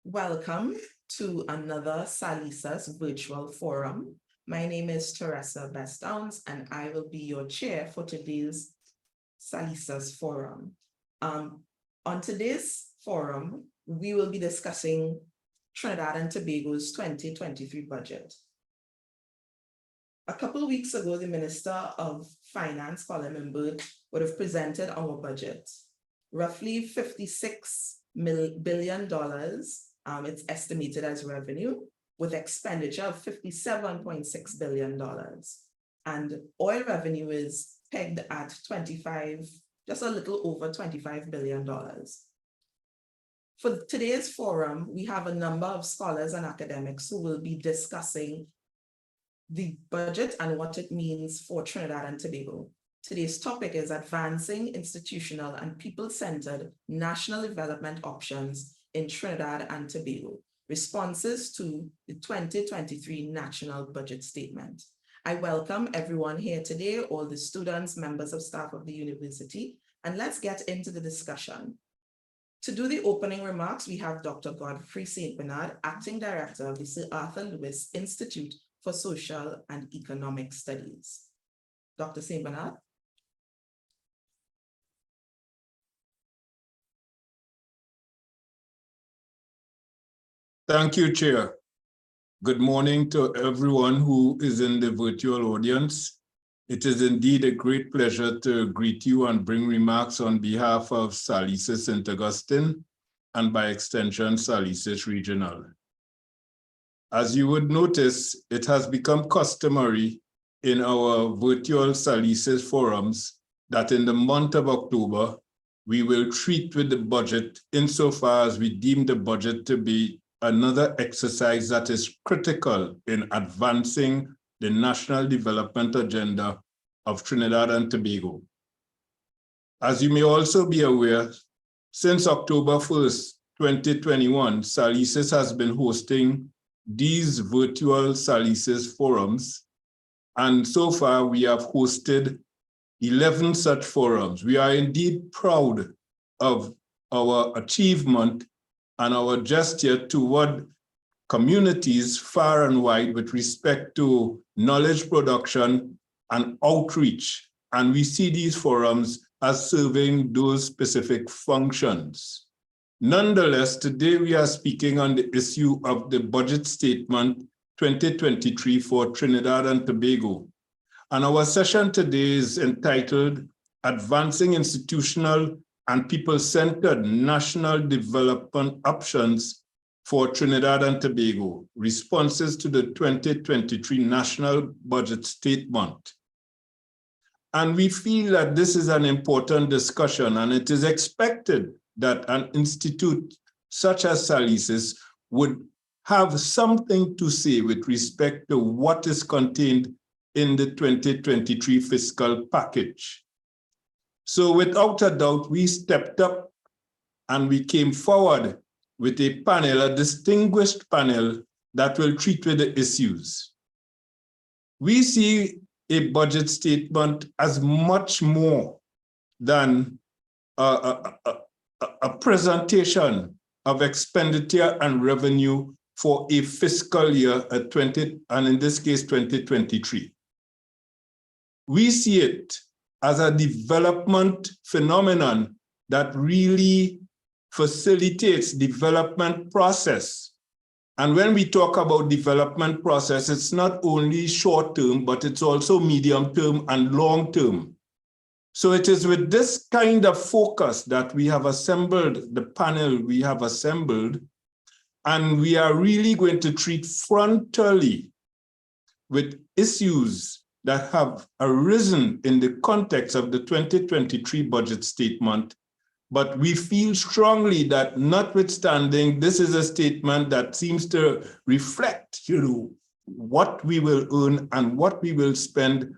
Welcome to another SALISES virtual forum. My name is Teresa Bestowns, and I will be your chair for today's SALISES forum. On today's forum, we will be discussing Trinidad and Tobago's 2023 budget. A couple of weeks ago, the Minister of Finance, Colin Imbert, would have presented our budget. Roughly $56 billion, it's estimated as revenue, with expenditure of $57.6 billion. And oil revenue is pegged at just a little over $25 billion. For today's forum, we have a number of scholars and academics who will be discussing the budget and what it means for Trinidad and Tobago. Today's topic is advancing institutional and people-centered national development options in Trinidad and Tobago, responses to the 2023 National Budget Statement. I welcome everyone here today, all the students, members of staff of the university, and let's get into the discussion. To do the opening remarks, we have Dr. Godfrey St. Bernard, Acting Director of the Sir Arthur Lewis Institute for Social and Economic Studies. Dr. St. Bernard. Thank you, Chair. Good morning to everyone who is in the virtual audience. It is indeed a great pleasure to greet you and bring remarks on behalf of SALISES St. Augustine and by extension, SALISES Regional. As you would notice, it has become customary in our virtual SALISES forums that in the month of October, we will treat with the budget insofar as we deem the budget to be another exercise that is critical in advancing the national development agenda of Trinidad and Tobago. As you may also be aware, since October 1st, 2021, SALISES has been hosting these virtual SALISES forums, and so far we have hosted 11 such forums. We are indeed proud of our achievement and our gesture toward communities far and wide with respect to knowledge production and outreach. And we see these forums as serving those specific functions. Nonetheless, today we are speaking on the issue of the budget statement 2023 for Trinidad and Tobago. And our session today is entitled Advancing Institutional and People-Centered National Development Options for Trinidad and Tobago, Responses to the 2023 National Budget Statement. And we feel that this is an important discussion, and it is expected that an institute such as SALISES would have something to say with respect to what is contained in the 2023 fiscal package. So without a doubt, we stepped up and we came forward with a panel, a distinguished panel that will treat with the issues. We see a budget statement as much more than a presentation of expenditure and revenue for a fiscal year at 2023. We see it as a development phenomenon that really facilitates development process. And when we talk about development process, it's not only short term, but it's also medium term and long term. So it is with this kind of focus that we have assembled the panel we have assembled, and we are really going to treat frontally with issues that have arisen in the context of the 2023 budget statement. But we feel strongly that notwithstanding, this is a statement that seems to reflect, what we will earn and what we will spend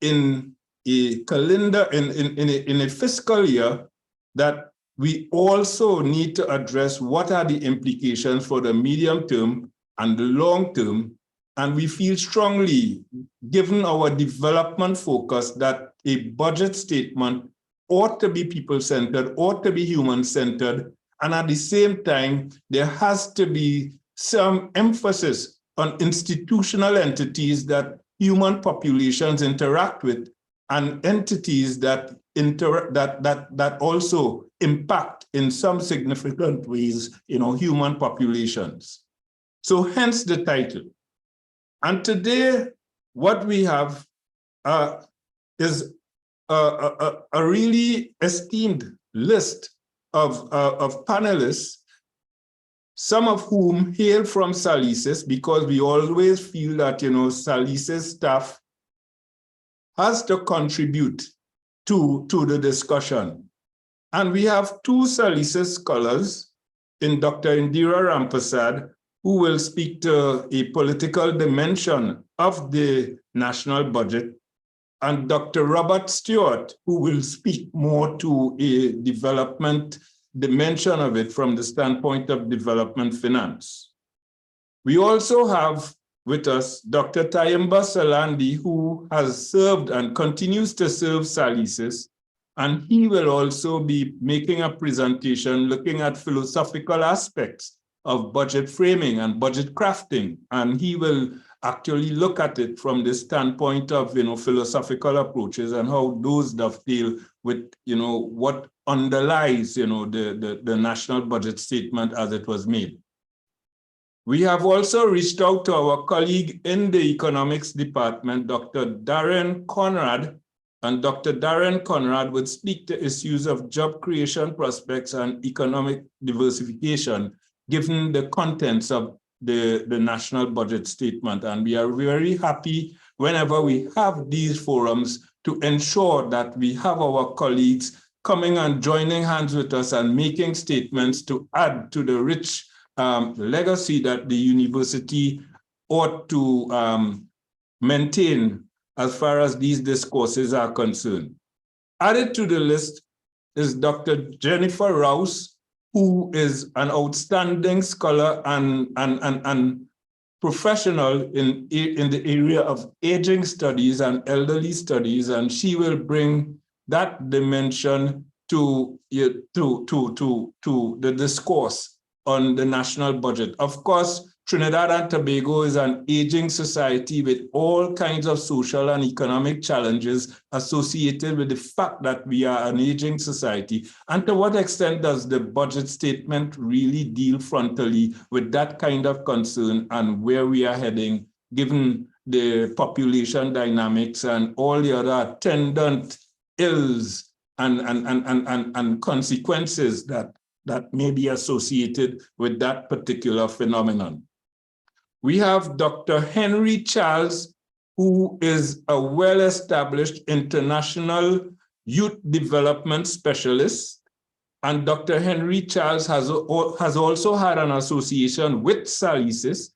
in a calendar, in a fiscal year, that we also need to address what are the implications for the medium term and the long term. And we feel strongly, given our development focus, that a budget statement ought to be people-centered, ought to be human-centered, And at the same time, there has to be some emphasis on institutional entities that human populations interact with, and entities that also impact in some significant ways, human populations. So hence the title. And today, what we have is a really esteemed list of panelists, some of whom hail from SALISES, because we always feel that, SALISES staff has to contribute to the discussion. And we have two SALISES scholars in Dr. Indira Rampersad, who will speak to a political dimension of the national budget, and Dr. Robert Stewart, who will speak more to a development dimension of it from the standpoint of development finance. We also have with us Dr. Tayimba Salandi, who has served and continues to serve SALISES, and he will also be making a presentation looking at philosophical aspects of budget framing and budget crafting, and he will actually look at it from the standpoint of philosophical approaches and how those dovetail with what underlies the national budget statement as it was made. We have also reached out to our colleague in the economics department, Dr. Darren Conrad, and Dr. Darren Conrad would speak to issues of job creation prospects and economic diversification, given the contents of the national budget statement. And we are very happy whenever we have these forums to ensure that we have our colleagues coming and joining hands with us and making statements to add to the rich legacy that the university ought to maintain as far as these discourses are concerned. Added to the list is Dr. Jennifer Rouse, who is an outstanding scholar and professional in the area of aging studies and elderly studies, and she will bring that dimension to the discourse on the national budget. Of course, Trinidad and Tobago is an aging society with all kinds of social and economic challenges associated with the fact that we are an aging society. And to what extent does the budget statement really deal frontally with that kind of concern and where we are heading, given the population dynamics and all the other attendant ills and consequences that may be associated with that particular phenomenon. We have Dr. Henry Charles, who is a well-established international youth development specialist. And Dr. Henry Charles has also had an association with SALISES,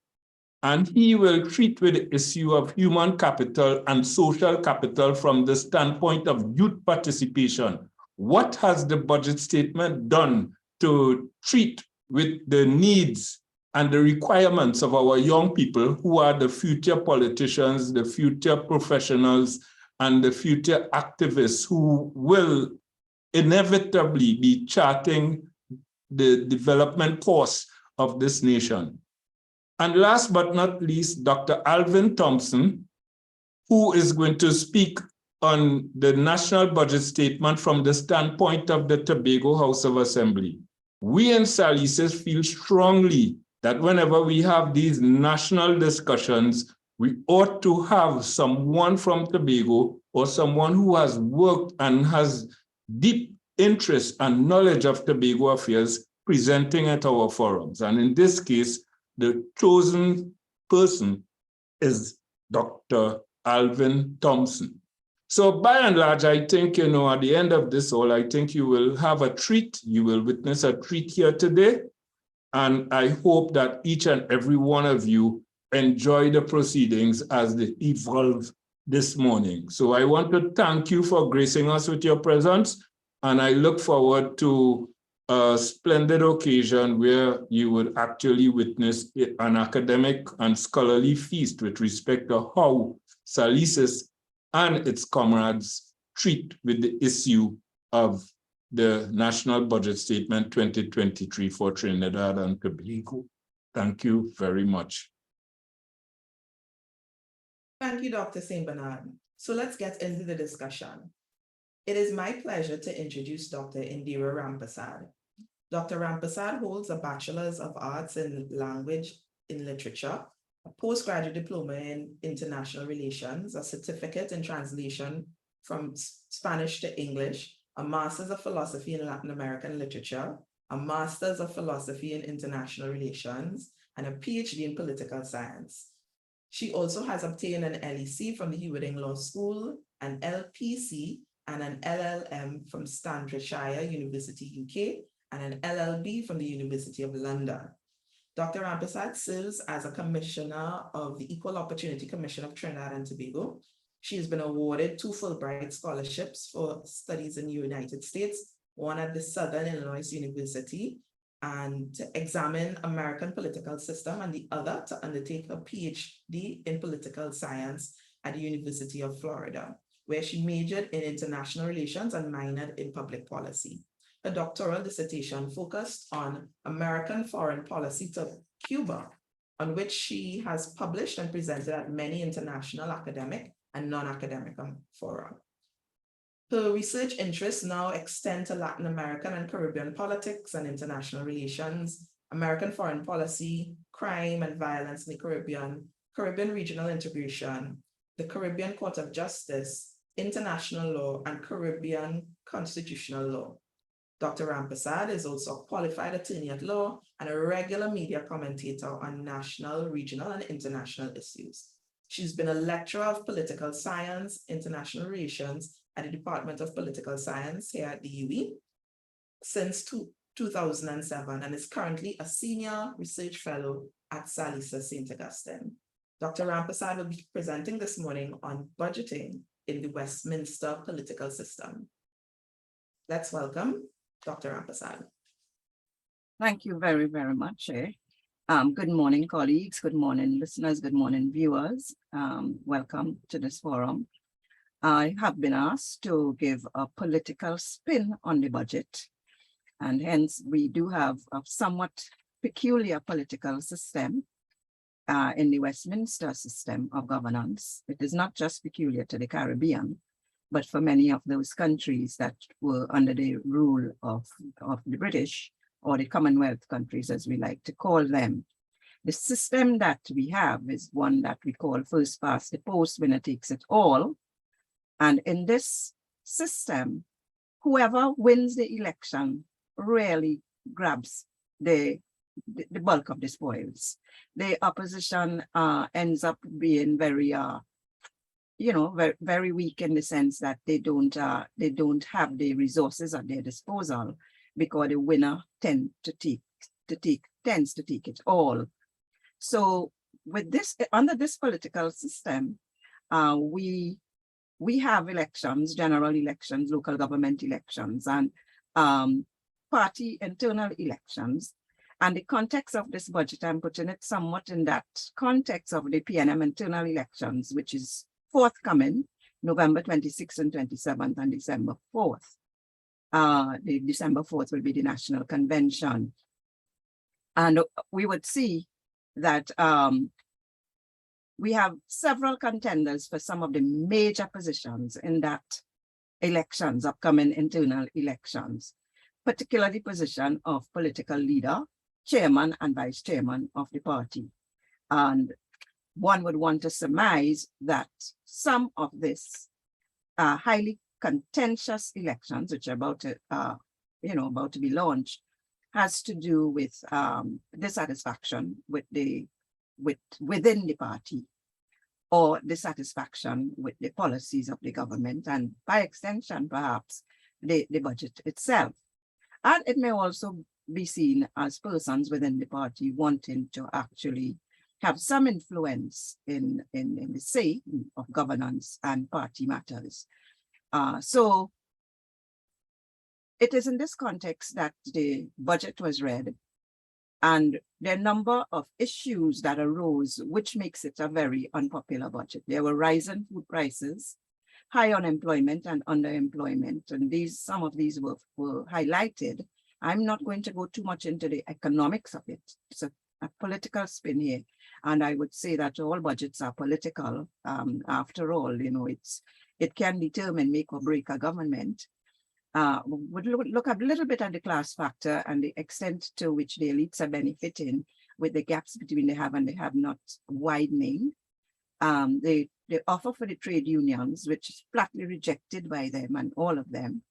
and he will treat with the issue of human capital and social capital from the standpoint of youth participation. What has the budget statement done to treat with the needs and the requirements of our young people, who are the future politicians, the future professionals, and the future activists who will inevitably be charting the development course of this nation? And last but not least, Dr. Alvin Thompson, who is going to speak on the national budget statement from the standpoint of the Tobago House of Assembly. We in SALISES feel strongly that whenever we have these national discussions, we ought to have someone from Tobago or someone who has worked and has deep interest and knowledge of Tobago affairs presenting at our forums. And in this case, the chosen person is Dr. Alvin Thompson. So by and large, I think, at the end of this all, I think you will have a treat. You will witness a treat here today. And I hope that each and every one of you enjoy the proceedings as they evolve this morning. So I want to thank you for gracing us with your presence. And I look forward to a splendid occasion where you would actually witness an academic and scholarly feast with respect to how SALISES and its comrades treat with the issue of the National Budget Statement 2023 for Trinidad and Tobago. Thank you very much. Thank you, Dr. St. Bernard. So let's get into the discussion. It is my pleasure to introduce Dr. Indira Rampersad. Dr. Rampersad holds a Bachelor's of Arts in Language in Literature, a postgraduate diploma in International Relations, a certificate in translation from Spanish to English, a Master's of Philosophy in Latin American Literature, a Master's of Philosophy in International Relations, and a PhD in Political Science. She also has obtained an LEC from the Hewitting Law School, an LPC, and an LLM from Stanfordshire University, UK, and an LLB from the University of London. Dr. Rampersad serves as a commissioner of the Equal Opportunity Commission of Trinidad and Tobago. She has been awarded 2 Fulbright scholarships for studies in the United States, one at the Southern Illinois University, and to examine American political system, and the other to undertake a PhD in political science at the University of Florida, where she majored in international relations and minored in public policy. Her doctoral dissertation focused on American foreign policy to Cuba, on which she has published and presented at many international academic and non-academic fora. Her research interests now extend to Latin American and Caribbean politics and international relations, American foreign policy, crime and violence in the Caribbean, Caribbean regional integration, the Caribbean Court of Justice, international law, and Caribbean constitutional law. Dr. Rampersad is also a qualified attorney at law and a regular media commentator on national, regional, and international issues. She's been a lecturer of political science, international relations at the Department of Political Science here at the UWI since 2007 and is currently a senior research fellow at SALISES St. Augustine. Dr. Rampersad will be presenting this morning on budgeting in the Westminster political system. Let's welcome Dr. Rampersad. Thank you very, very much. Good morning, colleagues. Good morning, listeners. Good morning, viewers. Welcome to this forum. I have been asked to give a political spin on the budget, and hence we do have a somewhat peculiar political system in the Westminster system of governance. It is not just peculiar to the Caribbean, but for many of those countries that were under the rule of the British, or the Commonwealth countries, as we like to call them. The system that we have is one that we call first past the post, winner takes it all. And in this system, whoever wins the election really grabs the bulk of the spoils. The opposition ends up being very, very weak in the sense that they don't have the resources at their disposal, because the winner tends to take it all. So with this, under this political system, we have elections, general elections, local government elections, and party internal elections. And the context of this budget, I'm putting it somewhat in that context of the PNM internal elections, which is forthcoming, November 26th and 27th and December 4th. The December 4th will be the National Convention. And we would see that we have several contenders for some of the major positions in that elections, upcoming internal elections, particularly position of political leader, chairman and vice chairman of the party. And one would want to surmise that some of this highly contentious elections, which are about to be launched, has to do with dissatisfaction within the party, or dissatisfaction with the policies of the government, and by extension, perhaps the budget itself. And it may also be seen as persons within the party wanting to actually have some influence in the say of governance and party matters. So it is in this context that the budget was read, and there are a number of issues that arose, which makes it a very unpopular budget. There were rising food prices, high unemployment and underemployment, and some of these were highlighted. I'm not going to go too much into the economics of it. It's a political spin here, and I would say that all budgets are political. After all, you know, it can determine, make or break a government. Would look a little bit at the class factor and the extent to which the elites are benefiting, with the gaps between the have and the have not widening. The offer for the trade unions, which is flatly rejected by them and all of them,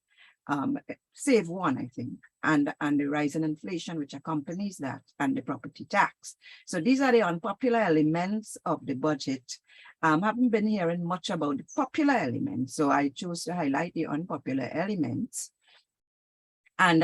save one, I think, and the rise in inflation, which accompanies that, and the property tax. So these are the unpopular elements of the budget. Haven't been hearing much about the popular elements, so I chose to highlight the unpopular elements. And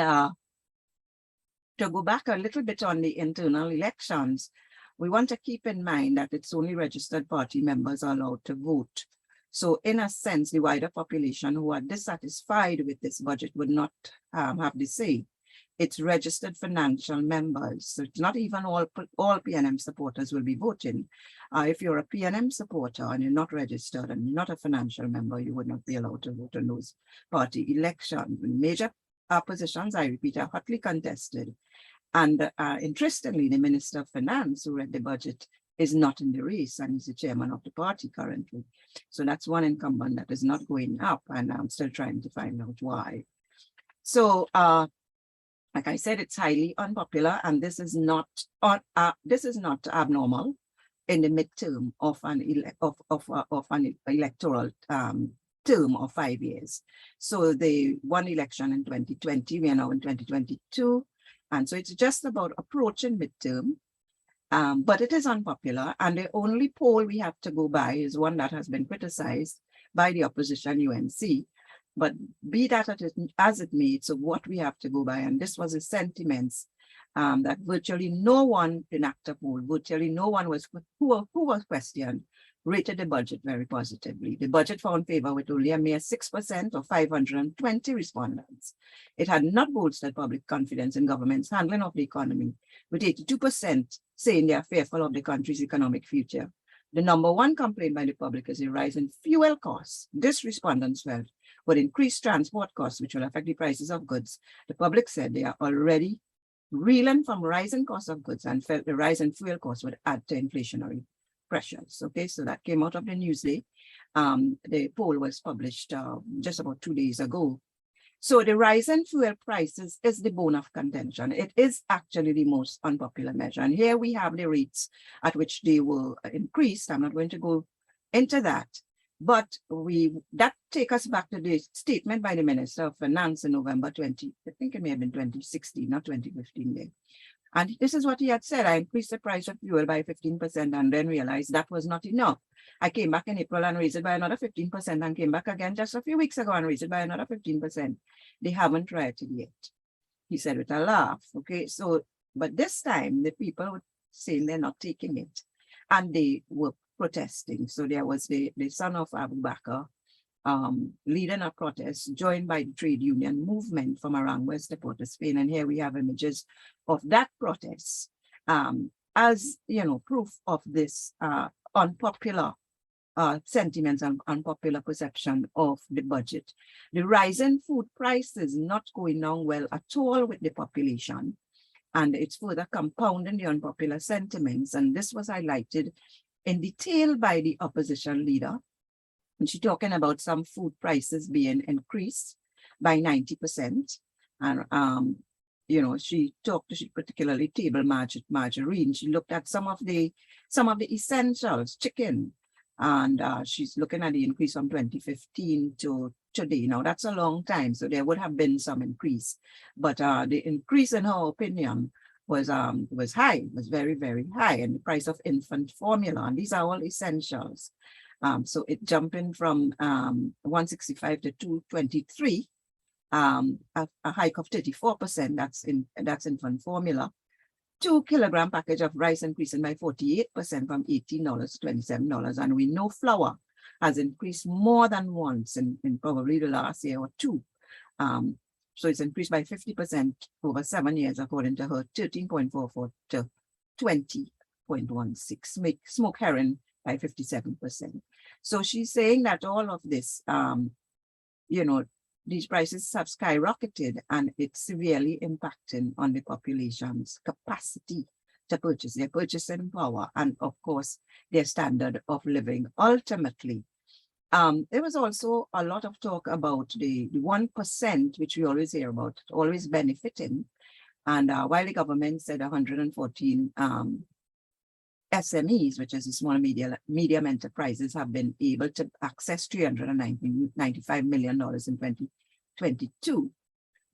to go back a little bit on the internal elections, we want to keep in mind that it's only registered party members are allowed to vote. So in a sense, the wider population who are dissatisfied with this budget would not have the say. It's registered financial members. So it's not even all PNM supporters will be voting. If you're a PNM supporter and you're not registered and you're not a financial member, you would not be allowed to vote in those party elections. Major positions, I repeat, are hotly contested. And interestingly, the Minister of Finance, who read the budget, is not in the race, and he's the chairman of the party currently. So that's one incumbent that is not going up, and I'm still trying to find out why. So, like I said, it's highly unpopular, and this is not abnormal in the midterm of an electoral term of 5 years. So the one election in 2020, we are now in 2022, and so it's just about approaching midterm. But it is unpopular, and the only poll we have to go by is one that has been criticized by the opposition UNC. But be that as it may, it's what we have to go by, and this was the sentiments that virtually no one in ACTA poll, virtually no one who was questioned, rated the budget very positively. The budget found favor with only a mere 6% of 520 respondents. It had not bolstered public confidence in government's handling of the economy, with 82% saying they are fearful of the country's economic future. The number one complaint by the public is the rise in fuel costs. This, respondents felt, would increase transport costs, which will affect the prices of goods. The public said they are already reeling from rising costs of goods and felt the rise in fuel costs would add to inflationary pressures. Okay, so that came out of the Newsday. The poll was published just about 2 days ago. So the rise in fuel prices is the bone of contention. It is actually the most unpopular measure. And here we have the rates at which they were increased. I'm not going to go into that, but that takes us back to the statement by the Minister of Finance in November I think it may have been 2016, not 2015 there. And this is what he had said: I increased the price of fuel by 15% and then realized that was not enough. I came back in April and raised it by another 15% and came back again just a few weeks ago and raised it by another 15%. They haven't tried it yet, he said with a laugh. Okay, so, but this time the people were saying they're not taking it, and they were protesting. So there was the son of Abu Bakr leading a protest, joined by the trade union movement from around West Port of Spain. And here we have images of that protest as, you know, proof of this unpopular sentiments and unpopular perception of the budget. The rise in food prices not going down well at all with the population, and it's further compounding the unpopular sentiments. And this was highlighted in detail by the opposition leader. And she's talking about some food prices being increased by 90%. And, you know, she particularly table margarine. She looked at some of the essentials, chicken, and she's looking at the increase from 2015 to today. Now, that's a long time, so there would have been some increase. But the increase, in her opinion, was high, was very, very high. And the price of infant formula, and these are all essentials. So it jumping from 165 to 223, a hike of 34%. That's infant formula. 2 kilogram package of rice increasing by 48% from $18 to $27, and we know flour has increased more than once in probably the last year or two. So it's increased by 50% over 7 years, according to her, 13.44 to 20.16. Smoked herring by 57%. So she's saying that all of this, you know, these prices have skyrocketed and it's severely impacting on the population's capacity to purchase, their purchasing power, and of course, their standard of living ultimately. There was also a lot of talk about the 1%, which we always hear about, always benefiting. And while the government said 114 SMEs, which is the small medium enterprises, have been able to access $395 million in 2022.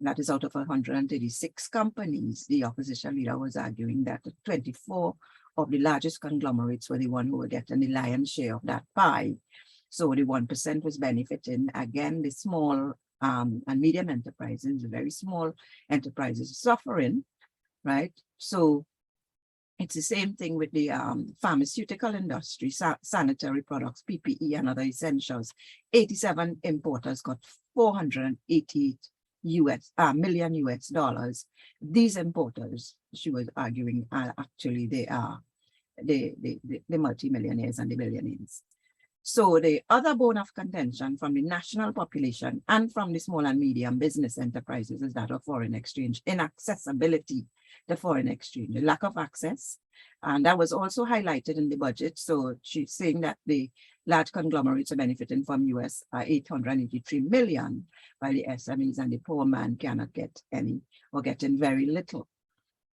That is out of 136 companies. The opposition leader was arguing that 24 of the largest conglomerates were the one who were getting the lion's share of that pie. So the 1% was benefiting, again, the small and medium enterprises, the very small enterprises suffering, right? So it's the same thing with the pharmaceutical industry, sanitary products, PPE and other essentials. 87 importers got 488 million US dollars. These importers, she was arguing, are actually they are the multimillionaires and the billionaires. So the other bone of contention from the national population and from the small and medium business enterprises is that of foreign exchange, inaccessibility to foreign exchange, the lack of access. And that was also highlighted in the budget. So she's saying that the large conglomerates are benefiting from US 883 million, while the SMEs and the poor man cannot get any or getting very little.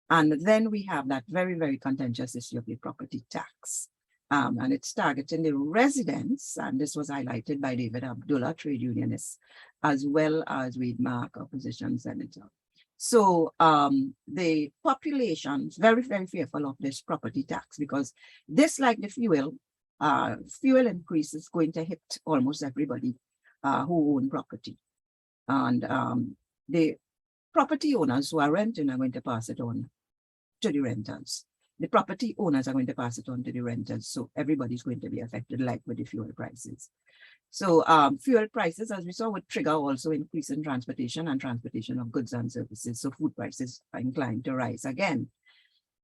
And then we have that very, very contentious issue of the property tax. And it's targeting the residents, and this was highlighted by David Abdullah, trade unionist, as well as Wade Mark, opposition senator. So the population is very, very fearful of this property tax because this, like the fuel increase is going to hit almost everybody who own property. And the property owners who are renting are going to pass it on to the renters. The property owners are going to pass it on to the renters. So everybody's going to be affected, like with the fuel prices. So fuel prices, as we saw, would trigger also increase in transportation and transportation of goods and services. So food prices are inclined to rise again.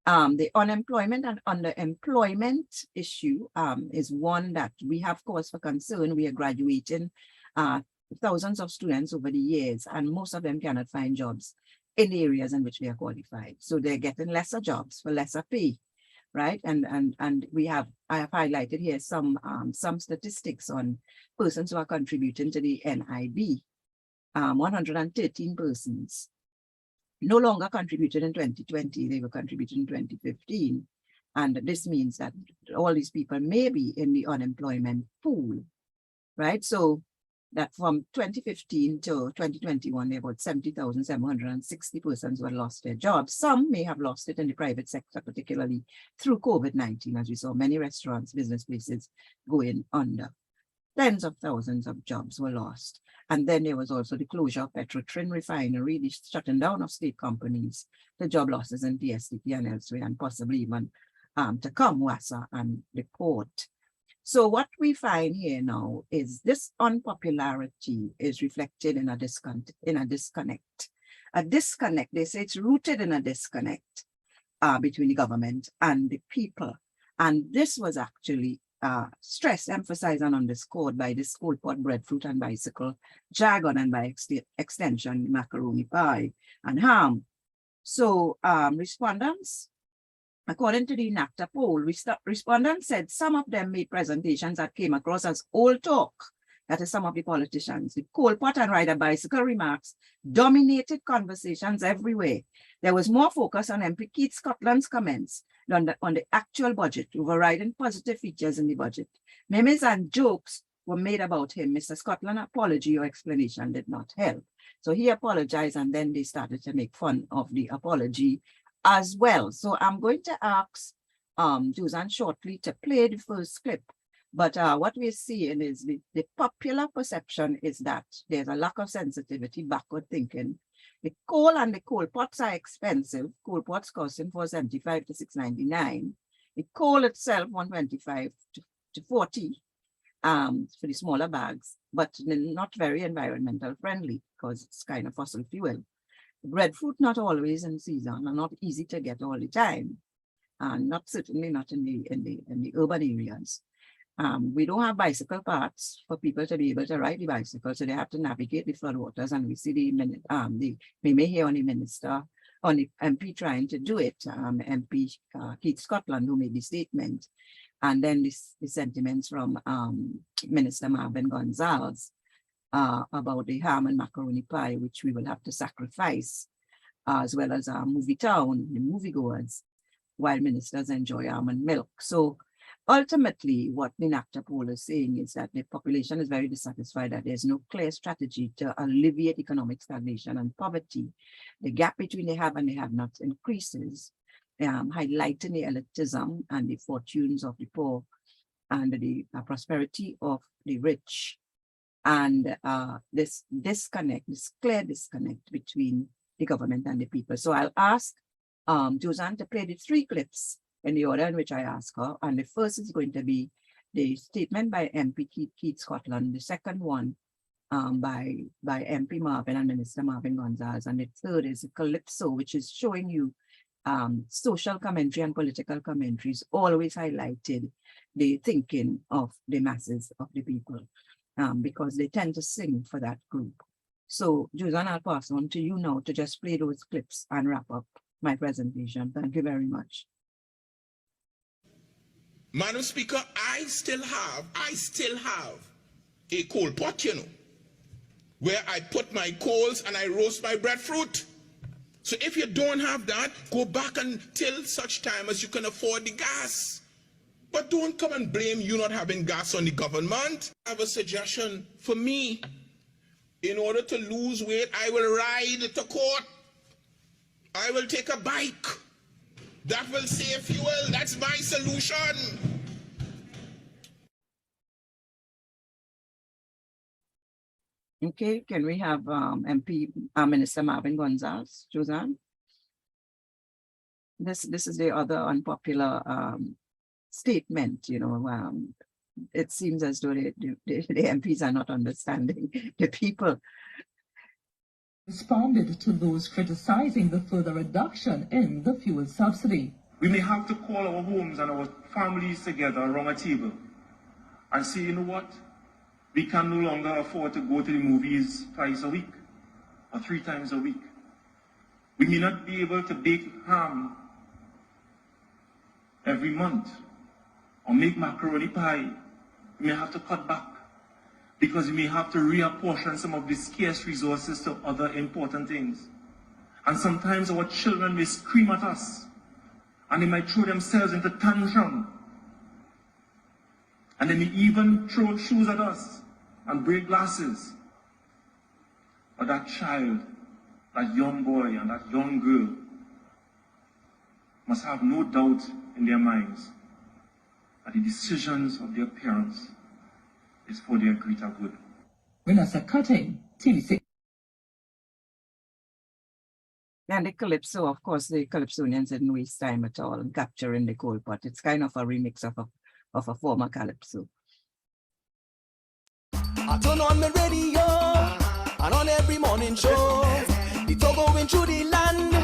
The unemployment and underemployment issue is one that we have cause for concern. We are graduating thousands of students over the years, and most of them cannot find jobs in the areas in which they are qualified. So they're getting lesser jobs for lesser pay, right? And I have highlighted here some statistics on persons who are contributing to the NIB. 113 persons no longer contributed in 2020, they were contributing in 2015. And this means that all these people may be in the unemployment pool, right? So that from 2015 to 2021, about 70,760 persons were lost their jobs. Some may have lost it in the private sector, particularly through COVID-19, as we saw many restaurants, business places going under. Tens of thousands of jobs were lost. And then there was also the closure of Trin refinery, the shutting down of state companies, the job losses in PSDP and elsewhere, and possibly even to come, WASA and the port. So what we find here now is this unpopularity is reflected in a disconnect. A disconnect, they say it's rooted in a disconnect between the government and the people. And this was actually stressed, emphasized, and underscored by this cold pot, breadfruit, and bicycle jargon, and by extension, macaroni pie and ham. So respondents, according to the NACTA poll, respondents said some of them made presentations that came across as old talk. That is some of the politicians. The coal pot and ride a bicycle remarks dominated conversations everywhere. There was more focus on MP Keith Scotland's comments than on the actual budget, overriding positive features in the budget. Memes and jokes were made about him. Mr. Scotland's apology or explanation did not help. So he apologized, and then they started to make fun of the apology as well. So I'm going to ask Susan shortly to play the first clip. But what we're seeing is the popular perception is that there's a lack of sensitivity, backward thinking. The coal and the coal pots are expensive. Coal pots costing $475 to $699. The coal itself, $125 to $40 for the smaller bags, but not very environmental friendly because it's kind of fossil fuel. Breadfruit not always in season and not easy to get all the time, and certainly not in the urban areas. We don't have bicycle paths for people to be able to ride the bicycle, so they have to navigate the floodwaters. And we see we may hear on the minister, on the MP trying to do it, MP Keith Scotland, who made the statement, and then the sentiments from Minister Marvin Gonzalez about the ham and macaroni pie, which we will have to sacrifice, as well as our movie town, the moviegoers, while ministers enjoy almond milk. So ultimately, what the NACTA poll is saying is that the population is very dissatisfied that there's no clear strategy to alleviate economic stagnation and poverty. The gap between the have and the have-nots increases, highlighting the elitism and the fortunes of the poor and the prosperity of the rich. And this clear disconnect between the government and the people. So I'll ask Josanne to play the 3 clips in the order in which I ask her. And the first is going to be the statement by MP Keith Scotland, the second one by MP Marvin and Minister Marvin Gonzalez, and the third is a calypso, which is showing you social commentary and political commentaries always highlighted the thinking of the masses of the people, because they tend to sing for that group. So Josanne, I'll pass on to you now to just play those clips and wrap up my presentation. Thank you very much. Madam Speaker, I still have a coal pot, you know, where I put my coals and I roast my breadfruit. So if you don't have that, go back until such time as you can afford the gas. But don't come and blame you not having gas on the government. I have a suggestion for me. In order to lose weight, I will ride to court. I will take a bike. That will save fuel. That's my solution. Okay, can we have MP Minister Marvin Gonzalez, Josanne? This is the other unpopular statement, you know. It seems as though the MPs are not understanding the people. Responded to those criticizing the further reduction in the fuel subsidy. We may have to call our homes and our families together around a table and say, you know what? We can no longer afford to go to the movies twice a week or 3 times a week. We may not be able to bake ham every month or make macaroni pie. We may have to cut back because we may have to reapportion some of the scarce resources to other important things. And sometimes our children may scream at us and they might throw themselves into tantrum. And they may even throw shoes at us and break glasses. But that child, that young boy and that young girl must have no doubt in their minds that the decisions of their parents is for their greater good. Vanessa Cutting, TVC. And the calypso, of course, the calypsonians didn't waste time at all in capturing the coal pot. It's kind of a remix of a former calypso. I turn on the radio and on every morning show. The talk going through the land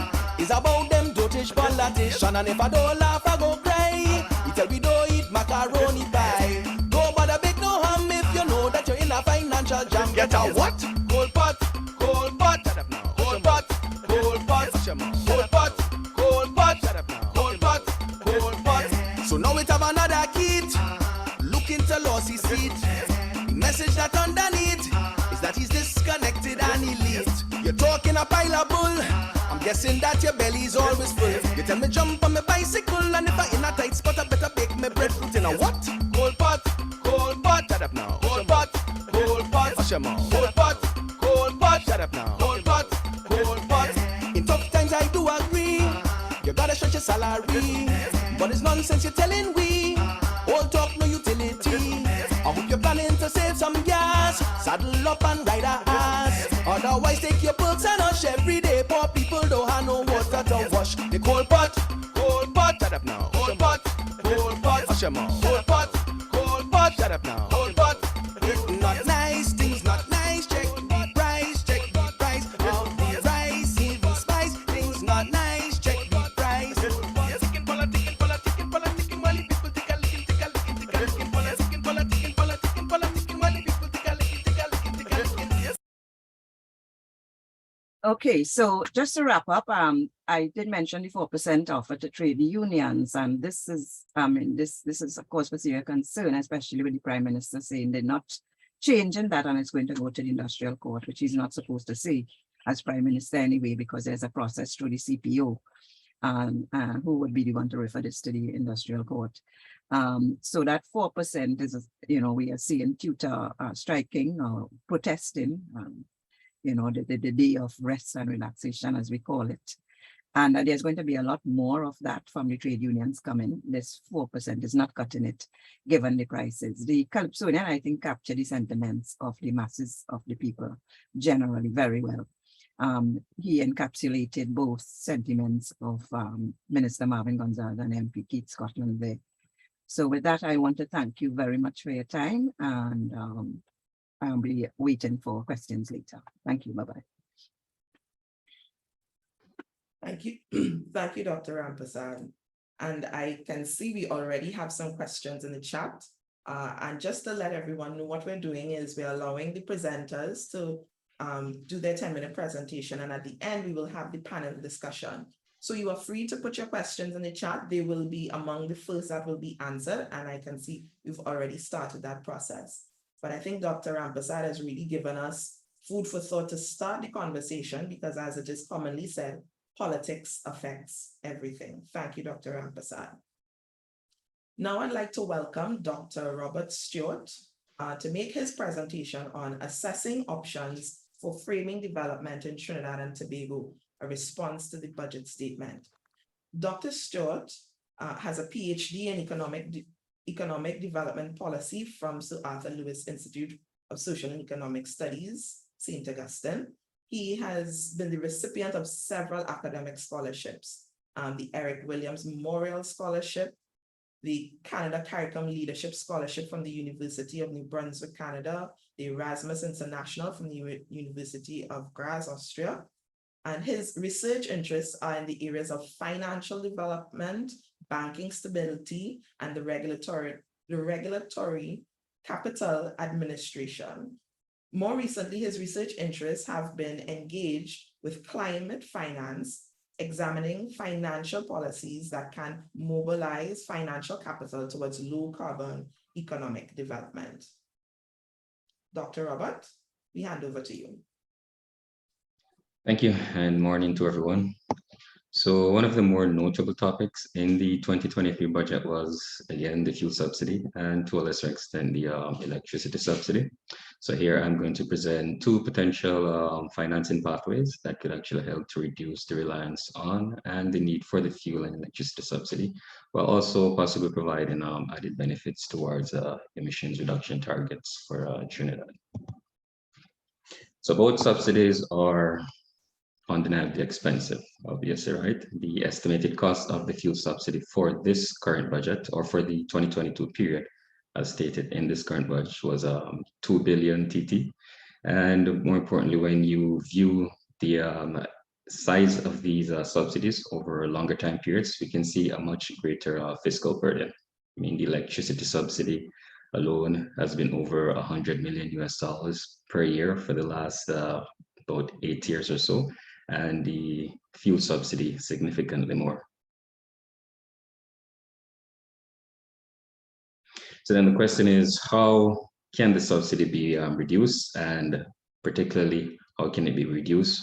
is about them dotish politician. And if I don't laugh, I go cry. He tell me don't eat macaroni pie. Don't bother big no harm if you know that you're in a financial jam. Get a what? Coal pot, coal pot, coal pot, coal pot, coal pot, coal pot, coal pot, coal pot. So now we have another kid looking to lose his seat. The message that underneath is that he's disconnected and elite. You're talking a pile of bull. I'm guessing that your belly's always full. You tell me jump on my bicycle, and if I in a tight spot, I better bake my breadfruit in a what? Coal pot, coal pot, shut up now. Coal pot, coal pot, hush your mouth. Coal pot, coal pot, shut up now. Coal pot, coal pot. In tough times I do agree, you gotta stretch your salary, but it's nonsense you're telling we. All talk no utility. I hope you're planning to save some gas. Saddle up and ride a ass. Otherwise take your perks and hush every day. Poor people don't have no water to wash. The coal pot, shut up now. Coal pot, hush your mouth. Coal pot, shut up now. Coal pot, it's not nice, things not nice. Check the price of the rice, even spice. Things not nice, check the price. Politicking, while the people take a licking, Okay, so just to wrap up, I did mention the 4% offer to trade unions, and this is, this is of course for serious concern, especially with the Prime Minister saying they're not changing that and it's going to go to the industrial court, which he's not supposed to say as Prime Minister anyway, because there's a process through the CPO, who would be the one to refer this to the industrial court. So that 4% is, we are seeing tutor striking or protesting, the day of rest and relaxation, as we call it. And there's going to be a lot more of that from the trade unions coming. This 4% is not cutting it, given the prices. The Calypsonian, I think, captured the sentiments of the masses of the people generally very well. He encapsulated both sentiments of Minister Marvin Gonzalez and MP Keith Scotland there. So with that, I want to thank you very much for your time, and I'll be waiting for questions later. Thank you. Bye-bye. Thank you. Thank you, Dr. Rampersad. And I can see we already have some questions in the chat. And just to let everyone know, what we're doing is we're allowing the presenters to do their 10-minute presentation. And at the end, we will have the panel discussion. So you are free to put your questions in the chat. They will be among the first that will be answered. And I can see we've already started that process. But I think Dr. Rampersad has really given us food for thought to start the conversation, because as it is commonly said, politics affects everything. Thank you, Dr. Rampersad. Now I'd like to welcome Dr. Robert Stewart to make his presentation on assessing options for framing development in Trinidad and Tobago, a response to the budget statement. Dr. Stewart has a PhD in economic development policy from Sir Arthur Lewis Institute of Social and Economic Studies, St. Augustine. He has been the recipient of several academic scholarships, the Eric Williams Memorial Scholarship, the Canada Curriculum Leadership Scholarship from the University of New Brunswick, Canada, the Erasmus International from the University of Graz, Austria. And his research interests are in the areas of financial development, banking stability, and the regulatory capital administration. More recently, his research interests have been engaged with climate finance, examining financial policies that can mobilize financial capital towards low carbon economic development. Dr. Robert, we hand over to you. Thank you, and morning to everyone. So one of the more notable topics in the 2023 budget was, again, the fuel subsidy, and to a lesser extent, the electricity subsidy. So here I'm going to present two potential financing pathways that could actually help to reduce the reliance on and the need for the fuel and electricity subsidy, while also possibly providing added benefits towards emissions reduction targets for Trinidad. So both subsidies are undeniably expensive, obviously, right? The estimated cost of the fuel subsidy for this current budget, or for the 2022 period, as stated in this current budget, was 2 billion TT. And more importantly, when you view the size of these subsidies over longer time periods, we can see a much greater fiscal burden. I mean, the electricity subsidy alone has been over $100 million US per year for the last about 8 years or so, and the fuel subsidy significantly more. So then the question is, how can the subsidy be reduced, and particularly how can it be reduced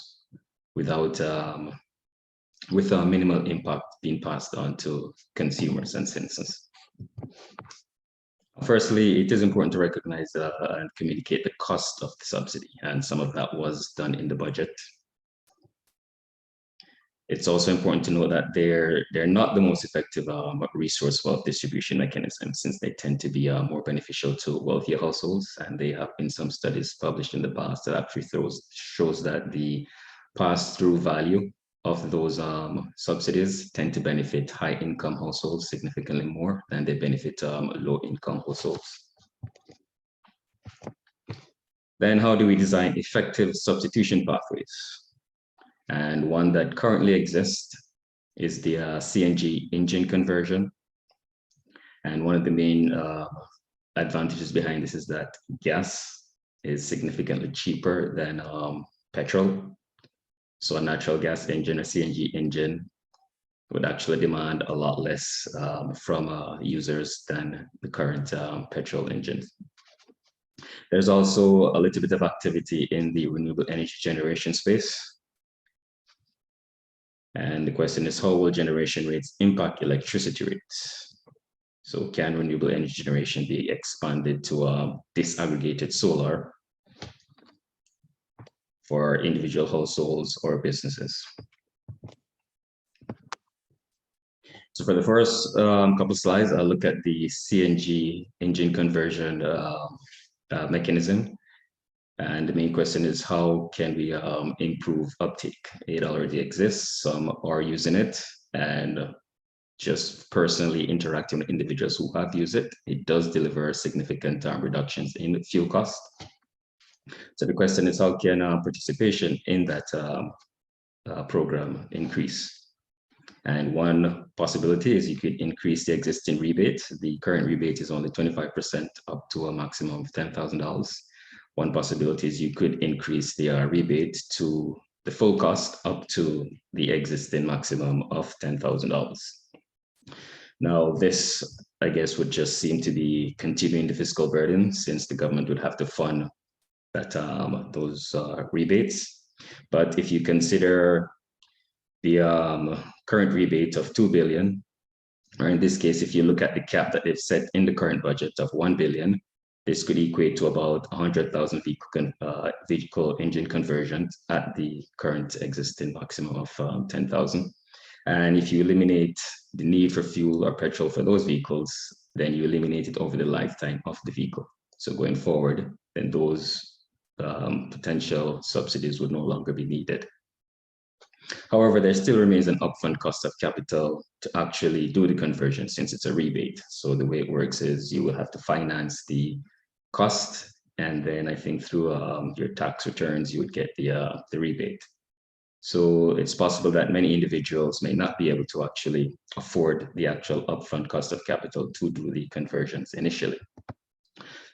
without with a minimal impact being passed on to consumers and citizens? Firstly, it is important to recognize and communicate the cost of the subsidy, and some of that was done in the budget. It's also important to note that they're not the most effective resource wealth distribution mechanism, since they tend to be more beneficial to wealthier households, and there have been some studies published in the past that actually shows that the pass-through value of those subsidies tend to benefit high-income households significantly more than they benefit low-income households. Then how do we design effective substitution pathways? And one that currently exists is the CNG engine conversion. And one of the main advantages behind this is that gas is significantly cheaper than petrol. So a natural gas engine or CNG engine would actually demand a lot less from users than the current petrol engines. There's also a little bit of activity in the renewable energy generation space. And the question is, how will generation rates impact electricity rates? So can renewable energy generation be expanded to disaggregated solar for individual households or businesses? So for the first couple slides, I'll look at the CNG engine conversion mechanism. And the main question is, how can we improve uptake? It already exists, some are using it, and just personally interacting with individuals who have used it, it does deliver significant reductions in fuel cost. So the question is, how can participation in that program increase? And one possibility is you could increase the existing rebate. The current rebate is only 25% up to a maximum of $10,000. One possibility is you could increase the rebate to the full cost up to the existing maximum of $10,000. Now, this, I guess, would just seem to be continuing the fiscal burden, since the government would have to fund that those rebates. But if you consider the current rebate of 2 billion, or in this case, if you look at the cap that they've set in the current budget of 1 billion, this could equate to about 100,000 vehicle engine conversions at the current existing maximum of 10,000. And if you eliminate the need for fuel or petrol for those vehicles, then you eliminate it over the lifetime of the vehicle. So going forward, then those potential subsidies would no longer be needed. However, there still remains an upfront cost of capital to actually do the conversion, since it's a rebate. So the way it works is you will have to finance the cost, and then I think through your tax returns, you would get the rebate. So it's possible that many individuals may not be able to actually afford the actual upfront cost of capital to do the conversions initially.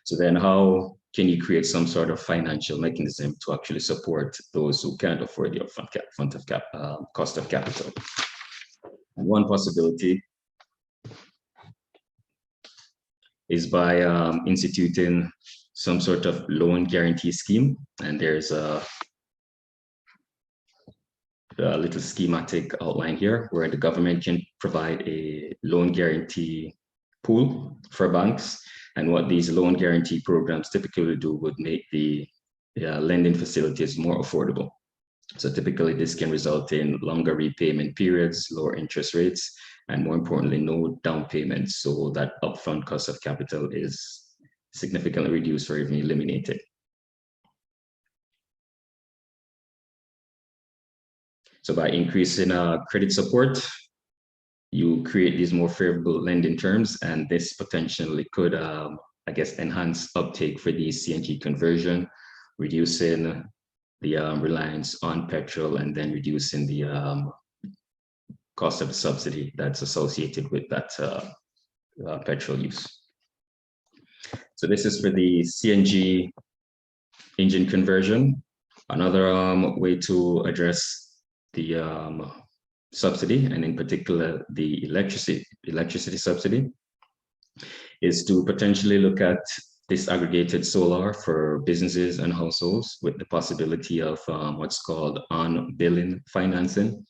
So then how can you create some sort of financial mechanism to actually support those who can't afford the upfront cost of capital? And one possibility is by instituting some sort of loan guarantee scheme. And there's a little schematic outline here where the government can provide a loan guarantee pool for banks. And what these loan guarantee programs typically do would make the lending facilities more affordable. So typically this can result in longer repayment periods, lower interest rates, and more importantly, no down payments. So that upfront cost of capital is significantly reduced or even eliminated. So by increasing credit support, you create these more favorable lending terms, and this potentially could, I guess, enhance uptake for the CNG conversion, reducing the reliance on petrol, and then reducing the cost of the subsidy that's associated with that petrol use. So this is for the CNG engine conversion. Another way to address the subsidy, and in particular the electricity subsidy, is to potentially look at disaggregated solar for businesses and households with the possibility of what's called on-billing financing.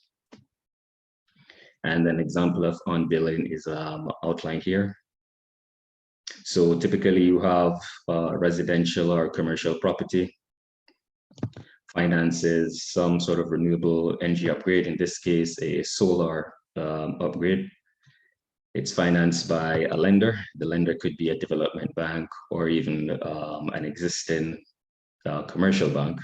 And an example of on-billing is outlined here. So typically you have residential or commercial property, finances some sort of renewable energy upgrade, in this case a solar upgrade. It's financed by a lender. The lender could be a development bank or even an existing commercial bank.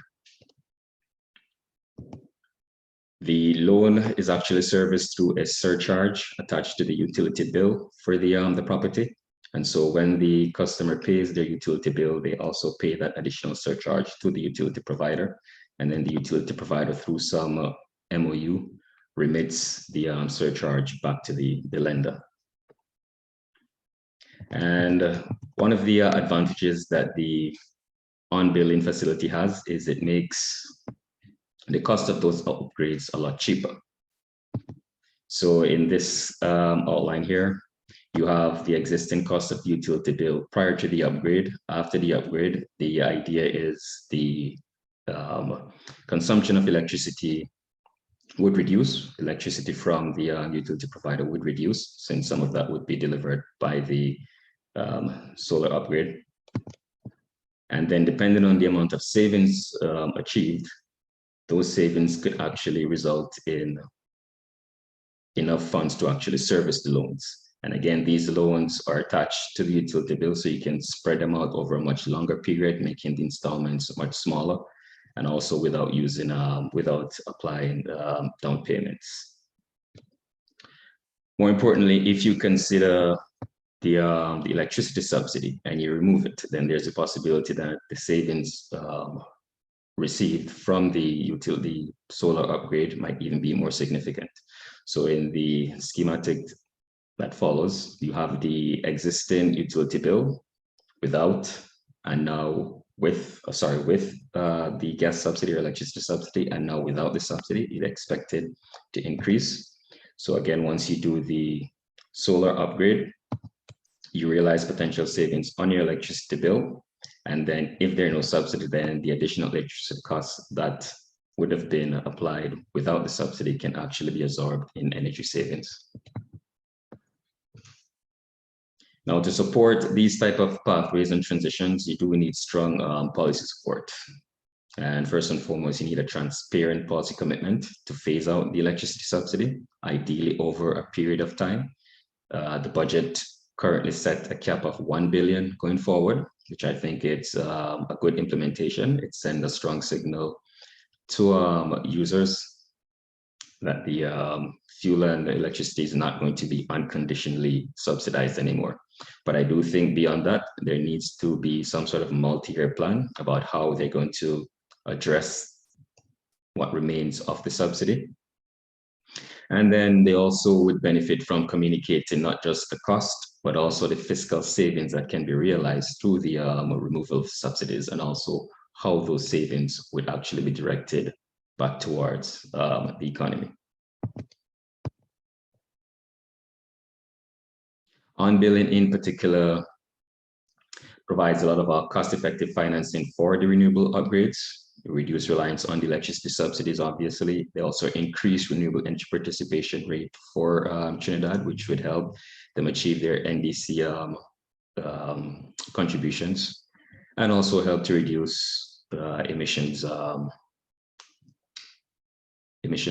The loan is actually serviced through a surcharge attached to the utility bill for the property. And so when the customer pays their utility bill, they also pay that additional surcharge to the utility provider. And then the utility provider, through some MOU, remits the surcharge back to the lender. And one of the advantages that the on-billing facility has is it makes the cost of those upgrades a lot cheaper. So in this outline here, you have the existing cost of utility bill prior to the upgrade. After the upgrade, the idea is the consumption of electricity would reduce. Electricity from the utility provider would reduce, since some of that would be delivered by the solar upgrade. And then depending on the amount of savings achieved, those savings could actually result in enough funds to actually service the loans. And again, these loans are attached to the utility bill, so you can spread them out over a much longer period, making the installments much smaller, and also without using, without applying down payments. More importantly, if you consider the electricity subsidy and you remove it, then there's a possibility that the savings received from the utility solar upgrade might even be more significant. So in the schematic that follows, you have the existing utility bill without, and now with, with the gas subsidy or electricity subsidy, and now without the subsidy, it's expected to increase. So again, once you do the solar upgrade, you realize potential savings on your electricity bill. And then if there are no subsidy, then the additional electricity costs that would have been applied without the subsidy can actually be absorbed in energy savings. Now, to support these type of pathways and transitions, you do need strong policy support. And first and foremost, you need a transparent policy commitment to phase out the electricity subsidy, ideally over a period of time. The budget currently set a cap of 1 billion going forward, which I think it's a good implementation. It sends a strong signal to users that the fuel and the electricity is not going to be unconditionally subsidized anymore. But I do think beyond that, there needs to be some sort of multi-year plan about how they're going to address what remains of the subsidy. And then they also would benefit from communicating not just the cost, but also the fiscal savings that can be realized through the removal of subsidies, and also how those savings would actually be directed back towards the economy. On-billing in particular provides a lot of cost-effective financing for the renewable upgrades, reduce reliance on the electricity subsidies, obviously. They also increase renewable energy participation rate for Trinidad, which would help them achieve their NDC contributions, and also help to reduce emissions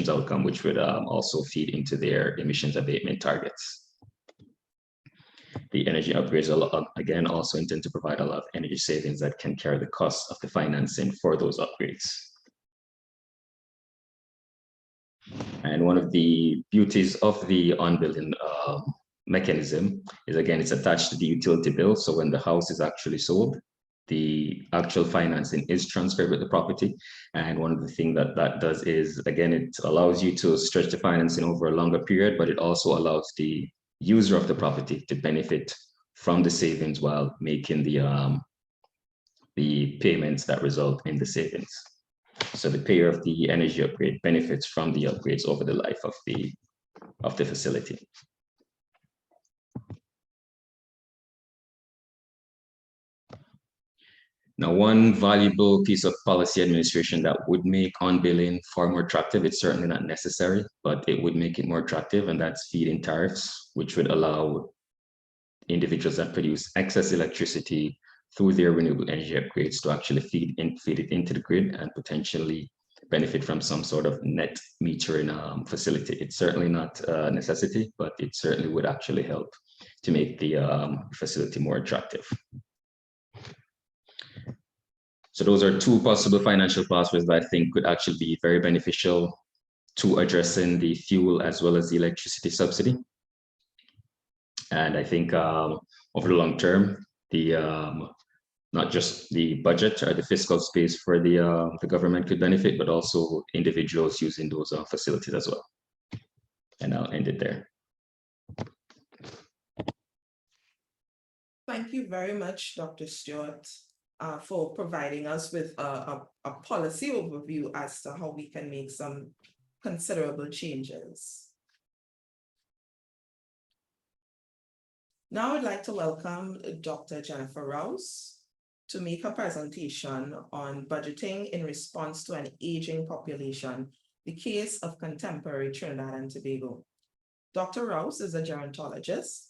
outcome, which would also feed into their emissions abatement targets. The energy upgrades, again, also intend to provide a lot of energy savings that can carry the cost of the financing for those upgrades. And one of the beauties of the on-billing mechanism is, again, it's attached to the utility bill. So when the house is actually sold, the actual financing is transferred with the property. And one of the things that that does is, again, it allows you to stretch the financing over a longer period, but it also allows the user of the property to benefit from the savings while making the payments that result in the savings. So the payer of the energy upgrade benefits from the upgrades over the life of the facility. Now, one valuable piece of policy administration that would make on-billing far more attractive, it's certainly not necessary, but it would make it more attractive, and that's feed-in tariffs, which would allow individuals that produce excess electricity through their renewable energy upgrades to actually feed it into the grid and potentially benefit from some sort of net metering facility. It's certainly not a necessity, but it certainly would actually help to make the facility more attractive. So those are two possible financial pathways that I think could actually be very beneficial to addressing the fuel as well as the electricity subsidy. And I think over the long term, not just the budget or the fiscal space for the government could benefit, but also individuals using those facilities as well. And I'll end it there. Thank you very much, Dr. Stewart. for providing us with a policy overview as to how we can make some considerable changes. Now I'd like to welcome Dr. Jennifer Rouse to make a presentation on budgeting in response to an aging population, the case of contemporary Trinidad and Tobago. Dr. Rouse is a gerontologist.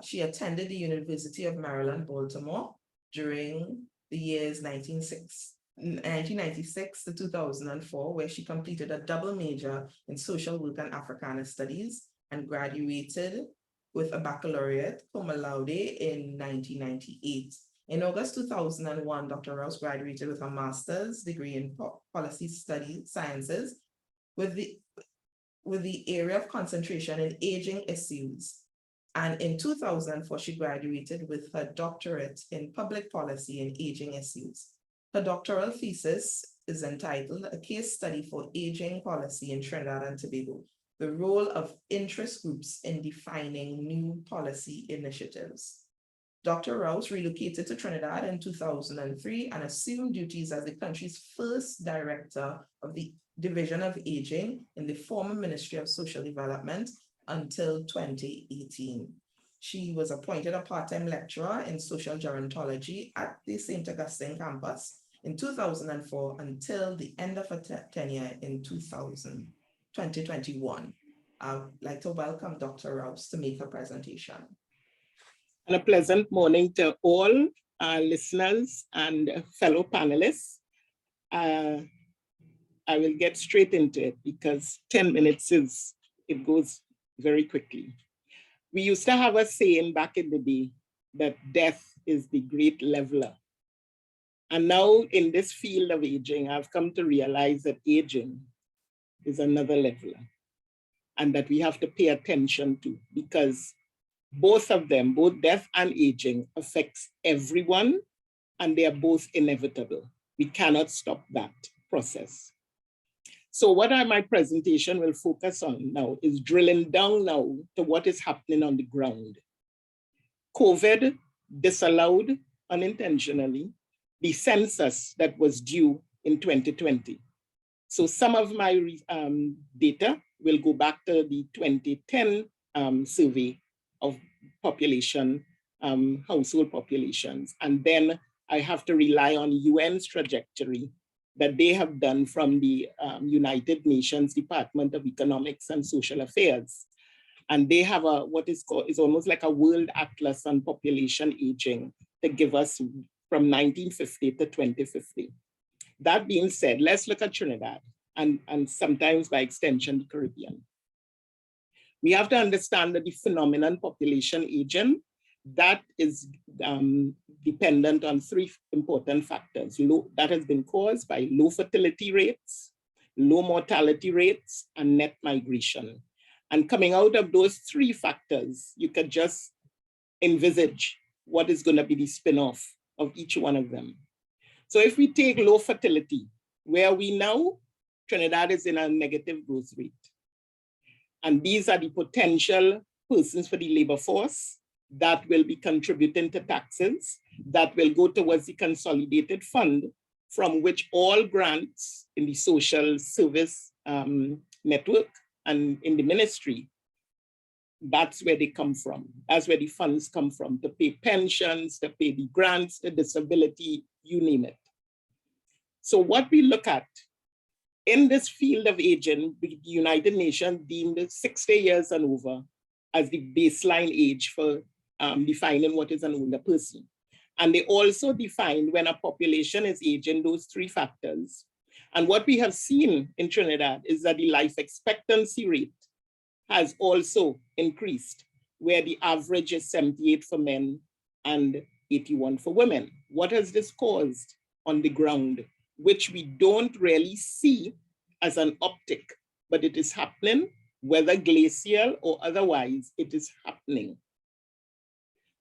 She attended the University of Maryland, Baltimore during the years 1996 to 2004, where she completed a double major in social work and Africana studies and graduated with a baccalaureate cum laude in 1998. In August 2001, Dr. Rouse graduated with a master's degree in policy study sciences with the area of concentration in aging issues. And in 2004, she graduated with her doctorate in public policy and aging issues. Her doctoral thesis is entitled A Case Study for Aging Policy in Trinidad and Tobago, the role of interest groups in defining new policy initiatives. Dr. Rouse relocated to Trinidad in 2003 and assumed duties as the country's first director of the Division of Aging in the former Ministry of Social Development until 2018. She was appointed a part-time lecturer in social gerontology at the St. Augustine campus in 2004 until the end of her tenure in 2021. I'd like to welcome Dr. Rouse to make her presentation. And a pleasant morning to all our listeners and fellow panelists. I will get straight into it because 10 minutes it goes very quickly. We used to have a saying back in the day that death is the great leveler. And now in this field of aging, I've come to realize that aging is another leveler and that we have to pay attention to, because both of them, both death and aging, affects everyone, and they are both inevitable. We cannot stop that process. So what my presentation will focus on now is drilling down now to what is happening on the ground. COVID disallowed unintentionally the census that was due in 2020. So some of my data will go back to the 2010 survey of population, household populations. And then I have to rely on UN's trajectory that they have done from the United Nations Department of Economics and Social Affairs. And they have what is called, is almost like a world atlas on population aging to give us from 1950 to 2050. That being said, let's look at Trinidad and sometimes by extension, the Caribbean. We have to understand that the phenomenon population aging, that is dependent on three important factors. That has been caused by low fertility rates, low mortality rates, and net migration. And coming out of those three factors, you could just envisage what is going to be the spin-off of each one of them. So if we take low fertility, where are we now? Trinidad is in a negative growth rate. And these are the potential persons for the labor force that will be contributing to taxes, that will go towards the consolidated fund from which all grants in the social service network and in the ministry, that's where they come from. That's where the funds come from, to pay pensions, to pay the grants, the disability, you name it. So what we look at in this field of aging, the United Nations deemed 60 years and over as the baseline age for defining what is an older person. And they also defined when a population is aging, those three factors. And what we have seen in Trinidad is that the life expectancy rate has also increased, where the average is 78 for men and 81 for women. What has this caused on the ground, which we don't really see as an uptick, but it is happening, whether glacial or otherwise, it is happening.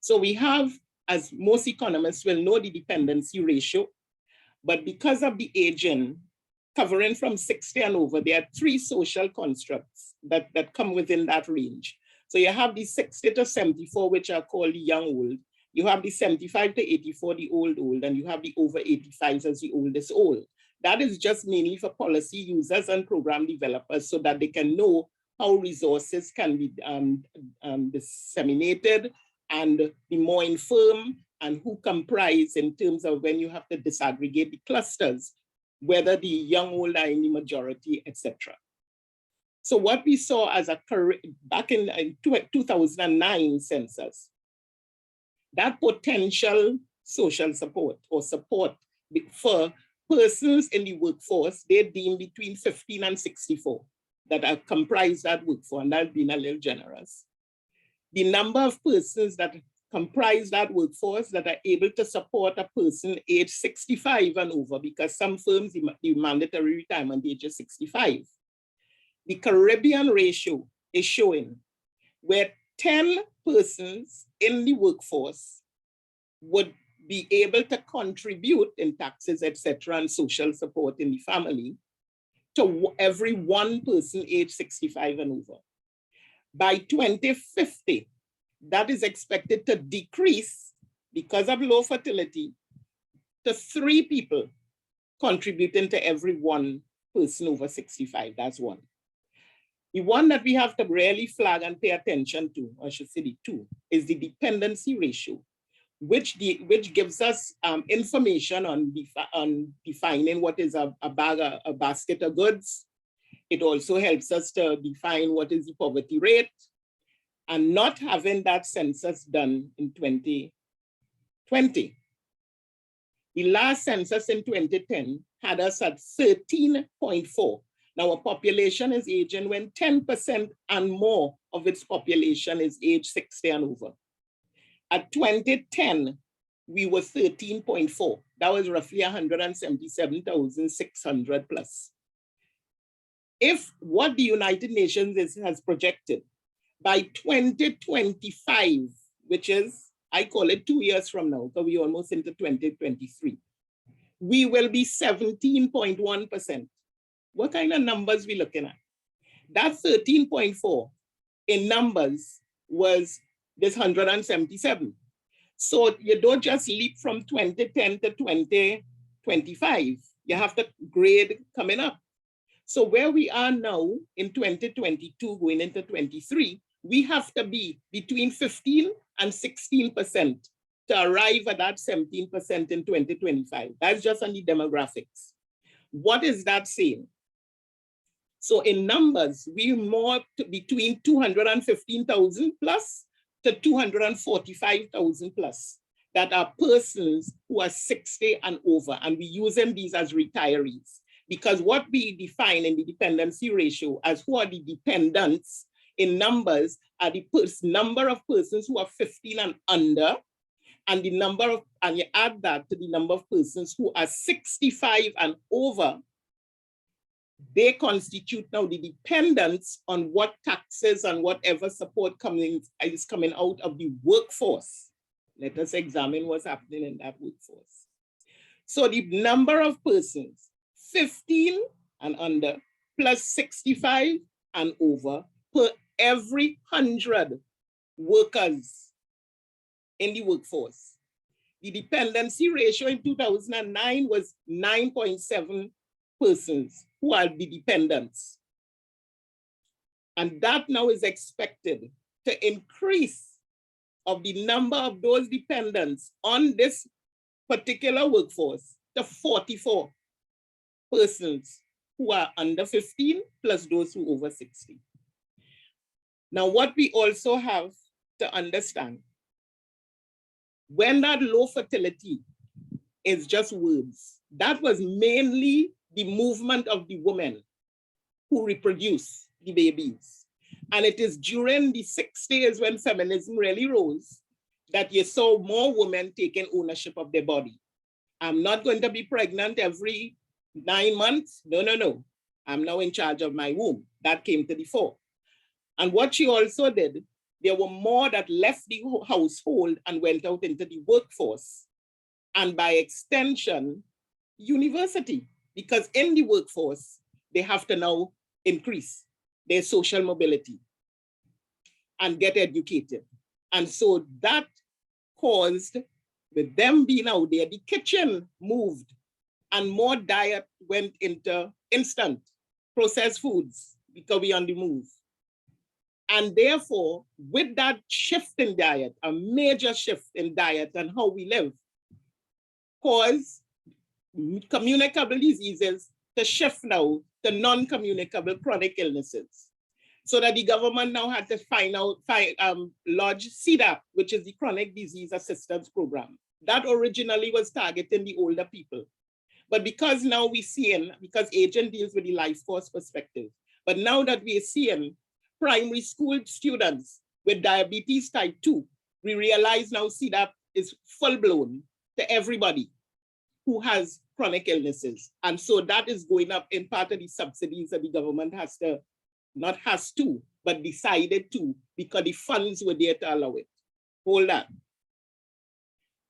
So we have, as most economists will know, the dependency ratio, but because of the aging, covering from 60 and over, there are three social constructs that come within that range. So you have the 60 to 74, which are called the young old, You have the 75 to 84, the old, and you have the over 85s as the oldest old. That is just mainly for policy users and program developers so that they can know how resources can be disseminated and be more informed and who comprise in terms of when you have to disaggregate the clusters, whether the young old are in the majority, etc. So what we saw as back in 2009 census, that potential social support or support for persons in the workforce, they deem between 15 and 64 that are comprised that workforce, and that's been a little generous. The number of persons that comprise that workforce that are able to support a person age 65 and over, because some firms, the mandatory retirement age is 65. The Caribbean ratio is showing where 10 persons in the workforce would be able to contribute in taxes, etc., and social support in the family to every one person age 65 and over. By 2050, that is expected to decrease because of low fertility to 3 people contributing to every one person over 65. That's one. The one that we have to really flag and pay attention to, or I should say the 2, is the dependency ratio, which gives us information on defining what is a basket of goods. It also helps us to define what is the poverty rate, and not having that census done in 2020. The last census in 2010 had us at 13.4. Now our population is aging when 10% and more of its population is age 60 and over. At 2010, we were 13.4. That was roughly 177,600 plus. If what the United Nations has projected, by 2025, which is, I call it 2 years from now, because we're almost into 2023, we will be 17.1%. What kind of numbers we looking at? That 13.4 in numbers was this 177. So you don't just leap from 2010 to 2025. You have to grade coming up. So where we are now in 2022 going into 23, we have to be between 15 and 16% to arrive at that 17% in 2025. That's just on the demographics. What is that saying? So in numbers, we more between 215,000 plus to 245,000 plus that are persons who are 60 and over, and we're using these as retirees. Because what we define in the dependency ratio as who are the dependents in numbers are the number of persons who are 15 and under, and the number of, and you add that to the number of persons who are 65 and over, they constitute now the dependents on what taxes and whatever support is coming out of the workforce. Let us examine what's happening in that workforce. So the number of persons 15 and under plus 65 and over per every 100 workers in the workforce. The dependency ratio in 2009 was 9.7 persons who are the dependents. And that now is expected to increase of the number of those dependents on this particular workforce to 44 persons who are under 15 plus those who are over 60. Now, what we also have to understand, when that low fertility is just words, that was mainly the movement of the women who reproduce the babies. And it is during the 60s when feminism really rose that you saw more women taking ownership of their body. I'm not going to be pregnant every 9 months. No, no, no. I'm now in charge of my womb. That came to the fore. And what she also did, there were more that left the household and went out into the workforce. And by extension, university, because in the workforce, they have to now increase their social mobility and get educated. And so that caused with them being out there, the kitchen moved and more diet went into instant processed foods because we're on the move. And therefore, with that shift in diet, a major shift in diet and how we live, cause communicable diseases to shift now to non-communicable chronic illnesses. So that the government now had to lodge CDAP, which is the Chronic Disease Assistance Program. That originally was targeting the older people. But because now we're seeing, because agent deals with the life course perspective, but now that we're seeing primary school students with diabetes type 2, we realize now CDAP is full blown to everybody who has chronic illnesses. And so that is going up in part of the subsidies that the government has to, not has to, but decided to, because the funds were there to allow it. Hold on.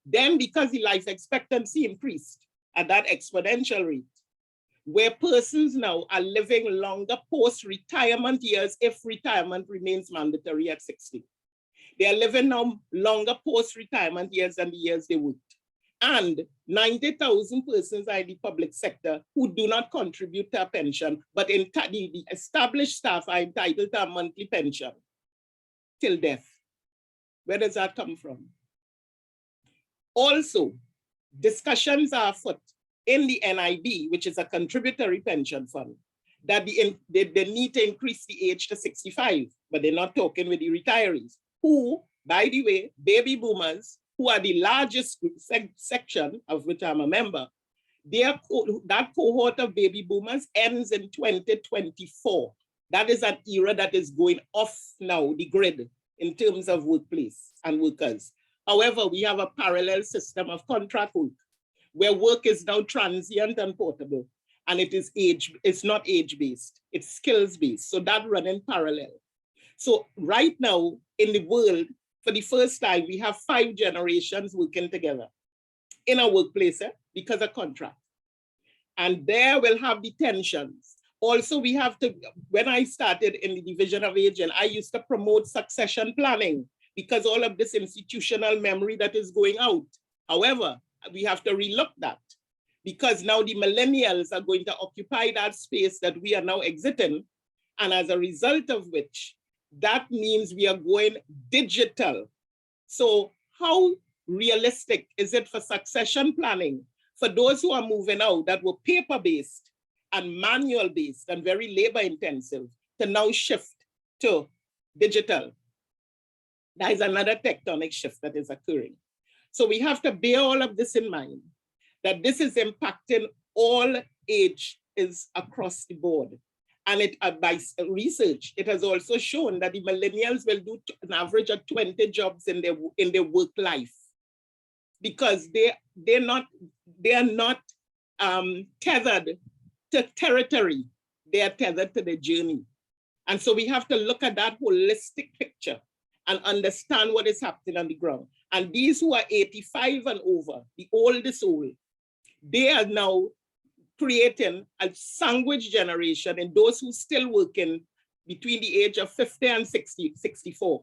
Then because the life expectancy increased at that exponential rate, where persons now are living longer post-retirement years if retirement remains mandatory at 60. They are living now longer post-retirement years than the years they worked. And 90,000 persons are in the public sector who do not contribute to a pension, but the established staff are entitled to a monthly pension till death. Where does that come from? Also, discussions are afoot in the NIB, which is a contributory pension fund, that they need to increase the age to 65, but they're not talking with the retirees, who, by the way, baby boomers, who are the largest section of which I'm a member, that cohort of baby boomers ends in 2024. That is an era that is going off now, the grid, in terms of workplace and workers. However, we have a parallel system of contract work, where work is now transient and portable, and it's not age-based, it's skills-based. So that run in parallel. So right now in the world, for the first time, we have 5 generations working together in a workplace because of contract. And there we'll have the tensions. Also, we have to, when I started in the division of aging, I used to promote succession planning because all of this institutional memory that is going out. However, we have to relook that because now the millennials are going to occupy that space that we are now exiting. And as a result of which, that means we are going digital. So how realistic is it for succession planning for those who are moving out that were paper-based and manual-based and very labor-intensive to now shift to digital? That is another tectonic shift that is occurring. So we have to bear all of this in mind, that this is impacting all ages across the board. And by research, it has also shown that the millennials will do an average of 20 jobs in their work life, because they are not tethered to territory, they are tethered to the journey. And so we have to look at that holistic picture and understand what is happening on the ground. And these who are 85 and over, the oldest old, they are now creating a sandwich generation and those who still working between the age of 50 and 64,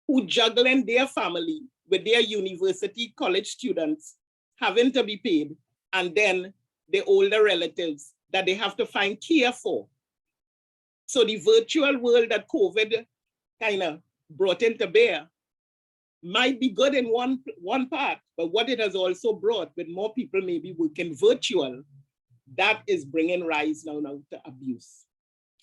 who juggling their family with their university college students having to be paid, and then the older relatives that they have to find care for. So the virtual world that COVID kind of brought into bear might be good in one part, but what it has also brought, with more people maybe working virtual, that is bringing rise now to abuse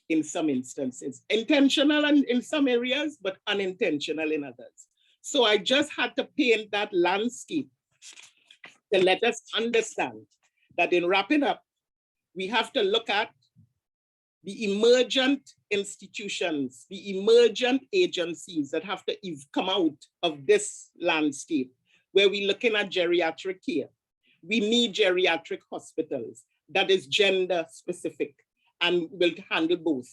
in some instances. Intentional in some areas, but unintentional in others. So I just had to paint that landscape to let us understand that in wrapping up, we have to look at the emergent institutions, the emergent agencies that have to come out of this landscape, where we're looking at geriatric care. We need geriatric hospitals that is gender specific and will handle both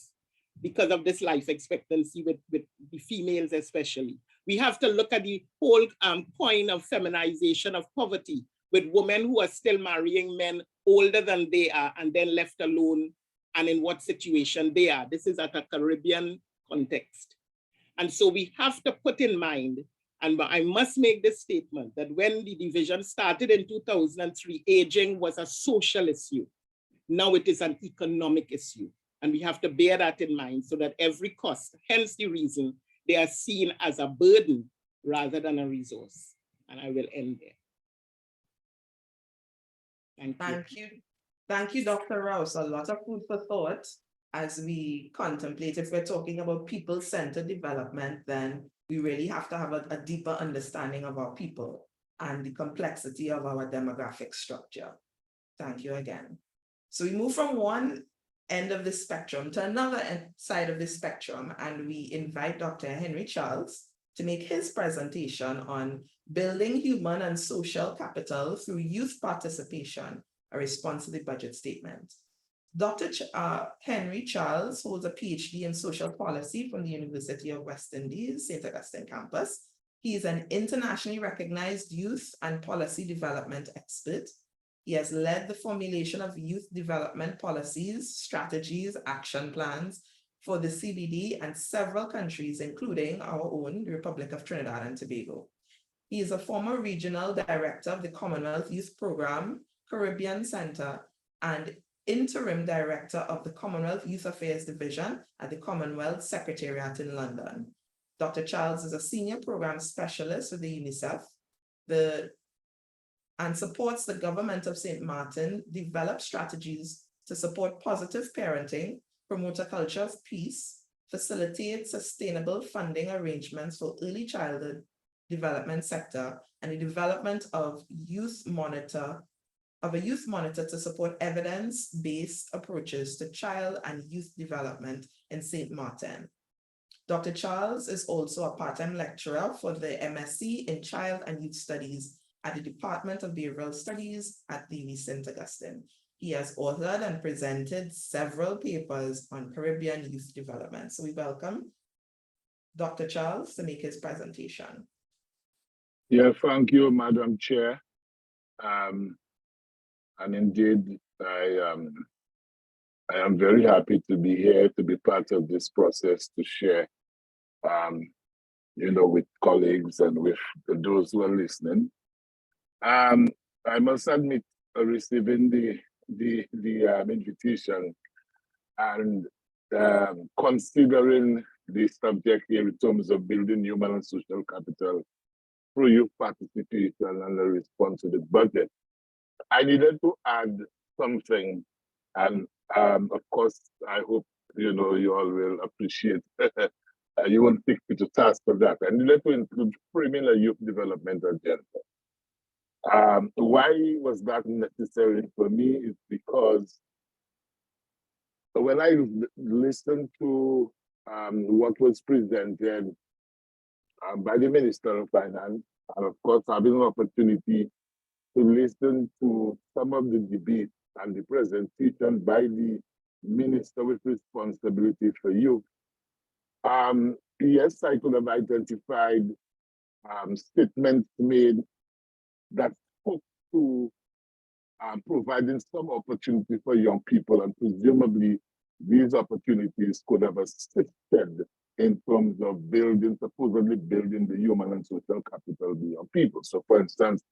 because of this life expectancy with the females especially. We have to look at the whole point of feminization of poverty, with women who are still marrying men older than they are and then left alone, and in what situation they are. This is at a Caribbean context. And so we have to put in mind And I must make this statement that when the division started in 2003, aging was a social issue. Now it is an economic issue. And we have to bear that in mind so that every cost, hence the reason they are seen as a burden rather than a resource. And I will end there. Thank you. Thank you, Dr. Rouse. A lot of food for thought as we contemplate. If we're talking about people-centered development, then we really have to have a deeper understanding of our people and the complexity of our demographic structure. Thank you again. So we move from one end of the spectrum to another side of the spectrum, and we invite Dr. Henry Charles to make his presentation on building human and social capital through youth participation, a response to the budget statement. Dr. Henry Charles holds a PhD in social policy from the University of West Indies, St. Augustine campus. He is an internationally recognized youth and policy development expert. He has led the formulation of youth development policies, strategies, action plans for the CBD and several countries, including our own, the Republic of Trinidad and Tobago. He is a former regional director of the Commonwealth Youth Program, Caribbean Center, and interim director of the Commonwealth Youth Affairs Division at the Commonwealth Secretariat in London. Dr. Charles is a senior program specialist with the UNICEF and supports the government of St. Martin develop strategies to support positive parenting, promote a culture of peace, facilitate sustainable funding arrangements for early childhood development sector, and the development of a youth monitor to support evidence-based approaches to child and youth development in St. Martin. Dr. Charles is also a part-time lecturer for the MSc in Child and Youth Studies at the Department of Behavioral Studies at the St. Augustine. He has authored and presented several papers on Caribbean youth development. So we welcome Dr. Charles to make his presentation. Yeah, thank you, Madam Chair. And indeed, I am very happy to be here, to be part of this process, to share, with colleagues and with those who are listening. I must admit, receiving the invitation and considering the subject here in terms of building human and social capital through youth participation and the response to the budget, I needed to add something, and of course, I hope you all will appreciate. You won't take me to task for that. I needed to include framing a youth development agenda. Why was that necessary for me? Is because when I listened to what was presented by the Minister of Finance, and of course, having an opportunity to listen to some of the debate and the presentation by the Minister with responsibility for youth, yes, I could have identified statements made that spoke to providing some opportunity for young people, and presumably these opportunities could have assisted in terms of supposedly building the human and social capital of the young people. So for instance,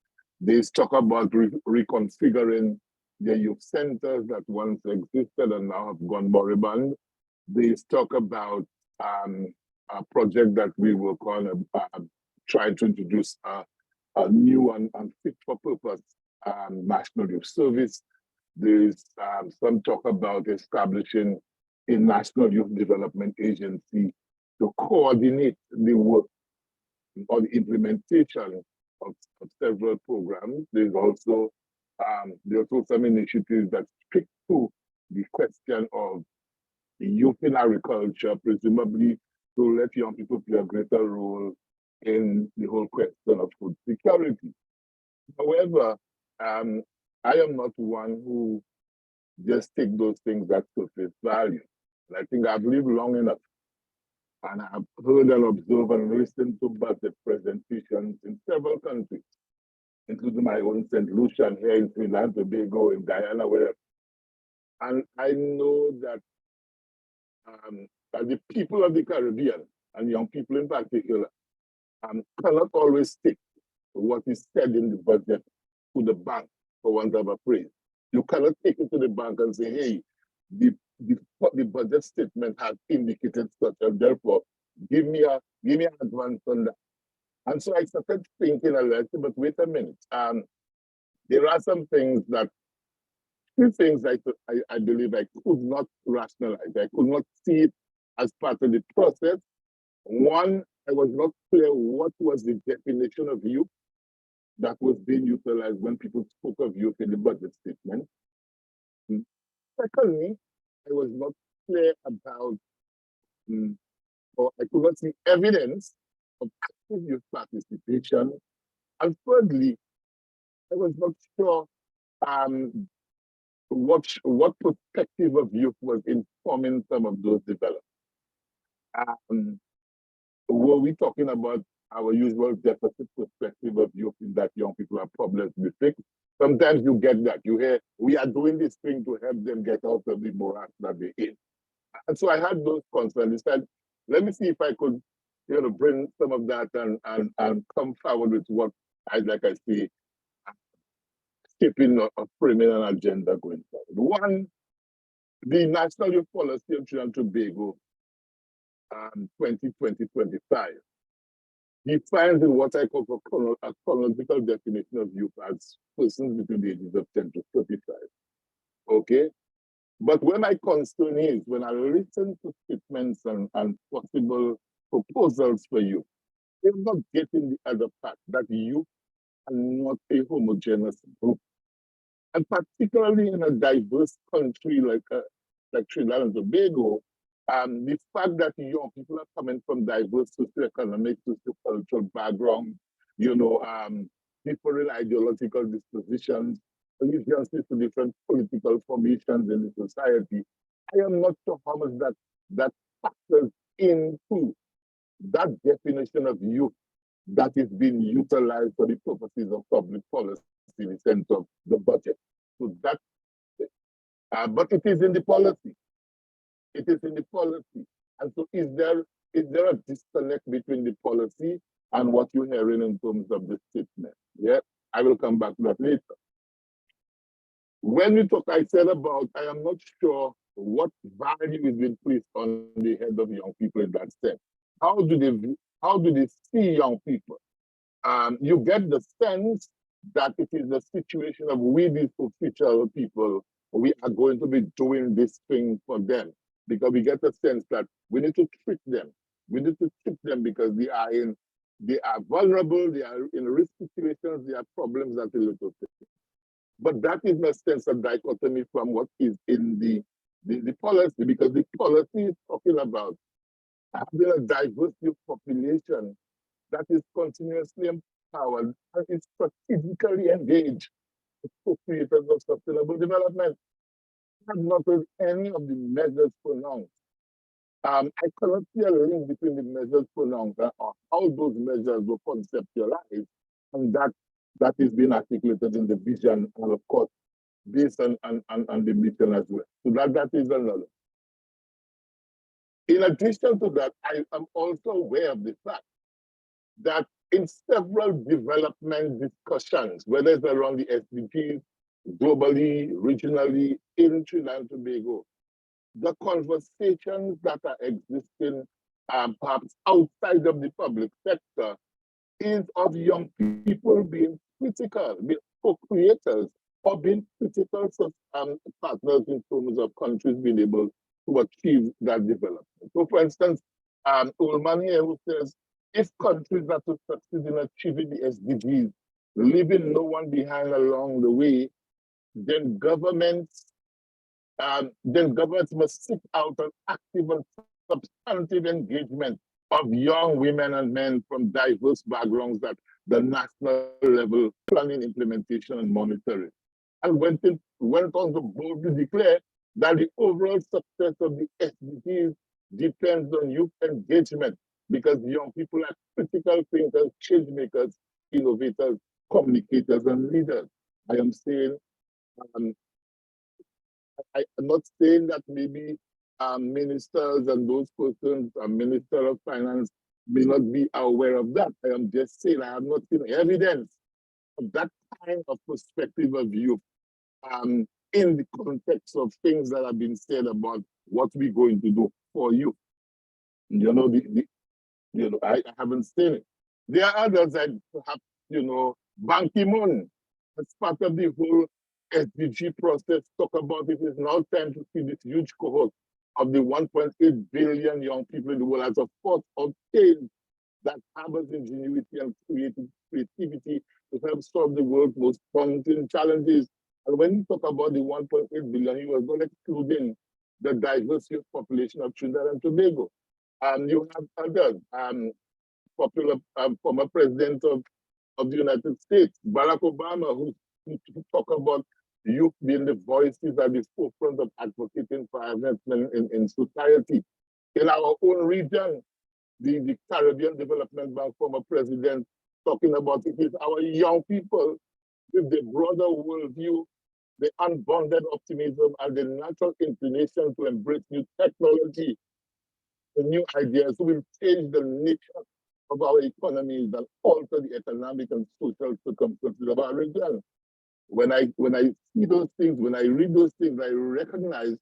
they talk about reconfiguring the youth centers that once existed and now have gone moribund. They talk about a project that we work on, trying to introduce a new and fit for purpose National Youth Service. There's some talk about establishing a National Youth Development Agency to coordinate the work or the implementation of several programs. There's also some initiatives that speak to the question of the youth in agriculture, presumably to let young people play a greater role in the whole question of food security. However, I am not one who just take those things at surface value. And I think I've lived long enough, and I've heard and observed and listened to budget presentations in several countries, including my own St. Lucia here in Trinidad, Tobago, in Guyana, wherever. And I know that the people of the Caribbean, and young people in particular, cannot always stick what is said in the budget to the bank, for want of a phrase. You cannot take it to the bank and say, hey, the budget statement has indicated such, and therefore give me an advance on that. And so I started thinking a little, but wait a minute. There are some things that, two things I believe I could not rationalize. I could not see it as part of the process. One, I was not clear what was the definition of youth that was being utilized when people spoke of youth in the budget statement. Secondly, I was not clear about, or I could not see evidence of active youth participation. And thirdly, I was not sure what perspective of youth was informing some of those developments. Were we talking about our usual deficit perspective of youth in that young people have problems to be fixed? Sometimes you get that. You hear, we are doing this thing to help them get out of the morass that they're in. And so I had those concerns. I said, let me see if I could, bring some of that and come forward with what I say, shaping or framing an agenda going forward. One, the National Youth Policy of Trinidad and Tobago 2020-2025 defines in what I call a chronological definition of youth as persons between the ages of 10 to 35. Okay? But where my concern is, when I listen to statements and possible proposals for youth, they're not getting the other part, that youth are not a homogeneous group. And particularly in a diverse country like Trinidad and Tobago, the fact that young people are coming from diverse socioeconomic, sociocultural backgrounds, different ideological dispositions, allegiances to different political formations in the society, I am not sure how much that factors into that definition of youth that is being utilized for the purposes of public policy in the sense of the budget. So that, but it is in the policy. It is in the policy. And so is there a disconnect between the policy and what you're hearing in terms of the statement? Yeah, I will come back to that later. When we talk, I said about, I am not sure what value is being placed on the head of young people in that sense. How do they see young people? You get the sense that it is the situation of we, these official people, we are going to be doing this thing for them, because we get the sense that we need to treat them. We need to treat them because they are vulnerable, they are in risk situations, they have problems that they look at. But that is a sense of dichotomy from what is in the policy, because the policy is talking about having a diverse youth population that is continuously empowered and is strategically engaged with co-creators of sustainable development. And not with any of the measures pronounced. I cannot see a link between the measures pronounced or how those measures were conceptualized, and that is being articulated in the vision, and of course, based on the mission as well. So that is another. In addition to that, I am also aware of the fact that in several development discussions, whether it's around the SDGs, globally, regionally, in Trinidad and Tobago, the conversations that are existing perhaps outside of the public sector is of young people being critical, being co-creators, or being critical partners in terms of countries being able to achieve that development. So for instance, Ullman here who says, if countries are to succeed in achieving the SDGs, leaving no one behind along the way, then governments must seek out an active and substantive engagement of young women and men from diverse backgrounds at the national level, planning, implementation, and monitoring. And went on to boldly declare that the overall success of the SDGs depends on youth engagement, because young people are critical thinkers, change makers, innovators, communicators, and leaders. I am saying, I'm not saying that maybe ministers and those persons, Minister of Finance, may not be aware of that. I am just saying I have not seen evidence of that kind of perspective of youth in the context of things that have been said about what we're going to do for you. You know, I haven't seen it. There are others that perhaps, you know, Ban Ki-moon, as part of the whole SDG process, talk about it is now time to see this huge cohort of the 1.8 billion young people in the world as a force of change that harbors ingenuity and creativity to help solve the world's most daunting challenges. And when you talk about the 1.8 billion, he was not excluding the diverse youth population of Trinidad and Tobago. You have others, former president of the United States, Barack Obama, who talk about youth being the voices at the forefront of advocating for advancement in society. In our own region, the Caribbean Development Bank former president talking about it is our young people with the broader worldview, the unbounded optimism, and the natural inclination to embrace new technology, the new ideas will change the nature of our economies and alter the economic and social circumstances of our region. When I see those things, when I read those things, I recognize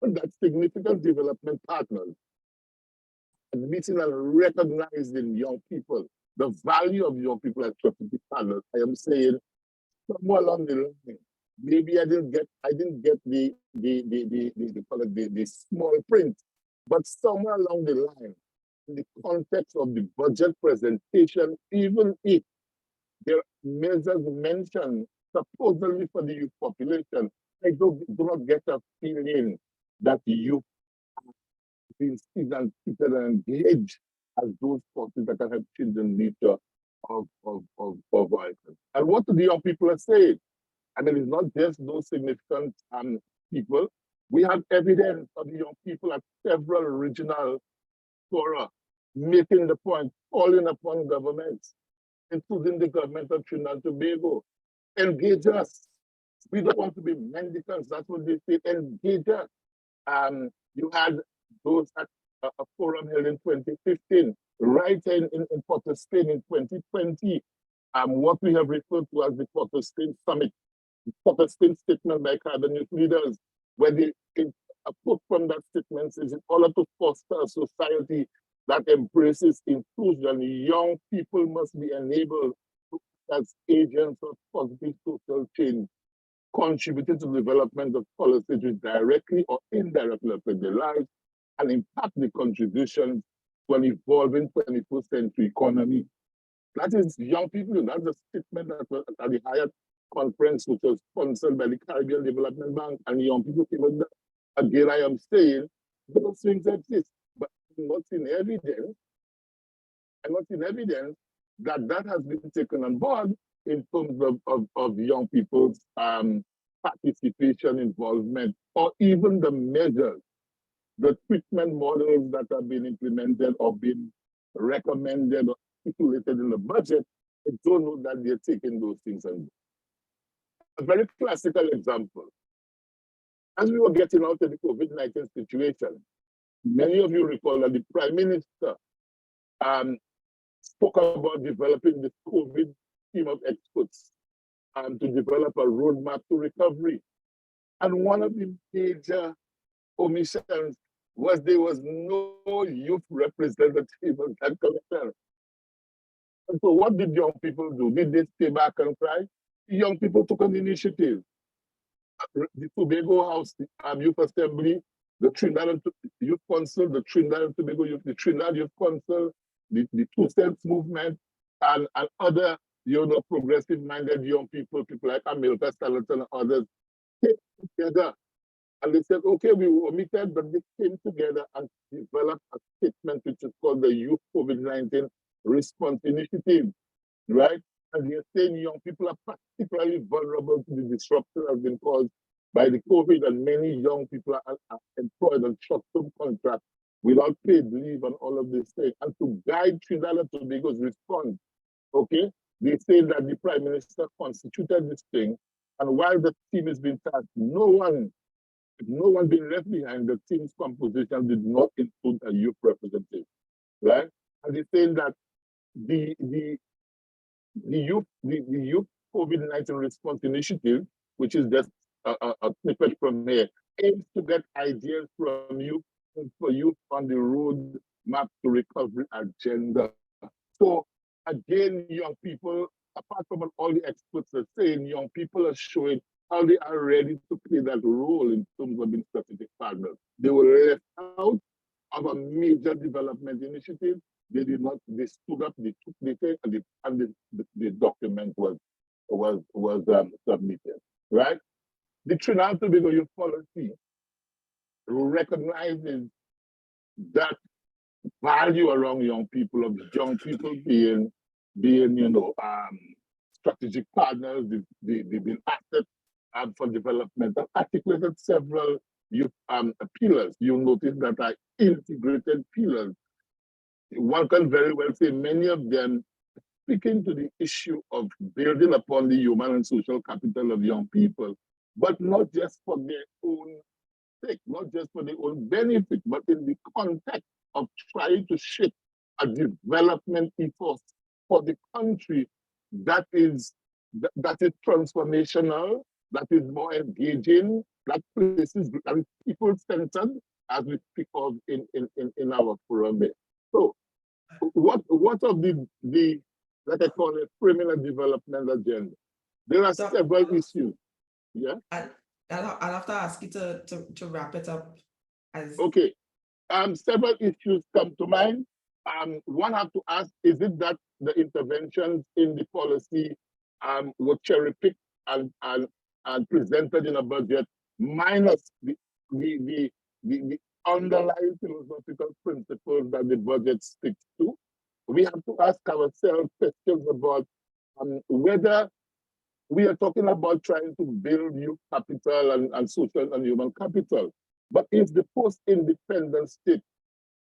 that significant development partners admitting and recognizing young people, the value of young people as strategic partners. I am saying somewhere along the line, maybe I didn't get the small print, but somewhere along the line, in the context of the budget presentation, even if there are measures mentioned supposedly for the youth population, I do not get a feeling that the youth are being seen and treated and engaged as those forces that can help change the nature of our country. And what do the young people say? I mean, it's not just those significant people. We have evidence of the young people at several regional fora making the point, calling upon governments, including the government of Trinidad and Tobago, engage us. We don't want to be mendicants. That's what they say. Engage us. You had those at a forum held in 2015, right in Port of Spain in 2020. What we have referred to as the Port of Spain Summit, Port of Spain statement by carbon youth leaders, where they put from that statement is in order to foster a society that embraces inclusion, young people must be enabled as agents of positive social change, contributing to the development of policies which directly or indirectly affect their lives and impact the contribution to an evolving 21st century economy. That is young people. That's a statement that was at the Hyatt conference, which was sponsored by the Caribbean Development Bank, and young people came with that. Again, I am saying those things exist, but I'm not in evidence. I'm not in evidence that that has been taken on board in terms of young people's participation, involvement, or even the measures, the treatment models that have been implemented or been recommended or articulated in the budget. I don't know that they're taking those things on board. A very classical example. As we were getting out of the COVID-19 situation, many of you recall that the Prime Minister spoke about developing this COVID team of experts to develop a roadmap to recovery. And one of the major omissions was there was no youth representative of that commission. And so what did young people do? Did they stay back and cry? Young people took an initiative. The Tobago House, the Youth Assembly, the Trinidad Youth Council, the Trinidad and Tobago Youth, the Trinidad Youth Council, the 2 Cents movement, and other, progressive-minded young people like Amilcar Salaton and others, came together. And they said, okay, we were omitted, but they came together and developed a statement which is called the Youth COVID-19 Response Initiative, right? And they're saying young people are particularly vulnerable to the disruption that has been caused by the COVID, and many young people are employed on short-term contracts without paid leave and all of these things. And to guide Trinidad and Tobago's response, okay, they say that the Prime Minister constituted this thing, and while the team is being tasked, no one being left behind, the team's composition did not include a youth representative. right? And they're saying that the youth COVID-19 response initiative, which is just a snippet from here, aims to get ideas from youth for youth on the road map to recovery agenda. So again, young people, apart from what all the experts are saying, young people are showing how they are ready to play that role in terms of being strategic partners. They were left out of a major development initiative. They did not, they stood up, they took the thing, and the document was submitted, right? The Trinidad and Tobago Youth Policy recognizes that value around young people, of young people being strategic partners, they've been assets for development, and articulated several youth pillars. You'll notice that are integrated pillars. One can very well say many of them speaking to the issue of building upon the human and social capital of young people, but not just for their own sake, not just for their own benefit, but in the context of trying to shape a development ethos for the country that is transformational, that is more engaging, that places that is people-centered, as we speak of in our forum. So what of the like I call it criminal development agenda? There are several issues. Yeah. I'll have to ask you to wrap it up. Okay. Several issues come to mind. One have to ask, is it that the interventions in the policy were cherry-picked and presented in a budget minus the underlying philosophical principles that the budget sticks to? We have to ask ourselves questions about whether we are talking about trying to build youth capital and social and human capital. But is the post-independent state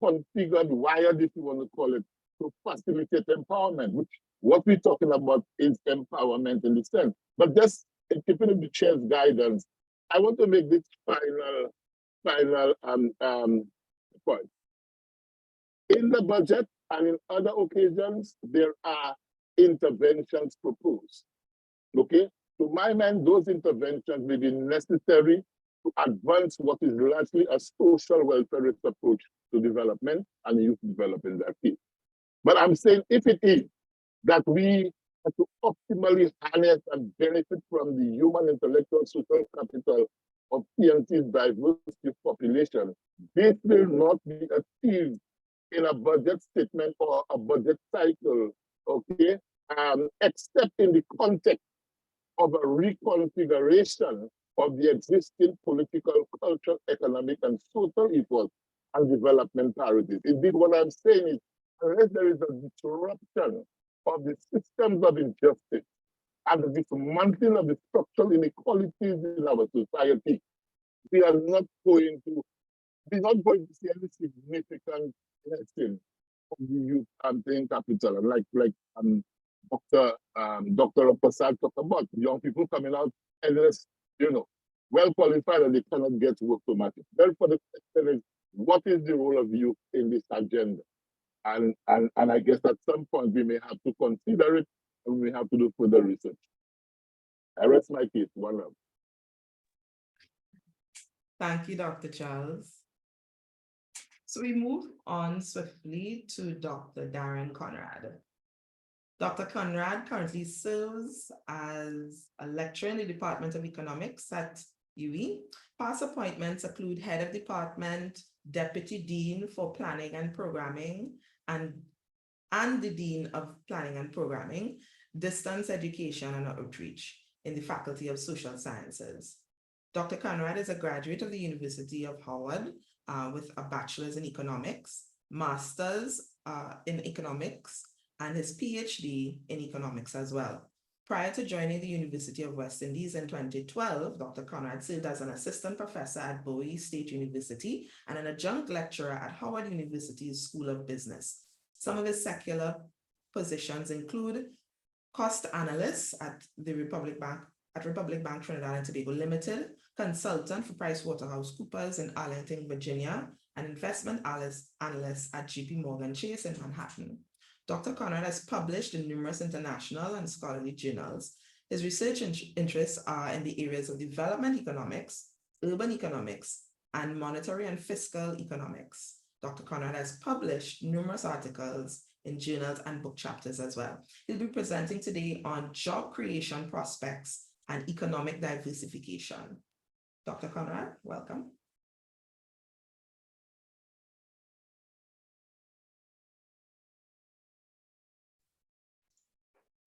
configured, wired, if you want to call it, to facilitate empowerment, which what we're talking about is empowerment in the sense. But just keeping in the chair's guidance, I want to make this final point. In the budget and in other occasions, there are interventions proposed. Okay? To my mind, those interventions may be necessary to advance what is largely a social welfare approach to development and youth development that case. But I'm saying if it is that we have to optimally harness and benefit from the human, intellectual, social capital of PNC's diverse youth population, this will not be achieved in a budget statement or a budget cycle, okay? Except in the context of a reconfiguration of the existing political, cultural, economic, and social ethos and development priorities. Indeed, what I'm saying is, unless there is a disruption of the systems of injustice and the dismantling of the structural inequalities in our society, we are not going to see any significant lesson of the youth campaign capital. And like Dr. Rampersad talked about, young people coming out endless, well qualified, and they cannot get work automatically. Therefore, the question is, what is the role of youth in this agenda? And I guess at some point we may have to consider it, and we have to do further research. I rest my case. One love. Thank you, Dr. Charles. So we move on swiftly to Dr. Darren Conrad. Dr. Conrad currently serves as a lecturer in the Department of Economics at UWI. Past appointments include Head of Department, Deputy Dean for Planning and Programming, and the Dean of Planning and Programming, Distance Education and Outreach in the Faculty of Social Sciences. Dr. Conrad is a graduate of the University of Howard with a bachelor's in economics, master's in economics, and his PhD in economics as well. Prior to joining the University of West Indies in 2012, Dr. Conrad served as an assistant professor at Bowie State University and an adjunct lecturer at Howard University's School of Business. Some of his secular positions include cost analyst at the Republic Bank Trinidad and Tobago Limited, consultant for PricewaterhouseCoopers in Arlington, Virginia, an investment analyst at JP Morgan Chase in Manhattan. Dr. Conrad has published in numerous international and scholarly journals. His research interests are in the areas of development economics, urban economics, and monetary and fiscal economics. Dr. Conrad has published numerous articles in journals and book chapters as well. He'll be presenting today on job creation prospects and economic diversification. Dr. Conrad, welcome.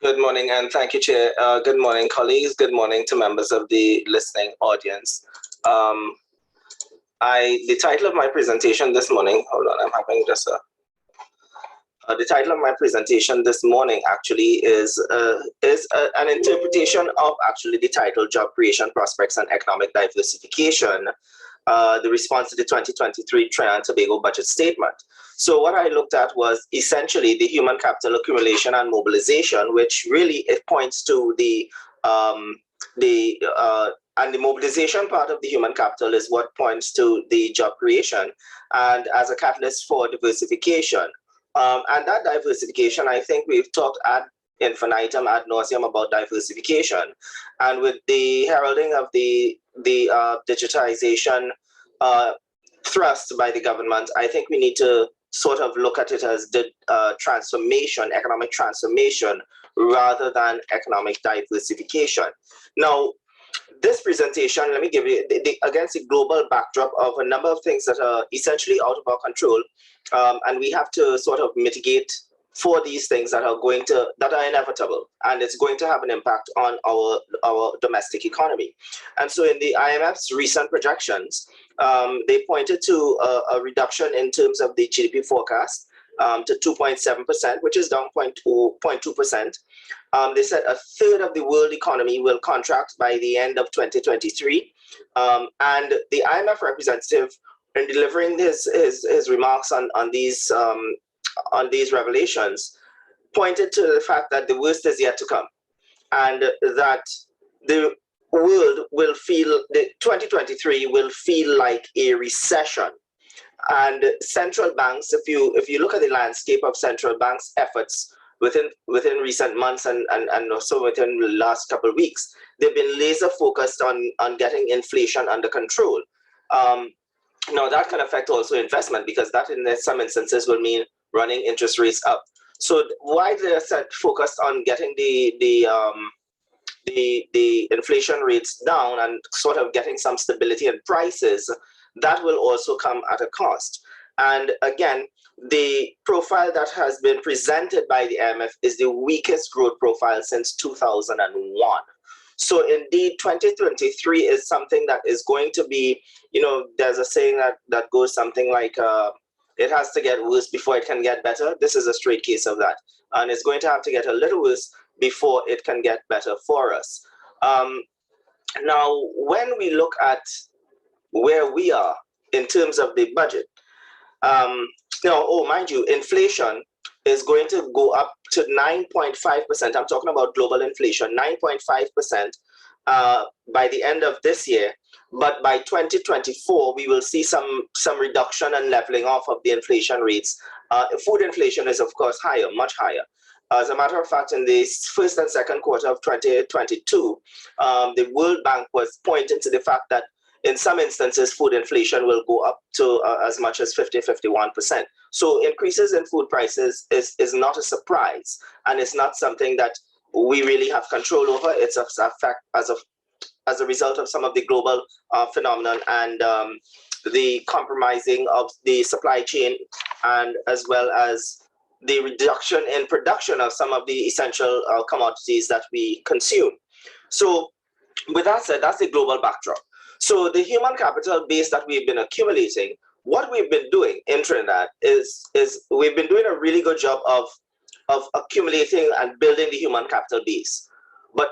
Good morning, and thank you, Chair. Good morning, colleagues. Good morning to members of the listening audience. The title of my presentation this morning, hold on, I'm having just the title of my presentation this morning actually is an interpretation of actually the title, Job Creation Prospects and Economic Diversification, the response to the 2023 Trinidad and Tobago budget statement. So what I looked at was essentially the human capital accumulation and mobilization, which really it points to the mobilization part of the human capital is what points to the job creation and as a catalyst for diversification. And that diversification, I think we've talked ad infinitum, ad nauseum about diversification. And with the heralding of the digitization thrust by the government, I think we need to sort of look at it as the transformation, economic transformation, rather than economic diversification. Now, this presentation, let me give you, against a global backdrop of a number of things that are essentially out of our control, and we have to sort of mitigate for these things that are inevitable, and it's going to have an impact on our domestic economy. And so in the IMF's recent projections, they pointed to a reduction in terms of the GDP forecast to 2.7%, which is down 0.2%. They said a third of the world economy will contract by the end of 2023. And the IMF representative, in delivering his remarks on these revelations, pointed to the fact that the worst is yet to come, and that the world will feel, the 2023 will feel like a recession. And central banks, if you look at the landscape of central banks' efforts within recent months and also within the last couple of weeks, they've been laser focused on getting inflation under control. Now that can affect also investment, because that in some instances will mean running interest rates up. So why they're focused on getting the inflation rates down and sort of getting some stability in prices, that will also come at a cost. And again, the profile that has been presented by the IMF is the weakest growth profile since 2001. So indeed, 2023 is something that is going to be, there's a saying that goes something like, it has to get worse before it can get better. This is a straight case of that. And it's going to have to get a little worse before it can get better for us. Now, when we look at where we are in terms of the budget, mind you, inflation is going to go up to 9.5%. I'm talking about global inflation, 9.5% by the end of this year. But by 2024, we will see some reduction and leveling off of the inflation rates. Food inflation is, of course, higher, much higher. As a matter of fact, in the first and second quarter of 2022, the World Bank was pointing to the fact that in some instances, food inflation will go up to as much as 50-51%. So increases in food prices is not a surprise, and it's not something that we really have control over. It's a fact as a result of some of the global phenomenon and the compromising of the supply chain, and as well as the reduction in production of some of the essential commodities that we consume. So with that said, that's the global backdrop. So the human capital base that we've been accumulating, what we've been doing in Trinidad is we've been doing a really good job of accumulating and building the human capital base, but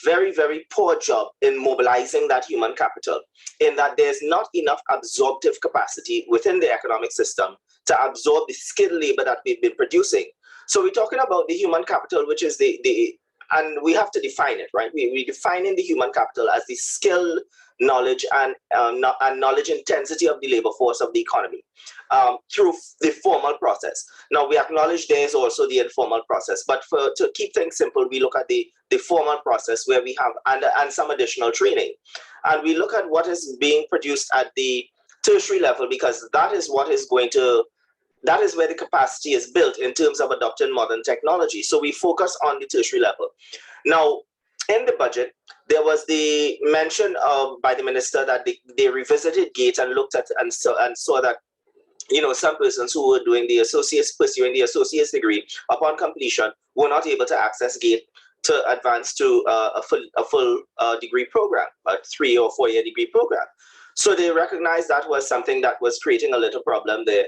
very, very poor job in mobilizing that human capital, in that there's not enough absorptive capacity within the economic system to absorb the skilled labor that we've been producing. So we're talking about the human capital, which is the And we have to define it, right? We're defining the human capital as the skill, knowledge, and knowledge intensity of the labor force of the economy through the formal process. Now, we acknowledge there is also the informal process, but to keep things simple, we look at the formal process where we have and some additional training. And we look at what is being produced at the tertiary level, because that is what is going to, that is where the capacity is built in terms of adopting modern technology. So we focus on the tertiary level. Now, in the budget, there was the mention by the minister that they revisited GATE and looked at and saw that, you know, some persons who were doing the pursuing the associate's degree upon completion were not able to access GATE to advance to a full degree program, a 3 or 4 year degree program. So they recognized that was something that was creating a little problem there.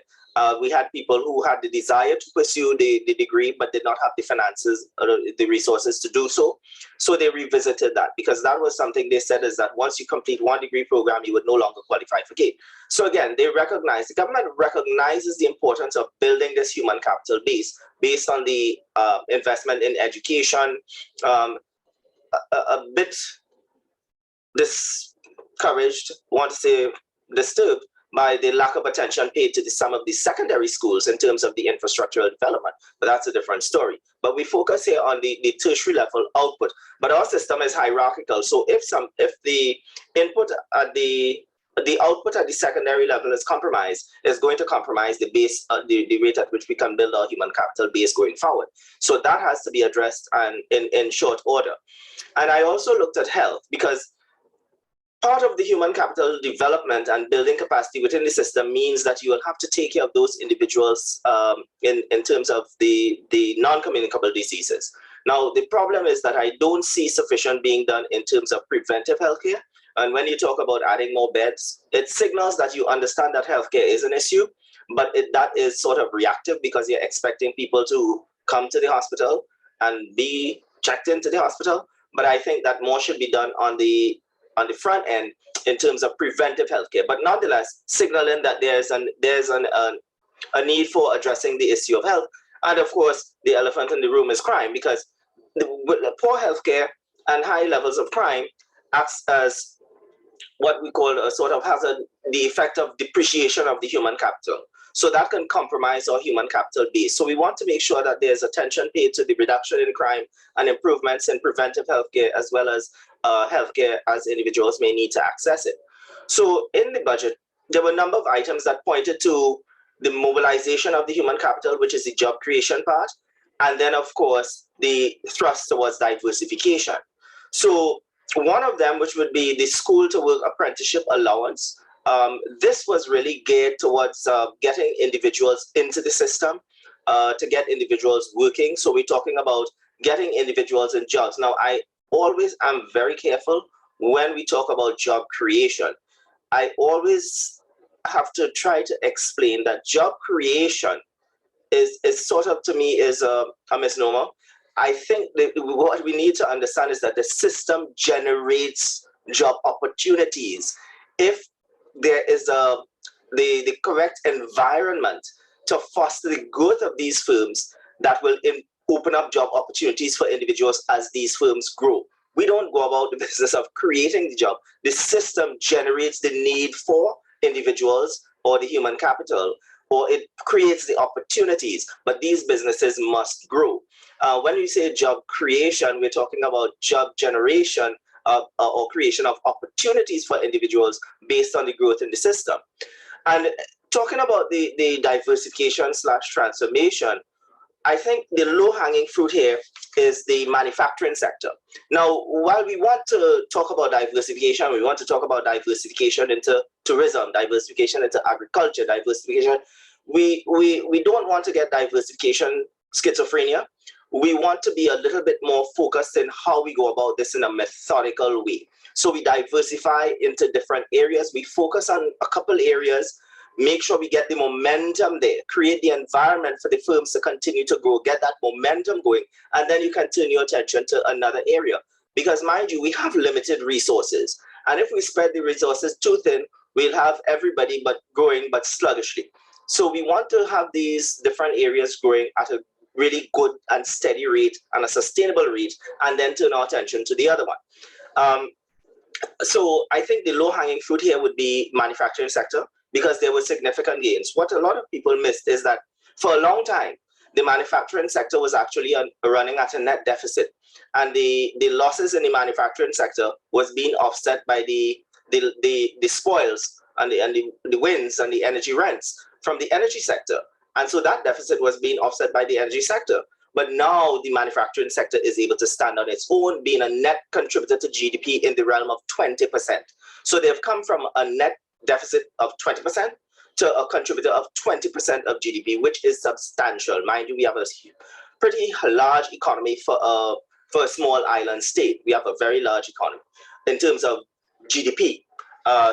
We had people who had the desire to pursue the degree, but did not have the finances or the resources to do so. So they revisited that, because that was something they said is that once you complete one degree program, you would no longer qualify for GATE. So again, they recognize, the government recognizes the importance of building this human capital base based on the investment in education, a bit discouraged, want to say disturbed, by the lack of attention paid to some of the secondary schools in terms of the infrastructural development, but that's a different story. But we focus here on the tertiary level output. But our system is hierarchical, so if the input at the output at the secondary level is compromised, is going to compromise the base, the rate at which we can build our human capital base going forward. So that has to be addressed and in short order. And I also looked at health, because part of the human capital development and building capacity within the system means that you will have to take care of those individuals in terms of the non-communicable diseases. Now, the problem is that I don't see sufficient being done in terms of preventive healthcare. And when you talk about adding more beds, it signals that you understand that healthcare is an issue, but that is sort of reactive, because you're expecting people to come to the hospital and be checked into the hospital. But I think that more should be done on the front end in terms of preventive healthcare, but nonetheless signaling that there's a need for addressing the issue of health. And of course, the elephant in the room is crime, because the poor healthcare and high levels of crime acts as what we call a sort of the effect of depreciation of the human capital. So that can compromise our human capital base. So we want to make sure that there's attention paid to the reduction in crime and improvements in preventive healthcare, as well as healthcare as individuals may need to access it. So in the budget, there were a number of items that pointed to the mobilization of the human capital, which is the job creation part, and then of course the thrust towards diversification. So one of them, which would be the school to work apprenticeship allowance, this was really geared towards getting individuals into the system, to get individuals working. So we're talking about getting individuals in jobs. Now, I always am very careful when we talk about job creation. I always have to try to explain that job creation is sort of, to me, is a misnomer. I think that what we need to understand is that the system generates job opportunities if there is the correct environment to foster the growth of these firms that will open up job opportunities for individuals as these firms grow. We don't go about the business of creating the job. The system generates the need for individuals or the human capital, or it creates the opportunities, but these businesses must grow. When we say job creation, we're talking about job generation or creation of opportunities for individuals based on the growth in the system. And talking about the diversification / transformation, I think the low-hanging fruit here is the manufacturing sector. Now, while we want to talk about diversification, we want to talk about diversification into tourism, diversification into agriculture, diversification, we don't want to get diversification schizophrenia. We want to be a little bit more focused in how we go about this in a methodical way. So we diversify into different areas. We focus on a couple areas, make sure we get the momentum there, create the environment for the firms to continue to grow, get that momentum going, and then you can turn your attention to another area. Because mind you, we have limited resources. And if we spread the resources too thin, we'll have everybody but growing but sluggishly. So we want to have these different areas growing at a really good and steady rate and a sustainable rate, and then turn our attention to the other one. So I think the low-hanging fruit here would be manufacturing sector, because there were significant gains. What a lot of people missed is that for a long time, the manufacturing sector was actually running at a net deficit, and the losses in the manufacturing sector was being offset by the spoils and the wins and the energy rents from the energy sector. And so that deficit was being offset by the energy sector. But now the manufacturing sector is able to stand on its own, being a net contributor to GDP in the realm of 20%. So they've come from a net deficit of 20% to a contributor of 20% of GDP, which is substantial. Mind you, we have a pretty large economy for a small island state. We have a very large economy in terms of GDP.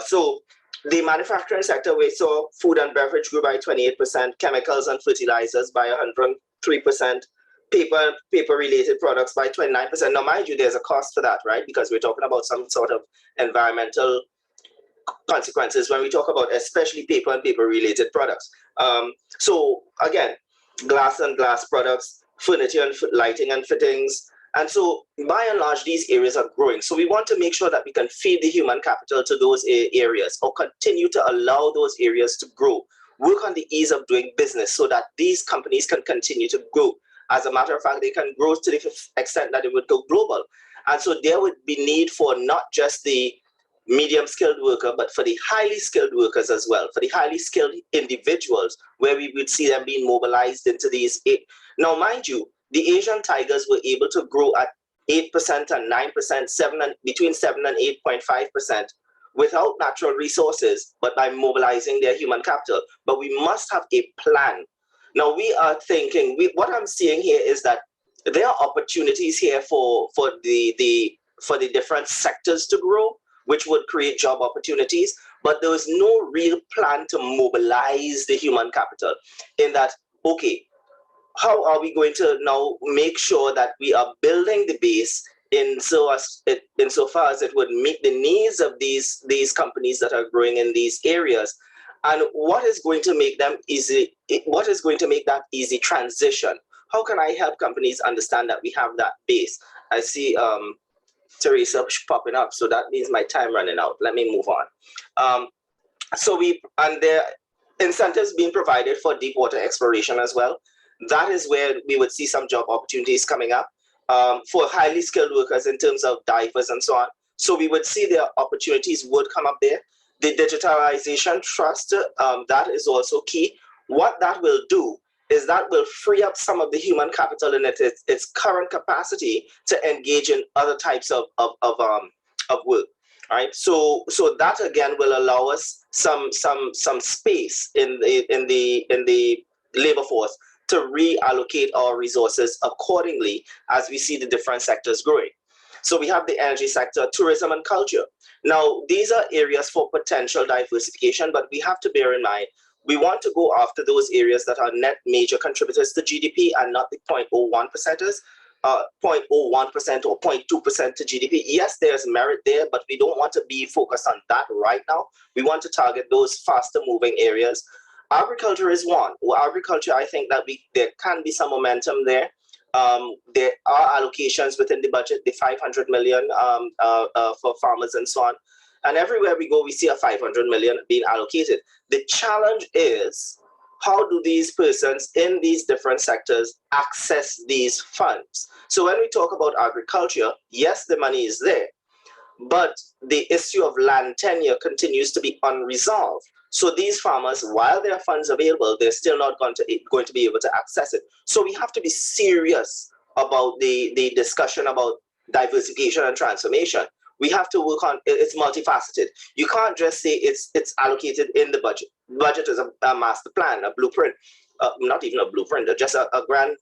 So the manufacturing sector, we saw food and beverage grew by 28%, chemicals and fertilizers by 103%, paper-related products by 29%. Now, mind you, there's a cost for that, right? Because we're talking about some sort of environmental consequences when we talk about especially paper and paper-related products. So again, glass and glass products, furniture and lighting and fittings. And so by and large, these areas are growing. So we want to make sure that we can feed the human capital to those areas, or continue to allow those areas to grow. Work on the ease of doing business so that these companies can continue to grow. As a matter of fact, they can grow to the extent that it would go global. And so there would be need for not just the medium skilled worker, but for the highly skilled workers as well, for the highly skilled individuals, where we would see them being mobilized into these. Now, mind you, the Asian tigers were able to grow at 8% and 9%, between 7 and 8.5% without natural resources, but by mobilizing their human capital. But we must have a plan. Now we are thinking, what I'm seeing here is that there are opportunities here for the different sectors to grow, which would create job opportunities, but there was no real plan to mobilize the human capital in that, okay, how are we going to now make sure that we are building the base insofar as it would meet the needs of these companies that are growing in these areas? And what is going to make them easy? What is going to make that easy transition? How can I help companies understand that we have that base? I see Teresa popping up, so that means my time running out. Let me move on. And there are incentives being provided for deep water exploration as well. That is where we would see some job opportunities coming up for highly skilled workers in terms of divers and so on. So we would see their opportunities would come up there. The digitalization trust, that is also key. What that will do is that will free up some of the human capital in its current capacity to engage in other types of work, right? So that again will allow us some space in the labor force to reallocate our resources accordingly as we see the different sectors growing. So we have the energy sector, tourism and culture. Now, these are areas for potential diversification, but we have to bear in mind, we want to go after those areas that are net major contributors to GDP and not the 0.01%ers, 0.01% or 0.2% to GDP. Yes, there's merit there, but we don't want to be focused on that right now. We want to target those faster moving areas. Agriculture is one. Well, agriculture, I think that there can be some momentum there. There are allocations within the budget, the 500 million for farmers and so on. And everywhere we go, we see a 500 million being allocated. The challenge is, how do these persons in these different sectors access these funds? So when we talk about agriculture, yes, the money is there, but the issue of land tenure continues to be unresolved. So these farmers, while there are funds available, they're still not going to be able to access it. So we have to be serious about the discussion about diversification and transformation. We have to work on it's multifaceted. You can't just say it's allocated in the budget. The budget is a master plan, a blueprint, not even a blueprint, just a grand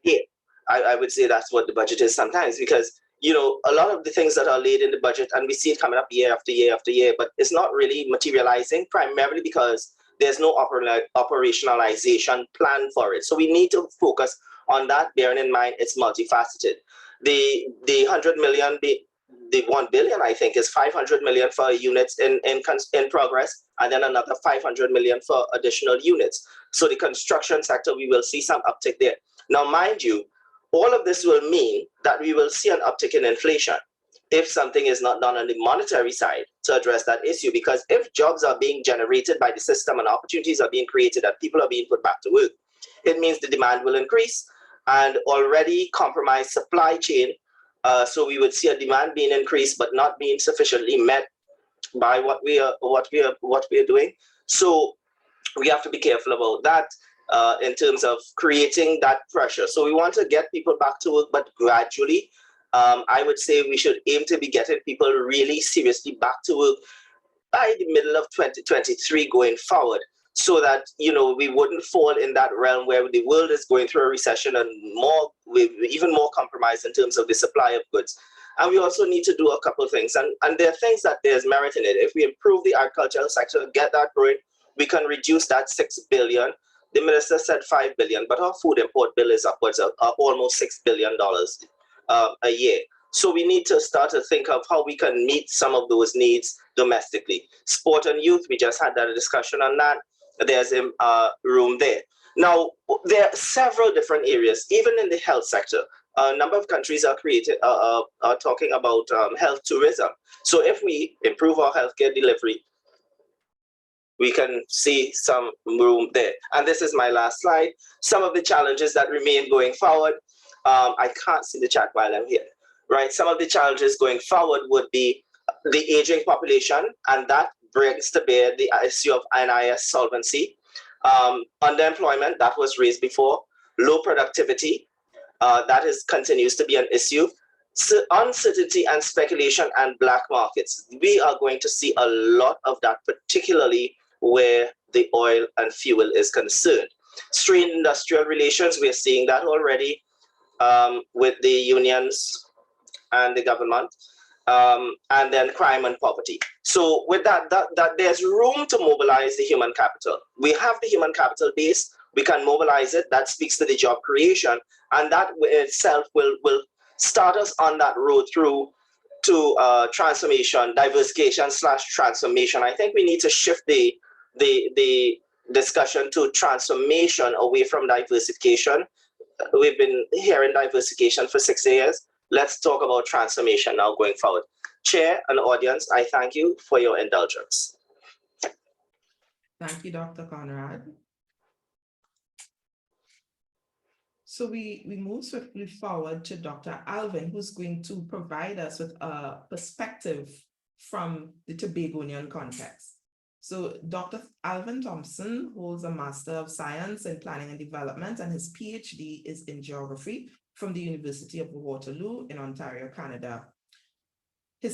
idea. I would say that's what the budget is sometimes, because a lot of the things that are laid in the budget, and we see it coming up year after year after year, but it's not really materializing, primarily because there's no operationalization plan for it. So we need to focus on that, bearing in mind it's multifaceted. The 100 million, the 1 billion, I think, is 500 million for units in progress, and then another 500 million for additional units. So the construction sector, we will see some uptick there. Now, mind you, all of this will mean that we will see an uptick in inflation if something is not done on the monetary side to address that issue. Because if jobs are being generated by the system and opportunities are being created and people are being put back to work, it means the demand will increase, and already compromised supply chain. So we would see a demand being increased but not being sufficiently met by what we are doing. So we have to be careful about that in terms of creating that pressure. So we want to get people back to work, but gradually. I would say we should aim to be getting people really seriously back to work by the middle of 2023 going forward, so that, you know, we wouldn't fall in that realm where the world is going through a recession and even more compromised in terms of the supply of goods. And we also need to do a couple of things, and there are things that there's merit in it. If we improve the agricultural sector, get that growing, we can reduce that 6 billion. The minister said 5 billion, but our food import bill is upwards of almost $6 billion a year. So we need to start to think of how we can meet some of those needs domestically. Sport and youth, we just had that discussion on that. There's room there. Now, there are several different areas, even in the health sector. A number of countries are talking about health tourism. So if we improve our healthcare delivery, we can see some room there. And this is my last slide. Some of the challenges that remain going forward. I can't see the chat while I'm here, right? Some of the challenges going forward would be the aging population, and that brings to bear the issue of NIS solvency. Underemployment, that was raised before. Low productivity, that continues to be an issue. So uncertainty and speculation and black markets. We are going to see a lot of that, particularly where the oil and fuel is concerned. Strained industrial relations, we're seeing that already with the unions and the government. And then crime and poverty. So with that there's room to mobilize the human capital. We have the human capital base, we can mobilize it. That speaks to the job creation, and that itself will start us on that road through to transformation, diversification / transformation. I think we need to shift the discussion to transformation away from diversification. We've been hearing diversification for 6 years. Let's talk about transformation now going forward. Chair and audience, I thank you for your indulgence. Thank you, Dr. Conrad. So we move swiftly forward to Dr. Alvin, who's going to provide us with a perspective from the Tobagonian context. So Dr. Alvin Thompson holds a Master of Science in Planning and Development, and his PhD is in Geography from the University of Waterloo in Ontario, Canada. In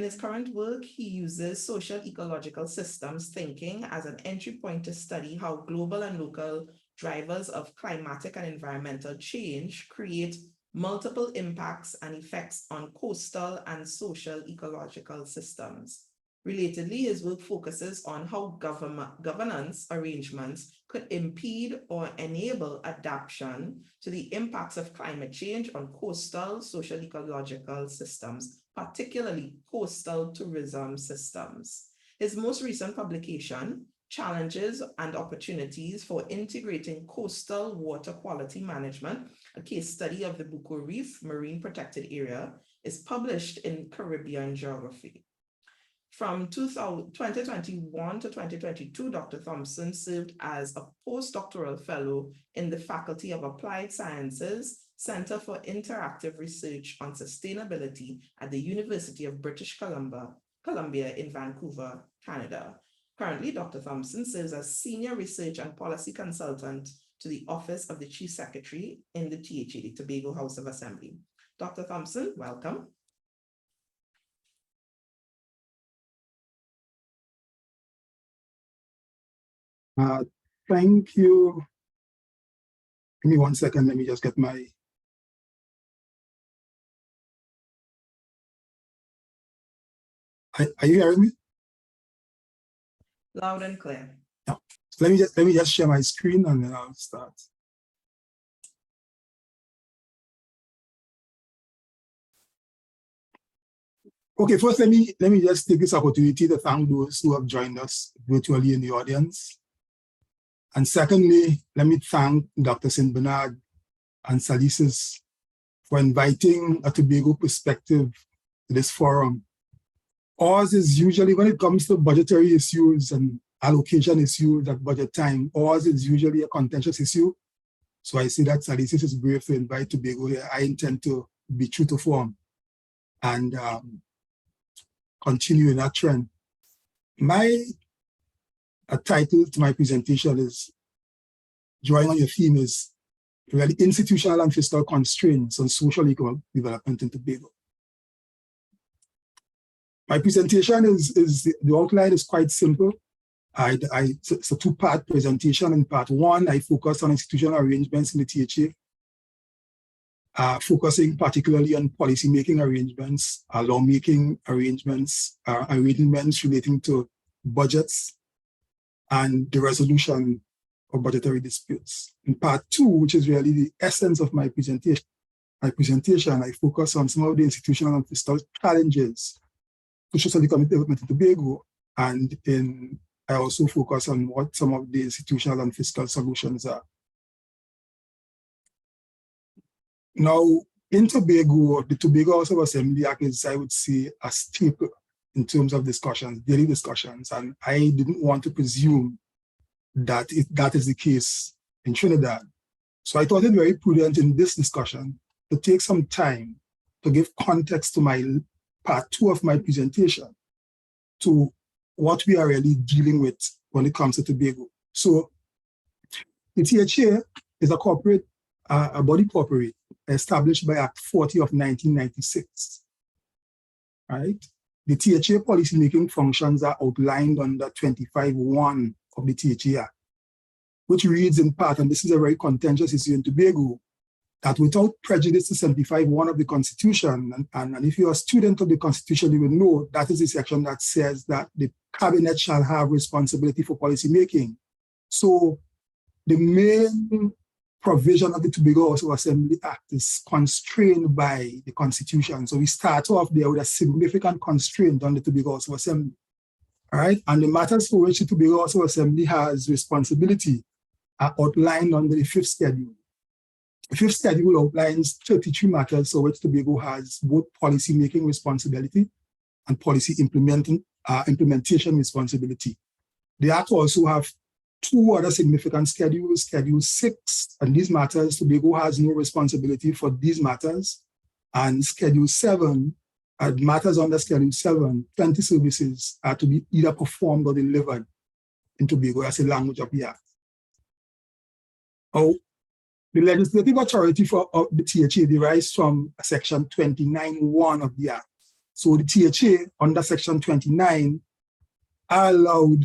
his current work, he uses social ecological systems thinking as an entry point to study how global and local drivers of climatic and environmental change create multiple impacts and effects on coastal and social ecological systems. Relatedly, his work focuses on how governance arrangements could impede or enable adaptation to the impacts of climate change on coastal social ecological systems, particularly coastal tourism systems. His most recent publication, Challenges and Opportunities for Integrating Coastal Water Quality Management, a case study of the Bucco Reef Marine Protected Area, is published in Caribbean Geography. From 2021 to 2022, Dr. Thompson served as a postdoctoral fellow in the Faculty of Applied Sciences, Center for Interactive Research on Sustainability at the University of British Columbia in Vancouver, Canada. Currently, Dr. Thompson serves as Senior Research and Policy Consultant to the Office of the Chief Secretary in the THA, Tobago House of Assembly. Dr. Thompson, welcome. Thank you. Give me 1 second. Let me just get my. Are you hearing me? Loud and clear. Yeah. Let me just share my screen and then I'll start. Okay, first let me just take this opportunity to thank those who have joined us virtually in the audience. And secondly, let me thank Dr. St. Bernard and SALISES for inviting a Tobago perspective to this forum. Ours is usually, when it comes to budgetary issues and allocation issues at budget time, ours is usually a contentious issue. So I see that SALISES is brave to invite Tobago here. I intend to be true to form and continue in that trend. My title to my presentation is, drawing on your theme, is really institutional and fiscal constraints on social economic development in Tobago. My presentation the outline is quite simple. It's a two-part presentation. In part one, I focus on institutional arrangements in the THA, focusing particularly on policy-making arrangements, lawmaking arrangements, arrangements relating to budgets, and the resolution of budgetary disputes. In part two, which is really the essence of my presentation, I focus on some of the institutional and fiscal challenges to social economic development in Tobago, and I also focus on what some of the institutional and fiscal solutions are. Now, in Tobago, the Tobago House of Assembly Act is, I would say, a staple in terms of discussions, daily discussions, and I didn't want to presume that that is the case in Trinidad. So I thought it very prudent in this discussion to take some time to give context to my part two of my presentation to what we are really dealing with when it comes to Tobago. So the THA is a corporate, a body corporate established by Act 40 of 1996, right? The THA policymaking functions are outlined under 25(1) of the THA Act, which reads in part, and this is a very contentious issue in Tobago, that without prejudice to 75(1) of the Constitution, and if you're a student of the Constitution, you will know that is the section that says that the cabinet shall have responsibility for policy making. So the main provision of the Tobago House of Assembly Act is constrained by the Constitution. So we start off there with a significant constraint on the Tobago House of Assembly. All right, and the matters for which the Tobago House of Assembly has responsibility are outlined under the 5th schedule. The 5th schedule outlines 33 matters for which Tobago has both policy-making responsibility and policy implementation responsibility. The Act also have 2 other significant schedules, Schedule 6, and these matters, Tobago has no responsibility for these matters, and Schedule 7, matters under Schedule 7, 20 services are to be either performed or delivered in Tobago as a language of the Act. Oh, the legislative authority for the THA derives from Section 29(1) of the Act. So the THA under Section 29 are allowed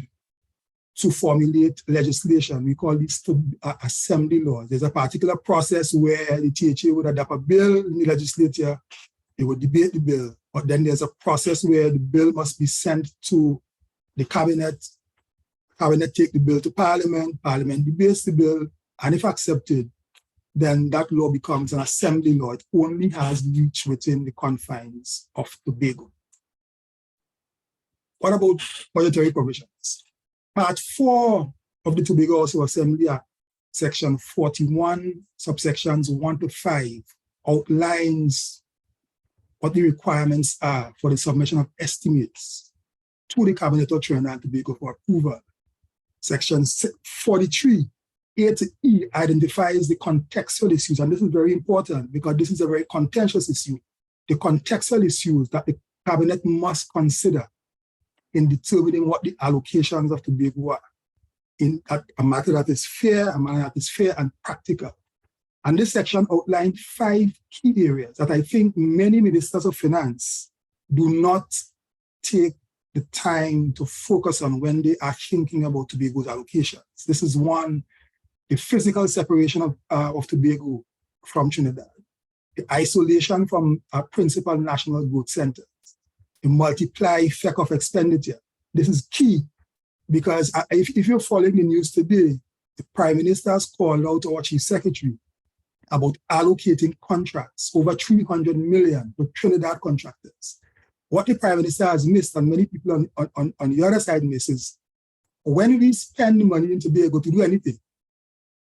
to formulate legislation. We call this assembly laws. There's a particular process where the THA would adopt a bill in the legislature, they would debate the bill, but then there's a process where the bill must be sent to the cabinet, cabinet take the bill to Parliament, Parliament debates the bill, and if accepted, then that law becomes an assembly law. It only has reach within the confines of Tobago. What about budgetary provisions? Part 4 of the Tobago House of Assembly Act, Section 41, subsections 1 to 5, outlines what the requirements are for the submission of estimates to the Cabinet of Trinidad and Tobago for approval. Section 43, A to E, identifies the contextual issues, and this is very important because this is a very contentious issue. The contextual issues that the Cabinet must consider in determining what the allocations of Tobago are, in a matter that is fair, a matter that is fair and practical. And this section outlined 5 key areas that I think many ministers of finance do not take the time to focus on when they are thinking about Tobago's allocations. This is one, the physical separation of Tobago from Trinidad, the isolation from our principal national growth centers, the multiply effect of expenditure. This is key because if you're following the news today, the Prime Minister has called out our Chief Secretary about allocating contracts, over 300 million to Trinidad contractors, what the Prime Minister has missed, and many people on the other side miss, is when we spend money in Tobago to do anything,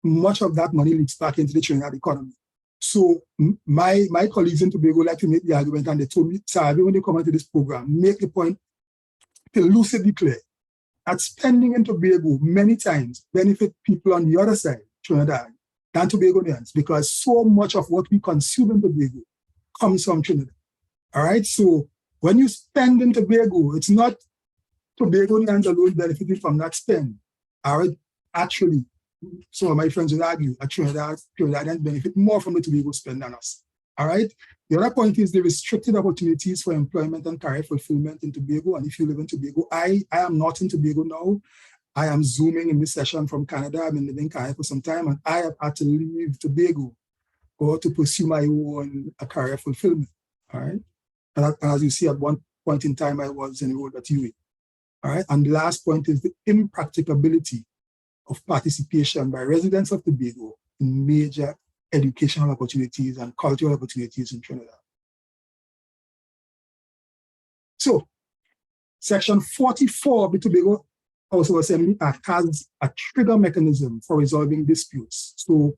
much of that money leaks back into the Trinidad economy. So my colleagues in Tobago like to make the argument, and they told me, sir, when they come into this program, make the point to lucidly clear that spending in Tobago many times benefit people on the other side, Trinidad, than Tobagonians, because so much of what we consume in Tobago comes from Trinidad. All right, so when you spend in Tobago, it's not Tobagonians alone benefiting from that spend. All right, actually, some of my friends would argue that Trinidadians benefit more from the Tobago spend than us. All right. The other point is the restricted opportunities for employment and career fulfillment in Tobago. And if you live in Tobago, I am not in Tobago now. I am Zooming in this session from Canada. I've been living in Canada for some time, and I have had to leave Tobago or to pursue my own career fulfillment. All right. And as you see, at one point in time, I was enrolled at UA. All right. And the last point is the impracticability of participation by residents of Tobago in major educational opportunities and cultural opportunities in Trinidad. So, Section 44 of the Tobago House of Assembly Act has a trigger mechanism for resolving disputes. So,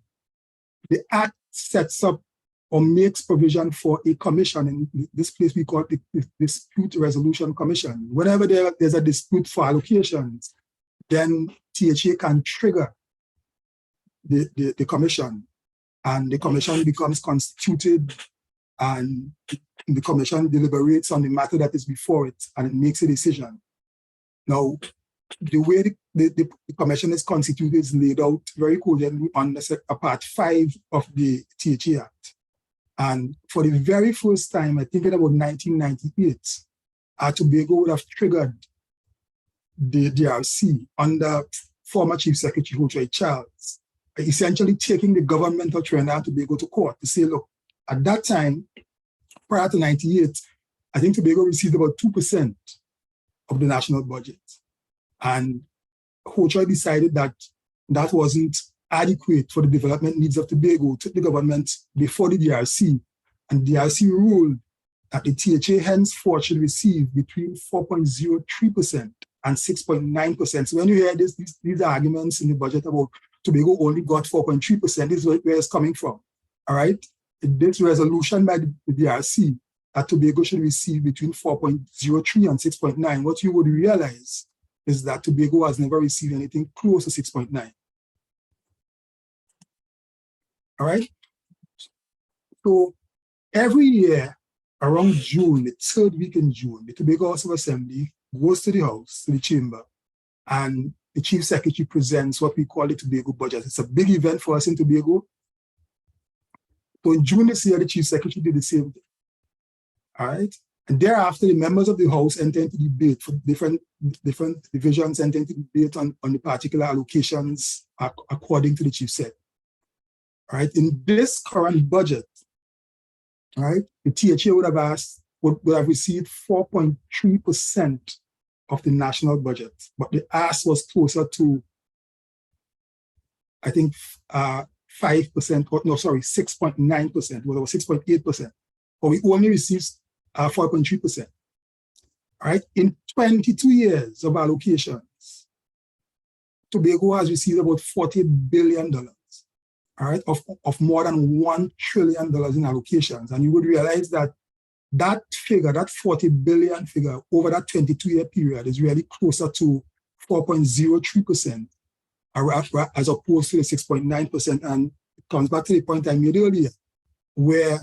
the Act sets up or makes provision for a commission. In this place, we call it the Dispute Resolution Commission. Whenever there's a dispute for allocations, then THA can trigger the commission, and the commission becomes constituted, and the commission deliberates on the matter that is before it, and it makes a decision. Now, the way the commission is constituted is laid out very cogently on Part 5 of the THA Act. And for the very first time, I think in about 1998, Tobago would have triggered the DRC under former Chief Secretary Rouse Charles, essentially taking the government of Trinidad and Tobago to court to say, look, at that time, prior to 98, I think Tobago received about 2% of the national budget. And Rouse decided that that wasn't adequate for the development needs of Tobago, took the government before the DRC, and the DRC ruled that the THA henceforth should receive between 4.03% and 6.9%. So when you hear these arguments in the budget about Tobago only got 4.3%, this is where it's coming from. All right. This resolution by the DRC that Tobago should receive between 4.03 and 6.9. What you would realize is that Tobago has never received anything close to 6.9. All right. So every year around June, the third week in June, the Tobago House of Assembly goes to the House, to the chamber, and the Chief Secretary presents what we call the Tobago budget. It's a big event for us in Tobago. So in June this year, the Chief Secretary did the same thing. All right. And thereafter, the members of the House enter into debate for different divisions, enter into debate on the particular allocations according to the Chief Secretary. All right. In this current budget, all right, the THA would have received 4.3% of the national budget, but the ask was closer to, I think, 5%, no, sorry, 6.9%, well, it was 6.8%, but we only received 4.3%. All right, in 22 years of allocations, Tobago has received about $40 billion, all right, of more than $1 trillion in allocations. And you would realize that that figure, that 40 billion figure over that 22-year period is really closer to 4.03% as opposed to the 6.9%. And it comes back to the point I made earlier, where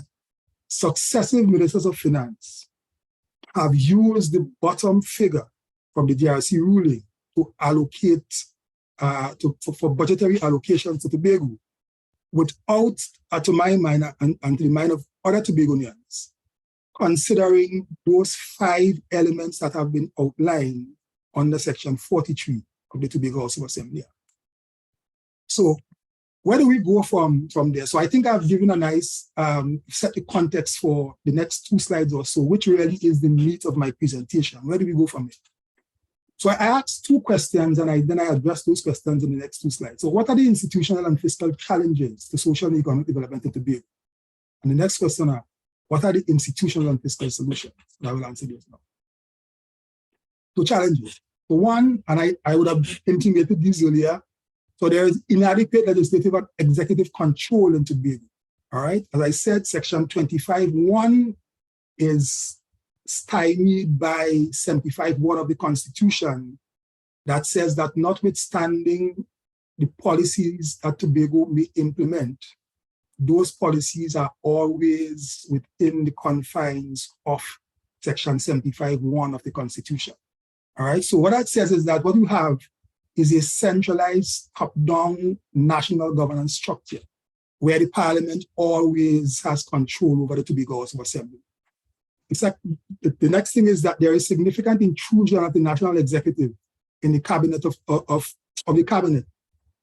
successive ministers of finance have used the bottom figure from the DRC ruling to allocate for budgetary allocations to Tobago without, to my mind and to the mind of other Tobagonians, considering those 5 elements that have been outlined under Section 43 of the Tobago House of Assembly. So where do we go from there? So I think I've given a nice set the context for the next 2 slides or so, which really is the meat of my presentation. Where do we go from here? So I asked 2 questions, and then I address those questions in the next 2 slides. So what are the institutional and fiscal challenges to social and economic development in Tobago? And the next question are, What are the institutional and fiscal solutions? And I will answer those now. So challenges. So one, and I would have intimated this earlier, so there is inadequate legislative and executive control in Tobago. All right, as I said, section 25(1) is stymied by 75(1) of the Constitution that says that notwithstanding the policies that Tobago may implement, those policies are always within the confines of section 75(1) of the Constitution. All right, so what that says is that what you have is a centralized top-down national governance structure where the parliament always has control over the Tobago House of Assembly. It's like the next thing is that there is significant intrusion of the national executive in the cabinet of the cabinet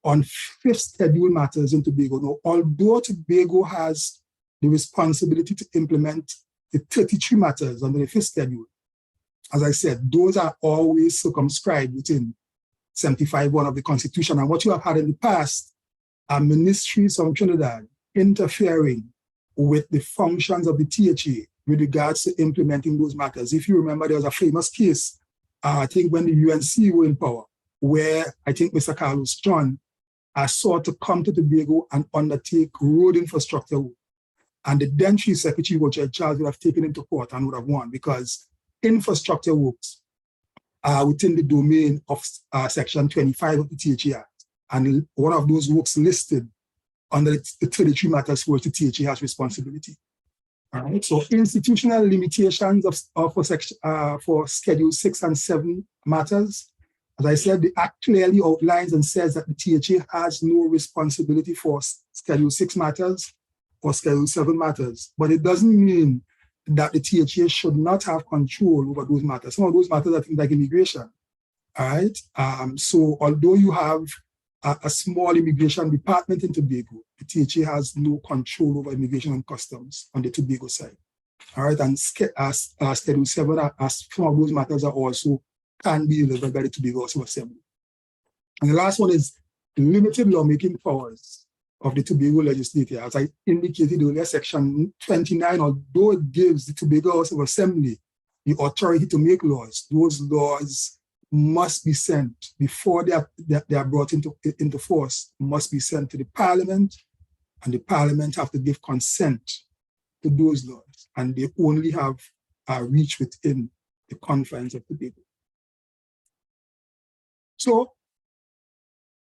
on fifth schedule matters in Tobago. Now, although Tobago has the responsibility to implement the 33 matters under the fifth schedule, as I said, those are always circumscribed within 75(1) of the Constitution. And what you have had in the past are ministries from Trinidad interfering with the functions of the THA with regards to implementing those matters. If you remember, there was a famous case, I think when the UNC were in power, where I think Mr. Carlos John sought to come to Tobago and undertake road infrastructure work. And the then Chief Secretary, Richard Charles, would have taken him to court and would have won because infrastructure works are within the domain of section 25 of the THA Act. And one of those works listed under the 33 matters for which the THA has responsibility. All right. So institutional limitations for Schedule 6 and 7 matters. As I said, the Act clearly outlines and says that the THA has no responsibility for Schedule 6 matters or Schedule 7 matters, but it doesn't mean that the THA should not have control over those matters. Some of those matters are things like immigration. All right. So although you have a small immigration department in Tobago, the THA has no control over immigration and customs on the Tobago side. All right, and Schedule 7, some of those matters are also can be delivered by the Tobago House of Assembly. And the last one is the limited lawmaking powers of the Tobago legislature. As I indicated earlier, section 29, although it gives the Tobago House of Assembly the authority to make laws, those laws must be sent before they are brought into force, must be sent to the parliament, and the parliament have to give consent to those laws, and they only have reach within the confines of Tobago. So,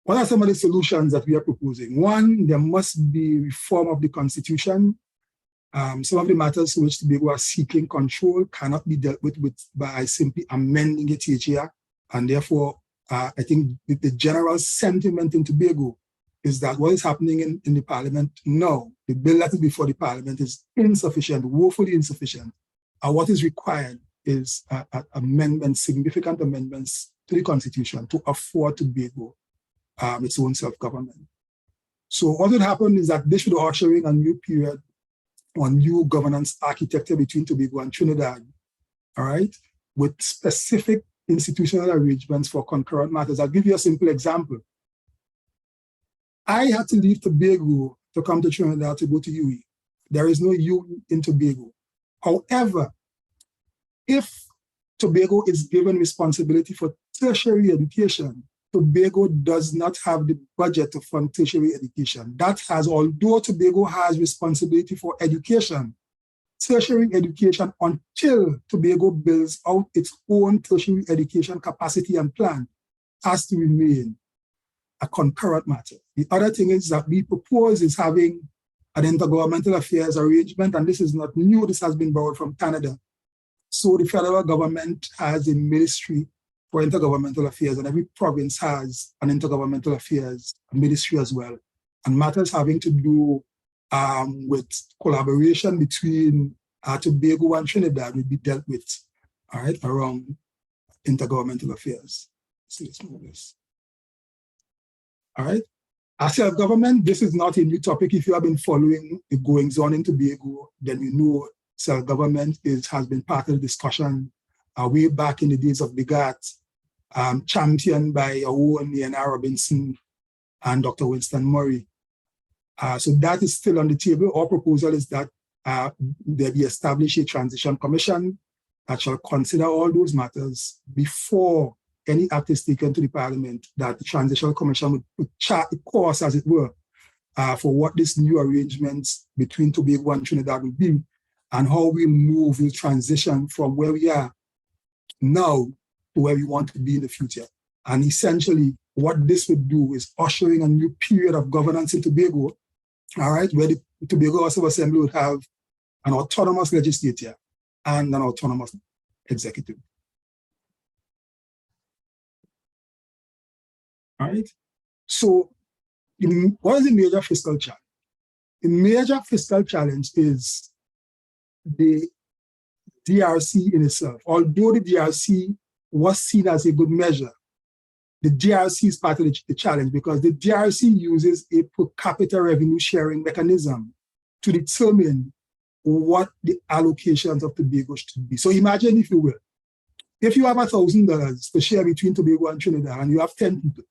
what are some of the solutions that we are proposing? One, there must be reform of the Constitution. Some of the matters to which Tobago are seeking control cannot be dealt with by simply amending the THA. And therefore, I think the general sentiment in Tobago is that what is happening in the parliament now, the bill that is before the parliament is insufficient, woefully insufficient. What is required is amendments, significant amendments to the Constitution to afford Tobago its own self-government. So what would happen is that this should usher in a new period or new governance architecture between Tobago and Trinidad, all right, with specific institutional arrangements for concurrent matters. I'll give you a simple example. I had to leave Tobago to come to Trinidad to go to UE. There is no UE in Tobago. However, if Tobago is given responsibility for tertiary education, Tobago does not have the budget to fund tertiary education. That has, although Tobago has responsibility for education, tertiary education, until Tobago builds out its own tertiary education capacity and plan, has to remain a concurrent matter. The other thing is that we propose is having an intergovernmental affairs arrangement, and this is not new, this has been borrowed from Canada. So the federal government has a ministry for intergovernmental affairs, and every province has an intergovernmental affairs ministry as well. And matters having to do with collaboration between Tobago and Trinidad will be dealt with, all right, around intergovernmental affairs. Let's move this. All right. As self-government, this is not a new topic. If you have been following the goings on in Tobago, then you know self-government has been part of the discussion way back in the days of BIGAT, championed by our own Indira Rampersad and Dr. Winston Murray. So that is still on the table. Our proposal is that there be established a transition commission that shall consider all those matters before any act is taken to the Parliament, that the transitional commission would chart the course, as it were, for what this new arrangements between Tobago and Trinidad will be, and how we move, we transition from where we are now to where we want to be in the future. And essentially, what this would do is ushering a new period of governance in Tobago, all right, where the Tobago House of Assembly would have an autonomous legislature and an autonomous executive. All right. So, what is the major fiscal challenge? The major fiscal challenge is the DRC in itself. Although the DRC was seen as a good measure, the DRC is part of the challenge because the DRC uses a per capita revenue sharing mechanism to determine what the allocations of Tobago should be. So imagine, if you will, if you have $1,000 to share between Tobago and Trinidad and you have 10 people,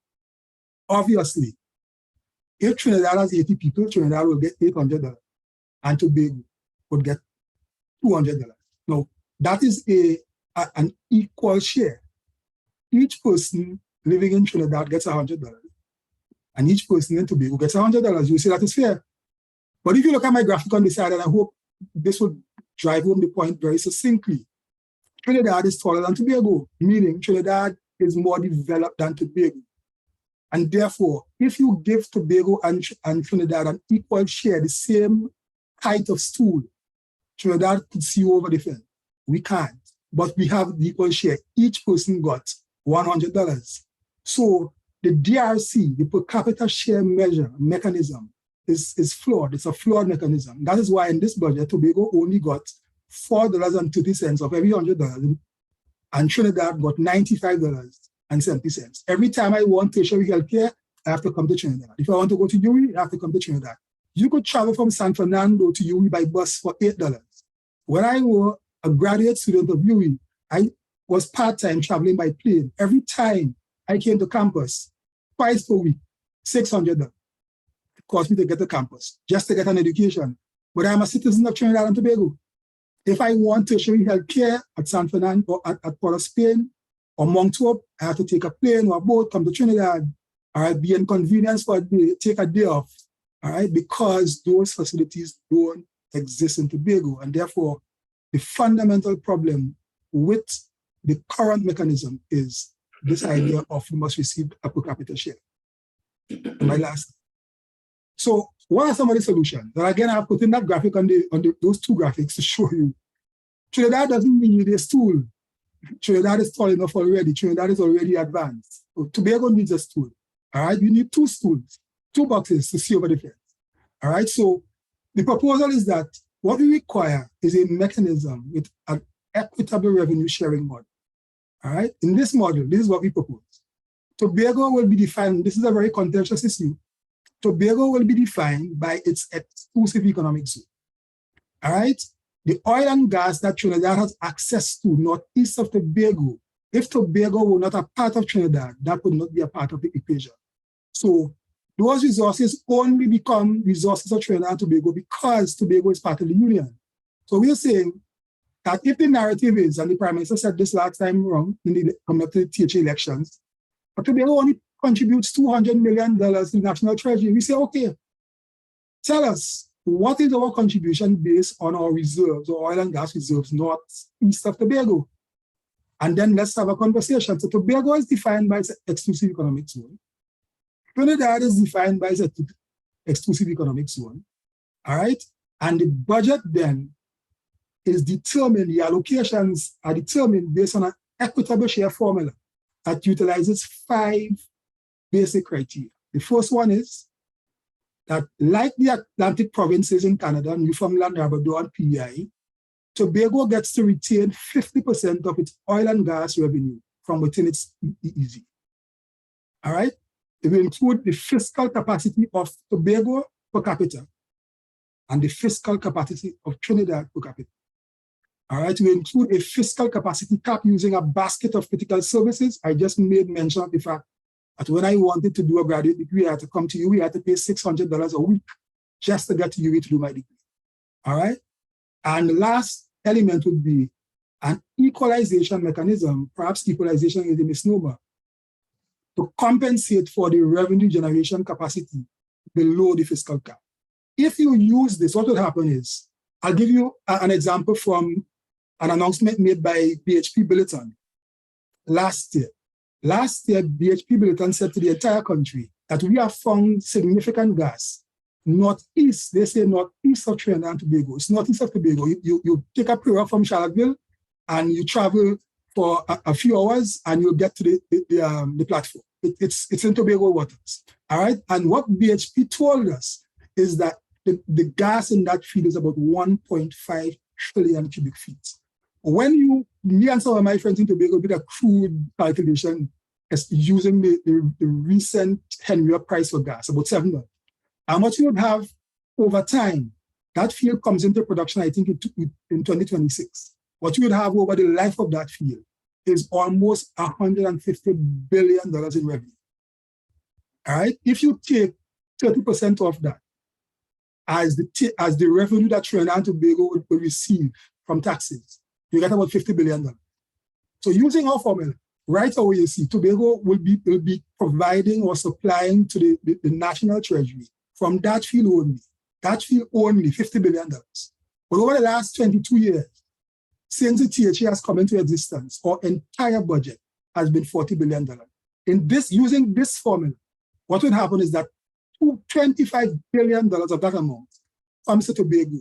obviously, if Trinidad has 80 people, Trinidad will get $800 and Tobago would get $200. Now, that is an equal share. Each person living in Trinidad gets $100 and each person in Tobago gets $100. You say that is fair. But if you look at my graphic on the side, and I hope this will drive home the point very succinctly, Trinidad is taller than Tobago, meaning Trinidad is more developed than Tobago. And therefore, if you give Tobago and Trinidad an equal share, the same height of stool, Trinidad could see over the fence. We can't, but we have the equal share. Each person got $100. So the DRC, the per capita share mechanism, is flawed. It's a flawed mechanism. That is why in this budget, Tobago only got $4.30 of every $100, and Trinidad got $95.70. Every time I want tertiary healthcare, I have to come to Trinidad. If I want to go to UWI, I have to come to Trinidad. You could travel from San Fernando to UWI by bus for $8. When I was a graduate student of UWI, I was part-time traveling by plane. Every time I came to campus, twice per week, $600. It cost me to get to campus, just to get an education. But I'm a citizen of Trinidad and Tobago. If I want tertiary health care at San Fernando or at Port of Spain or Montauk, I have to take a plane or a boat, come to Trinidad, all right, be inconvenienced for a day, take a day off, all right, because those facilities don't exist in Tobago. And therefore, the fundamental problem with the current mechanism is this idea of you must receive a per capita share. My last. So what are some of the solutions? And again, I've put in that graphic on those two graphics to show you. Trinidad doesn't need a stool. Trinidad is tall enough already. Trinidad is already advanced. So Tobago needs a stool. All right, you need 2 stools, 2 boxes to see over the fence. All right, so the proposal is that what we require is a mechanism with an equitable revenue sharing model. All right, in this model, this is what we propose. Tobago will be defined, this is a very contentious issue. Tobago will be defined by its exclusive economic zone. All right, the oil and gas that Trinidad has access to northeast of Tobago, if Tobago were not a part of Trinidad, that would not be a part of the equation. So those resources only become resources of Trinidad and Tobago because Tobago is part of the union. So we're saying that if the narrative is, and the Prime Minister said this last time around in the coming up to the THA elections, but Tobago only contributes $200 million to the National Treasury. We say, okay, tell us, what is our contribution based on our reserves, or oil and gas reserves, northeast of Tobago? And then let's have a conversation. So Tobago is defined by its exclusive economic zone. Trinidad is defined by its exclusive economic zone. All right? And the budget then is determined, the allocations are determined based on an equitable share formula that utilizes 5 basic criteria. The first one is that, like the Atlantic provinces in Canada, Newfoundland, Labrador, and PEI, Tobago gets to retain 50% of its oil and gas revenue from within its EEZ. All right? It will include the fiscal capacity of Tobago per capita and the fiscal capacity of Trinidad per capita. All right, we include a fiscal capacity cap using a basket of critical services. I just made mention of the fact that when I wanted to do a graduate degree, I had to come to UWI, I had to pay $600 a week just to get to UWI to do my degree. All right, And the last element would be an equalization mechanism, perhaps equalization is a misnomer, to compensate for the revenue generation capacity below the fiscal cap. If you use this, what will happen is, I'll give you an example from an announcement made by BHP Billiton last year. Last year, BHP Billiton said to the entire country that we have found significant gas northeast, they say northeast of Trinidad and Tobago. It's northeast of Tobago. You take a pirogue from Charlottesville and you travel for a few hours and you'll get to the platform. It's in Tobago waters, all right? And what BHP told us is that the gas in that field is about 1.5 trillion cubic feet. When me and some of my friends in Tobago did a crude calculation using the recent Henry price for gas, about $7. How much you would have over time, that field comes into production, I think, in 2026. What you would have over the life of that field is almost $150 billion in revenue. All right? If you take 30% of that as the revenue that Trinidad and Tobago will receive from taxes, you get about $50 billion. So using our formula, right away you see Tobago will be providing or supplying to the national treasury from that field only $50 billion. But over the last 22 years, since the THA has come into existence, our entire budget has been $40 billion. Using this formula, what would happen is that $25 billion of that amount comes to Tobago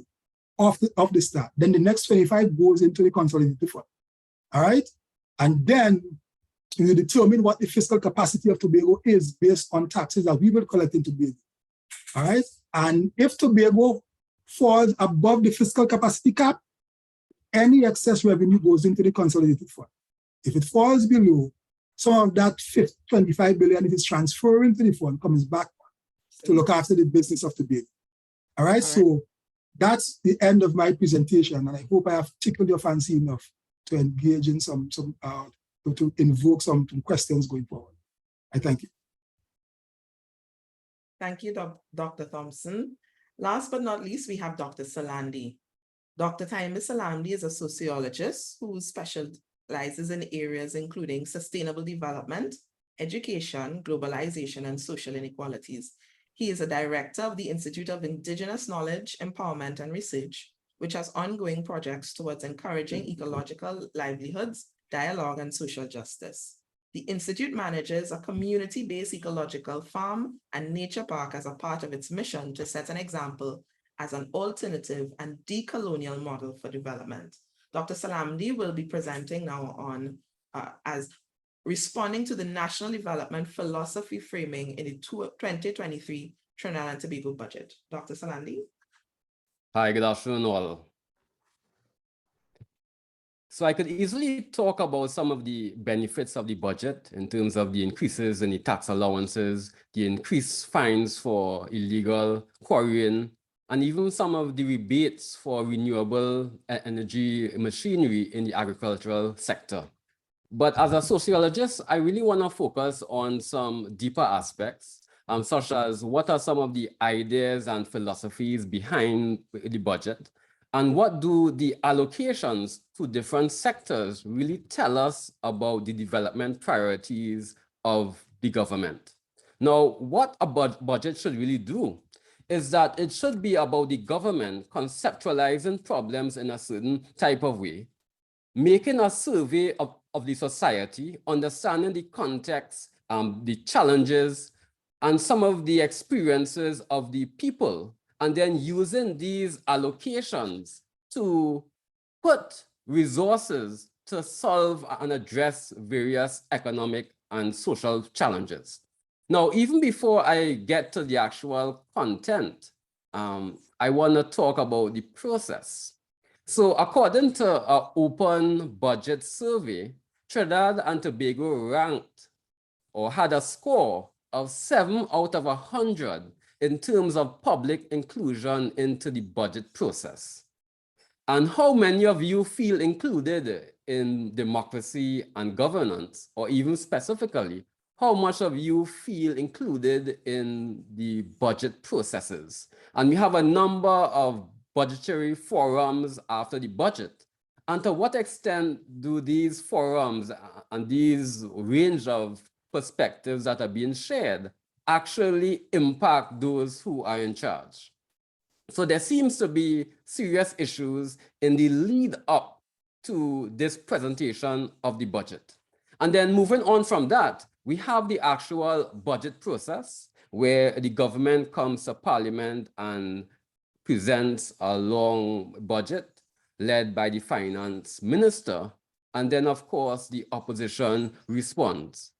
off the start. Then the next 25 goes into the consolidated fund. All right? And then you determine what the fiscal capacity of Tobago is based on taxes that we will collect in Tobago. All right? And if Tobago falls above the fiscal capacity cap, any excess revenue goes into the consolidated fund. If it falls below, some of that 25 billion, if it's transferring to the fund, comes back to look after the business of Tobago. All right? So that's the end of my presentation, and I hope I have tickled your fancy enough to engage in to invoke some questions going forward. I thank you. Thank you, Dr. Thompson. Last but not least, we have Dr. Salandi. Dr. Taimi Salandi is a sociologist who specializes in areas including sustainable development, education, globalization, and social inequalities. He is a director of the Institute of Indigenous Knowledge, Empowerment, and Research, which has ongoing projects towards encouraging ecological livelihoods, dialogue, and social justice. The Institute manages a community-based ecological farm and nature park as a part of its mission to set an example as an alternative and decolonial model for development. Dr. Salandi will be presenting now on as responding to the National Development Philosophy Framing in the 2023 Trinidad and Tobago budget. Dr. Salandi. Hi, good afternoon all. So I could easily talk about some of the benefits of the budget in terms of the increases in the tax allowances, the increased fines for illegal quarrying, and even some of the rebates for renewable energy machinery in the agricultural sector. But as a sociologist, I really want to focus on some deeper aspects, such as what are some of the ideas and philosophies behind the budget, and what do the allocations to different sectors really tell us about the development priorities of the government. Now, what a budget should really do is that it should be about the government conceptualizing problems in a certain type of way, making a survey of the society, understanding the context, the challenges, and some of the experiences of the people, and then using these allocations to put resources to solve and address various economic and social challenges. Now, even before I get to the actual content, I want to talk about the process. So according to an open budget survey, Trinidad and Tobago ranked or had a score of 7 out of 100 in terms of public inclusion into the budget process. And how many of you feel included in democracy and governance, or even specifically, how much of you feel included in the budget processes? And we have a number of budgetary forums after the budget? And to what extent do these forums and these range of perspectives that are being shared actually impact those who are in charge? So there seems to be serious issues in the lead up to this presentation of the budget. And then moving on from that, we have the actual budget process where the government comes to Parliament and presents a long budget led by the finance minister. And then, of course, the opposition responds.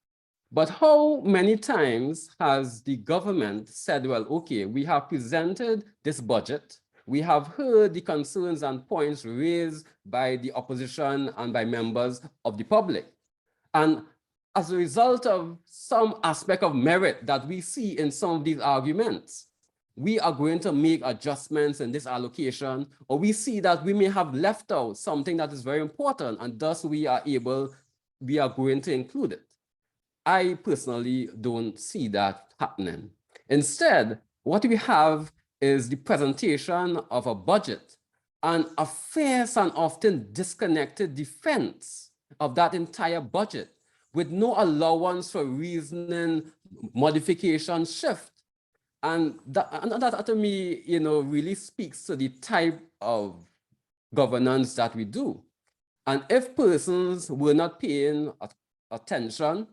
But how many times has the government said, well, okay, we have presented this budget, we have heard the concerns and points raised by the opposition and by members of the public. And as a result of some aspect of merit that we see in some of these arguments, we are going to make adjustments in this allocation, or we see that we may have left out something that is very important, and thus we are going to include it. I personally don't see that happening. Instead, what we have is the presentation of a budget and a fierce and often disconnected defense of that entire budget with no allowance for reasoning, modification, shift. And that to me, really speaks to the type of governance that we do. And if persons were not paying attention,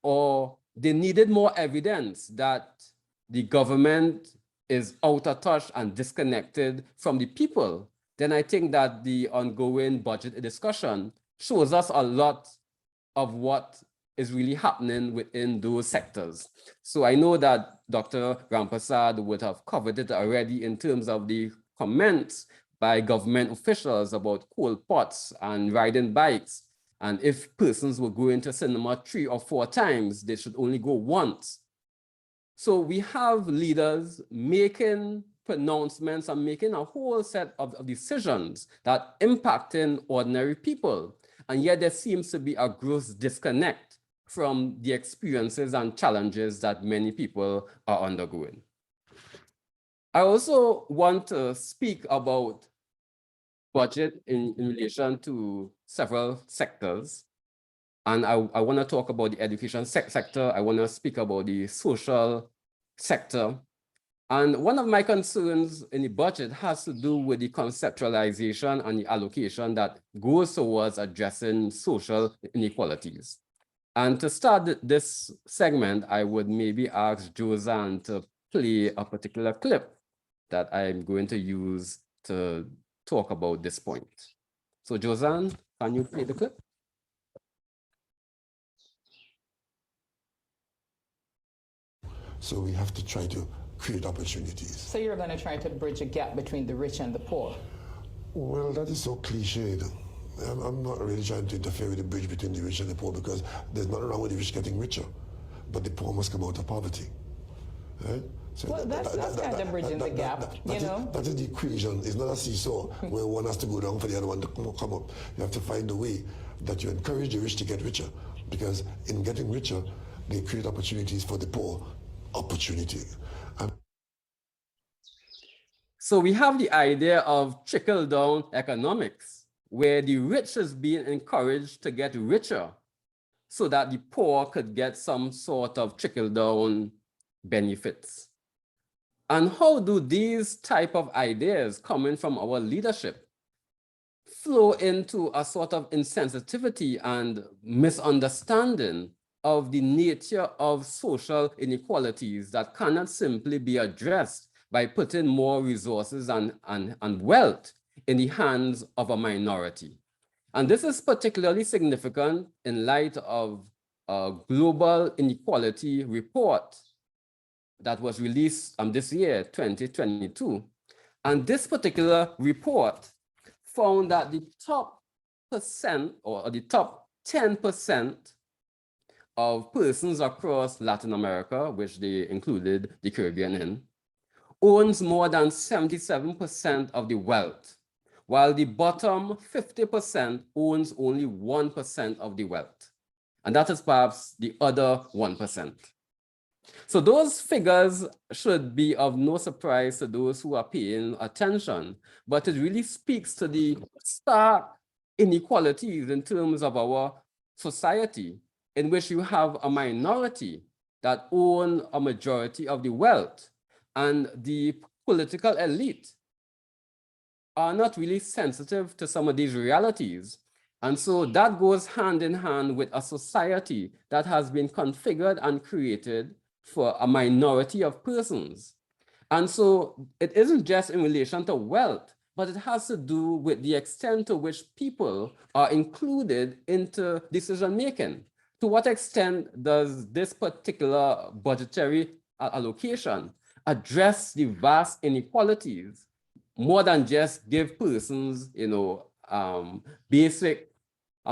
or they needed more evidence that the government is out of touch and disconnected from the people, then I think that the ongoing budget discussion shows us a lot of what is really happening within those sectors. So I know that Dr. Rampersad would have covered it already in terms of the comments by government officials about coal pots and riding bikes. And if persons were going to cinema 3 or 4 times, they should only go once. So we have leaders making pronouncements and making a whole set of decisions that impacting ordinary people. And yet there seems to be a gross disconnect from the experiences and challenges that many people are undergoing. I also want to speak about budget in relation to several sectors. And I want to talk about the education sector. I want to speak about the social sector. And one of my concerns in the budget has to do with the conceptualization and the allocation that goes towards addressing social inequalities. And to start this segment, I would maybe ask Josanne to play a particular clip that I'm going to use to talk about this point. So Josanne, can you play the clip? So we have to try to create opportunities. So you're going to try to bridge a gap between the rich and the poor? Well, that is so cliched. I'm not really trying to interfere with the bridge between the rich and the poor, because there's nothing wrong with the rich getting richer, but the poor must come out of poverty. Right? So well, that's kind of bridging the gap, you know? That is the equation. It's not a seesaw where one has to go down for the other one to come up. You have to find a way that you encourage the rich to get richer, because in getting richer, they create opportunities for the poor. So we have the idea of trickle-down economics, where the rich is being encouraged to get richer so that the poor could get some sort of trickle-down benefits. And how do these type of ideas coming from our leadership flow into a sort of insensitivity and misunderstanding of the nature of social inequalities that cannot simply be addressed by putting more resources and wealth in the hands of a minority? And this is particularly significant in light of a global inequality report that was released this year, 2022. And this particular report found that the top percent or the top 10% of persons across Latin America, which they included the Caribbean in, owns more than 77% of the wealth, while the bottom 50% owns only 1% of the wealth. And that is perhaps the other 1%. So those figures should be of no surprise to those who are paying attention, but it really speaks to the stark inequalities in terms of our society, in which you have a minority that own a majority of the wealth, and the political elite are not really sensitive to some of these realities. And so that goes hand in hand with a society that has been configured and created for a minority of persons. And so it isn't just in relation to wealth, but it has to do with the extent to which people are included into decision-making. To what extent does this particular budgetary allocation address the vast inequalities more than just give persons, basic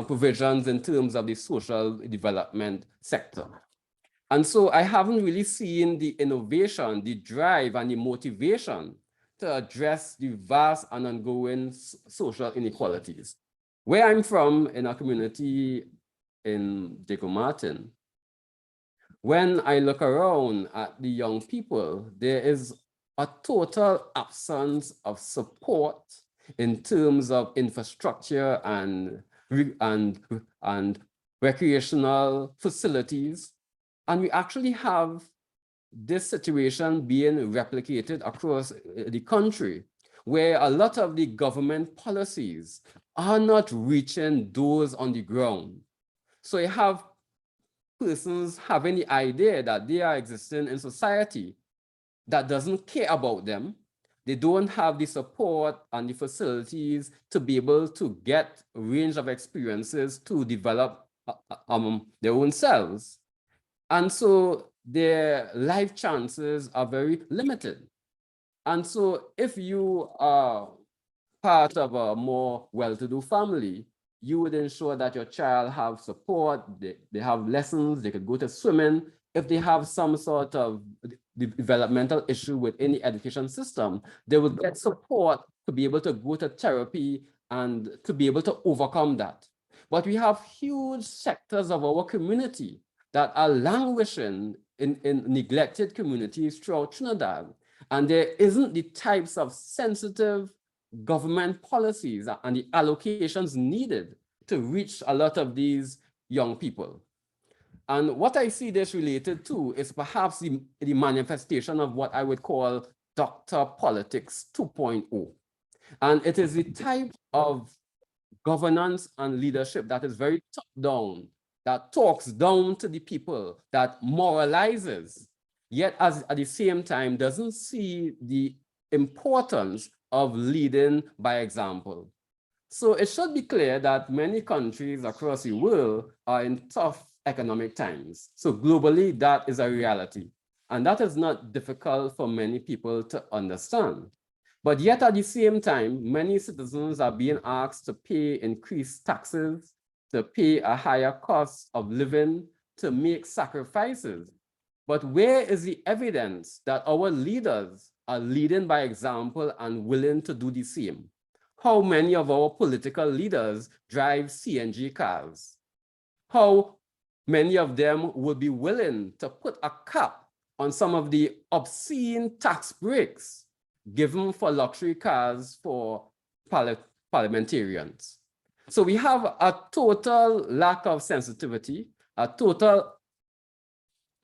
provisions in terms of the social development sector? And so I haven't really seen the innovation, the drive, and the motivation to address the vast and ongoing social inequalities. Where I'm from, in a community in Jacob Martin, when I look around at the young people, there is a total absence of support in terms of infrastructure and recreational facilities. And we actually have this situation being replicated across the country, where a lot of the government policies are not reaching those on the ground. So you have persons having the idea that they are existing in society that doesn't care about them. They don't have the support and the facilities to be able to get a range of experiences to develop their own selves. And so their life chances are very limited. And so if you are part of a more well-to-do family, you would ensure that your child have support, they have lessons, they could go to swimming. If they have some sort of developmental issue with any education system, they will get support to be able to go to therapy and to be able to overcome that. But we have huge sectors of our community that are languishing in neglected communities throughout Trinidad. And there isn't the types of sensitive government policies and the allocations needed to reach a lot of these young people. And what I see this related to is perhaps the manifestation of what I would call Dr. Politics 2.0. And it is the type of governance and leadership that is very top-down, that talks down to the people, that moralizes, yet at the same time doesn't see the importance of leading by example. So it should be clear that many countries across the world are in tough economic times. So globally, that is a reality. And that is not difficult for many people to understand. But yet at the same time, many citizens are being asked to pay increased taxes, to pay a higher cost of living, to make sacrifices. But where is the evidence that our leaders are leading by example and willing to do the same? How many of our political leaders drive CNG cars? How many of them would be willing to put a cap on some of the obscene tax breaks given for luxury cars for parliamentarians? So we have a total lack of sensitivity, a total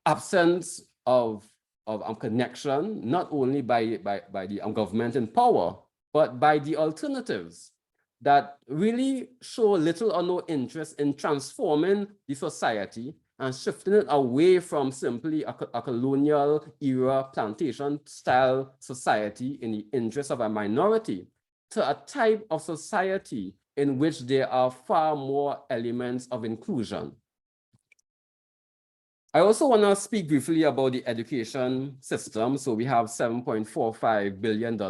absence of connection, not only by the government in power, but by the alternatives that really show little or no interest in transforming the society and shifting it away from simply a colonial era plantation style society in the interest of a minority to a type of society in which there are far more elements of inclusion. I also want to speak briefly about the education system. So we have $7.45 billion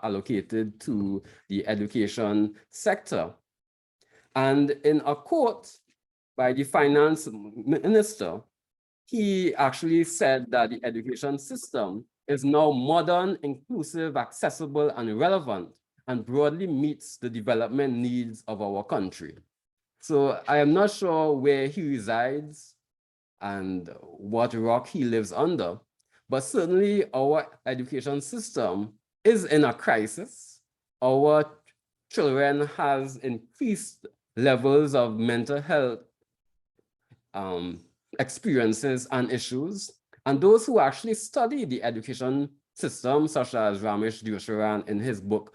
allocated to the education sector. And in a quote by the finance minister, he actually said that the education system is now modern, inclusive, accessible, and relevant, and broadly meets the development needs of our country. So I am not sure where he resides. and what rock he lives under. But certainly our education system is in a crisis. Our children has increased levels of mental health experiences and issues. And those who actually study the education system, such as Ramesh Joisharan in his book,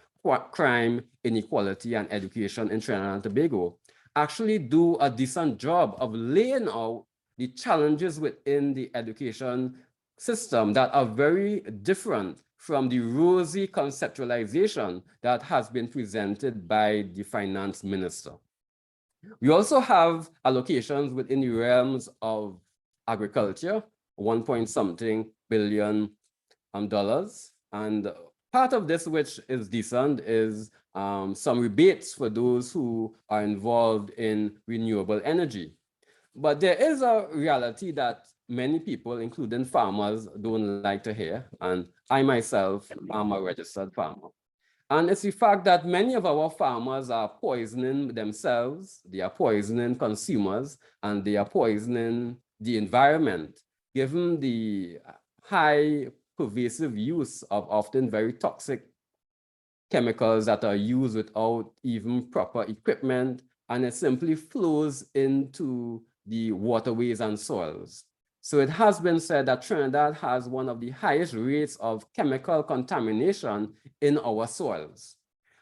Crime, Inequality, and Education in Trinidad and Tobago, actually do a decent job of laying out the challenges within the education system that are very different from the rosy conceptualization that has been presented by the finance minister. We also have allocations within the realms of agriculture, 1-point-something billion dollars. And part of this, which is decent, is some rebates for those who are involved in renewable energy. But there is a reality that many people, including farmers, don't like to hear. And I myself am a registered farmer. And it's the fact that many of our farmers are poisoning themselves, they are poisoning consumers, and they are poisoning the environment, given the high pervasive use of often very toxic chemicals that are used without even proper equipment, and it simply flows into the waterways and soils. So it has been said that Trinidad has one of the highest rates of chemical contamination in our soils.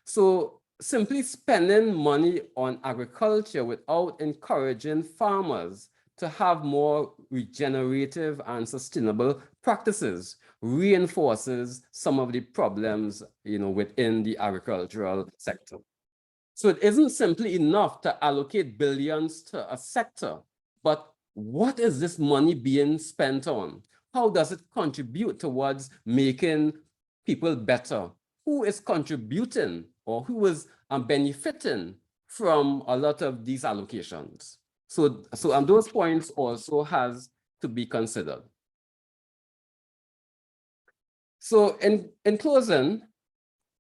So simply spending money on agriculture without encouraging farmers to have more regenerative and sustainable practices reinforces some of the problems, within the agricultural sector. So it isn't simply enough to allocate billions to a sector, but what is this money being spent on? How does it contribute towards making people better? Who is contributing or who is benefiting from a lot of these allocations? So those points also has to be considered. So in closing,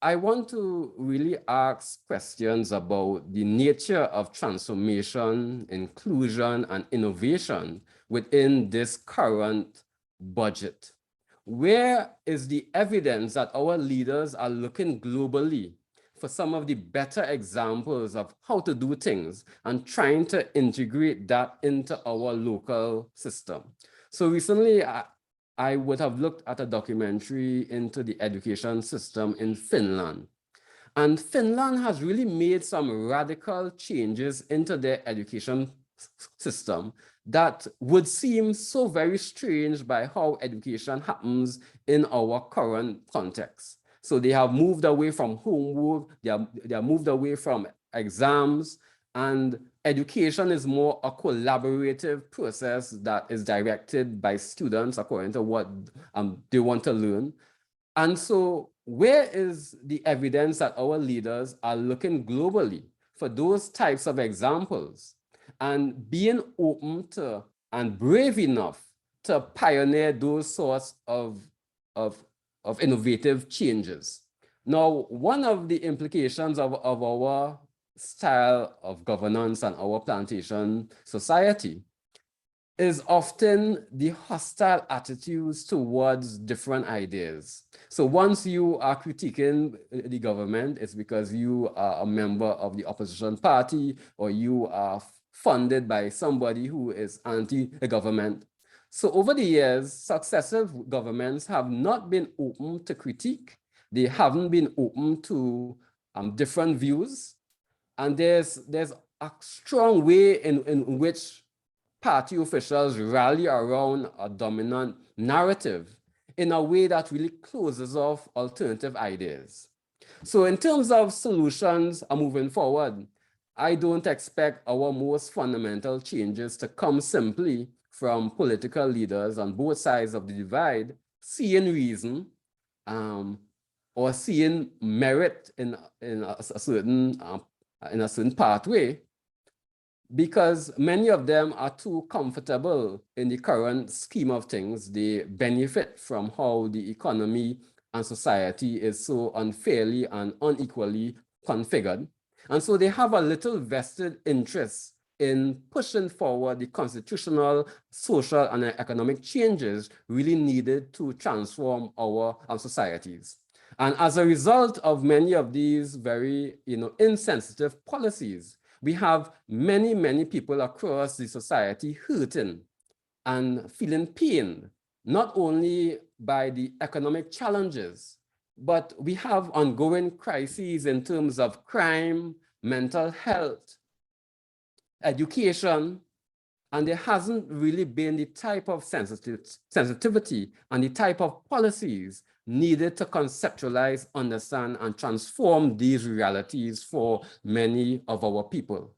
I want to really ask questions about the nature of transformation, inclusion, and innovation within this current budget. Where is the evidence that our leaders are looking globally for some of the better examples of how to do things and trying to integrate that into our local system? So recently, I would have looked at a documentary into the education system in Finland. And Finland has really made some radical changes into their education system that would seem so very strange by how education happens in our current context. So they have moved away from homework, they are moved away from exams, and education is more a collaborative process that is directed by students according to what they want to learn. And so where is the evidence that our leaders are looking globally for those types of examples and being open to and brave enough to pioneer those sorts of innovative changes? Now, one of the implications of our style of governance and our plantation society is often the hostile attitudes towards different ideas. So once you are critiquing the government, it's because you are a member of the opposition party or you are funded by somebody who is anti-government. So over the years, successive governments have not been open to critique. They haven't been open to different views. And there's a strong way in which party officials rally around a dominant narrative in a way that really closes off alternative ideas. So in terms of solutions moving forward, I don't expect our most fundamental changes to come simply from political leaders on both sides of the divide seeing reason or seeing merit in a certain pathway, because many of them are too comfortable in the current scheme of things. They benefit from how the economy and society is so unfairly and unequally configured. And so they have a little vested interest in pushing forward the constitutional, social, and economic changes really needed to transform our societies. And as a result of many of these very, insensitive policies, we have many people across the society hurting and feeling pain, not only by the economic challenges, but we have ongoing crises in terms of crime, mental health, education, and there hasn't really been the type of sensitivity and the type of policies needed to conceptualize, understand, and transform these realities for many of our people.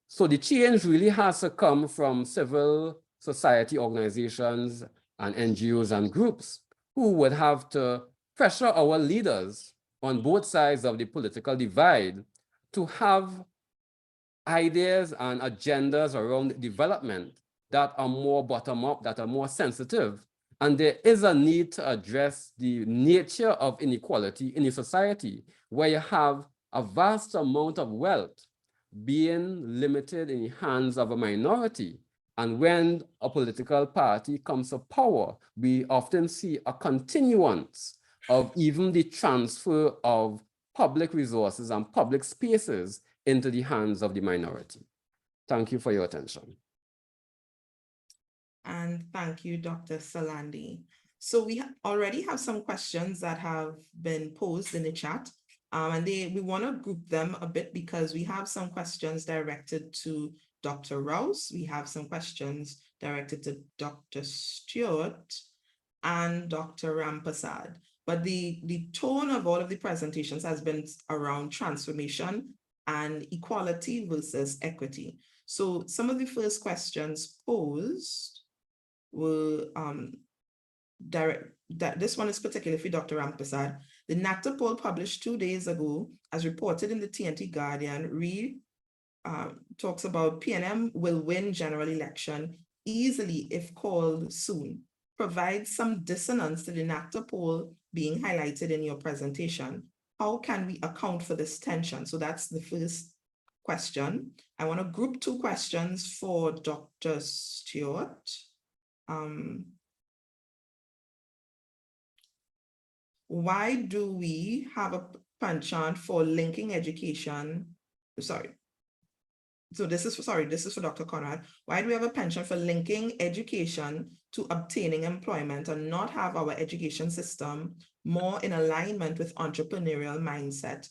So the change really has to come from civil society organizations and NGOs and groups who would have to pressure our leaders on both sides of the political divide to have ideas and agendas around development that are more bottom-up, that are more sensitive. And there is a need to address the nature of inequality in a society where you have a vast amount of wealth being limited in the hands of a minority. And when a political party comes to power, we often see a continuance of even the transfer of public resources and public spaces into the hands of the minority. Thank you for your attention. And thank you, Dr. Salandi. So we already have some questions that have been posed in the chat. And we want to group them a bit because we have some questions directed to Dr. Rouse. We have some questions directed to Dr. Stewart and Dr. Rampersad. But the tone of all of the presentations has been around transformation and equality versus equity. So some of the first questions posed were this one is particularly for Dr. Rampersad. The NACTA poll published 2 days ago, as reported in the TNT Guardian, talks about PNM will win general election easily if called soon. Provides some dissonance to the NACTA poll being highlighted in your presentation. How can we account for this tension? So that's the first question. I want to group 2 questions for Dr. Stewart. Why do we have a penchant for linking education? Sorry. So this is for Dr. Conrad. Why do we have a penchant for linking education to obtaining employment and not have our education system more in alignment with entrepreneurial mindset?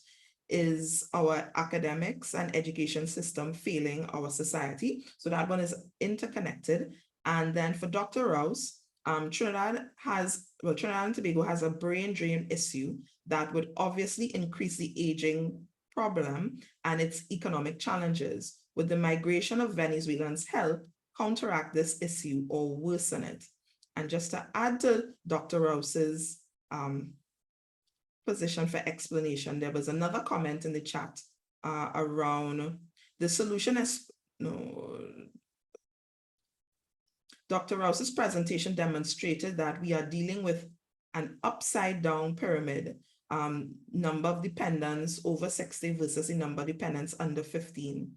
Is our academics and education system failing our society? So that one is interconnected. And then for Dr. Rouse, Trinidad and Tobago has a brain drain issue that would obviously increase the aging problem and its economic challenges. Would the migration of Venezuelans help counteract this issue or worsen it? And just to add to Dr. Rouse's position for explanation, there was another comment in the chat around the solution is, Dr. Rouse's presentation demonstrated that we are dealing with an upside down pyramid, number of dependents over 60 versus the number of dependents under 15.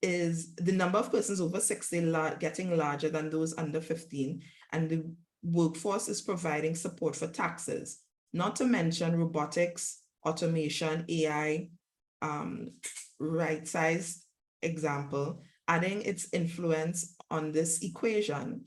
Is the number of persons over 60 getting larger than those under 15, and the workforce is providing support for taxes, not to mention robotics, automation, AI, right-sized example, adding its influence on this equation.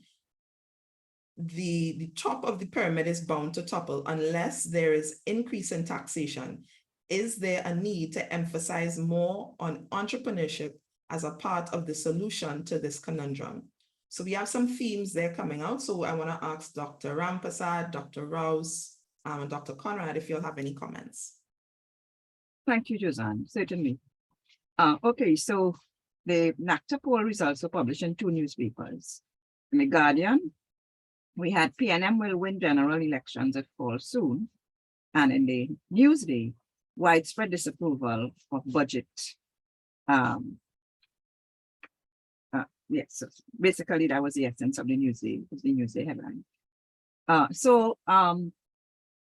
The top of the pyramid is bound to topple unless there is increase in taxation. Is there a need to emphasize more on entrepreneurship as a part of the solution to this conundrum? So we have some themes there coming out. So I want to ask Dr. Rampersad, Dr. Rouse, and Dr. Conrad if you'll have any comments. Thank you, Josanne, certainly. Okay, so the NACTA poll results were published in 2 newspapers. In the Guardian, we had PNM will win general elections if called soon. And in the Newsday, widespread disapproval of budget. Yes, so basically that was the essence of the Newsday, headline.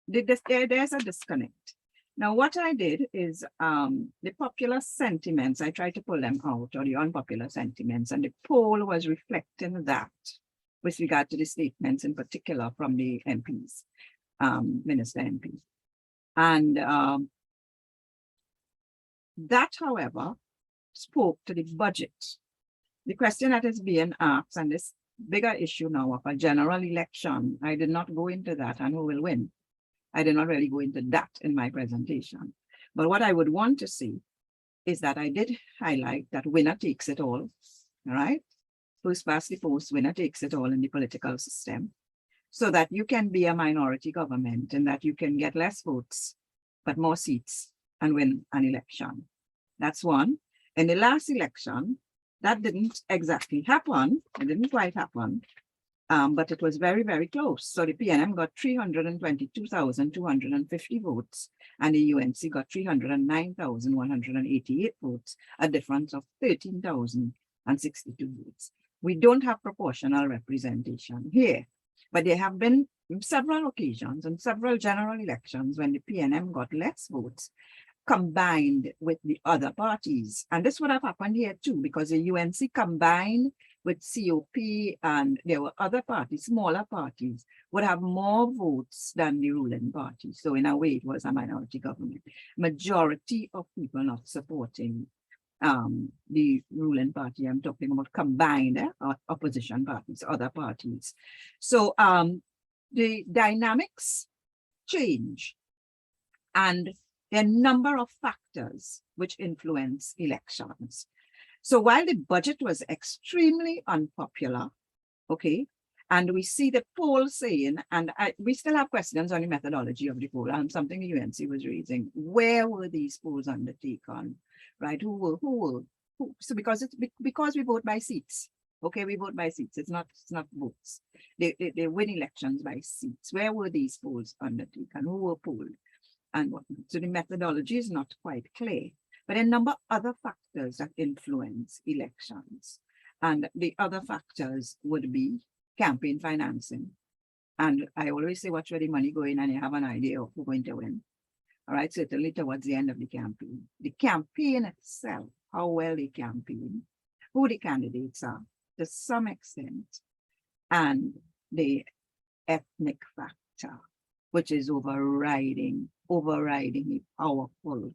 There's a disconnect. Now, what I did is the popular sentiments, I tried to pull them out, or the unpopular sentiments, and the poll was reflecting that with regard to the statements in particular from the MPs, minister MPs. And that, however, spoke to the budget. The question that is being asked, and this bigger issue now of a general election, I did not go into that and who will win. I did not really go into that in my presentation. But what I would want to see is that I did highlight that winner takes it all right? First past the post, winner takes it all in the political system, so that you can be a minority government and that you can get less votes, but more seats and win an election. That's one. In the last election, that didn't exactly happen. It didn't quite happen, but it was very, very close. So the PNM got 322,250 votes, and the UNC got 309,188 votes, a difference of 13,062 votes. We don't have proportional representation here, but there have been several occasions and several general elections when the PNM got less votes combined with the other parties. And this would have happened here too, because the UNC combined with COP and there were other parties, smaller parties, would have more votes than the ruling party. So in a way, it was a minority government. Majority of people not supporting the ruling party. I'm talking about combined opposition parties, other parties. So the dynamics change, and there are a number of factors which influence elections. So while the budget was extremely unpopular, okay, and we see the poll saying, and we still have questions on the methodology of the poll, and something the UNC was raising, where were these polls undertaken, right? Who? So because we vote by seats, okay, we vote by seats. It's not votes. They win elections by seats. Where were these polls undertaken? Who were polled? And whatnot. So the methodology is not quite clear, but a number of other factors that influence elections. And the other factors would be campaign financing. And I always say, watch where the money going, and you have an idea of who's going to win. All right, certainly towards the end of the campaign. The campaign itself, how well they campaign, who the candidates are, to some extent, and the ethnic factor, which is overridingly powerful.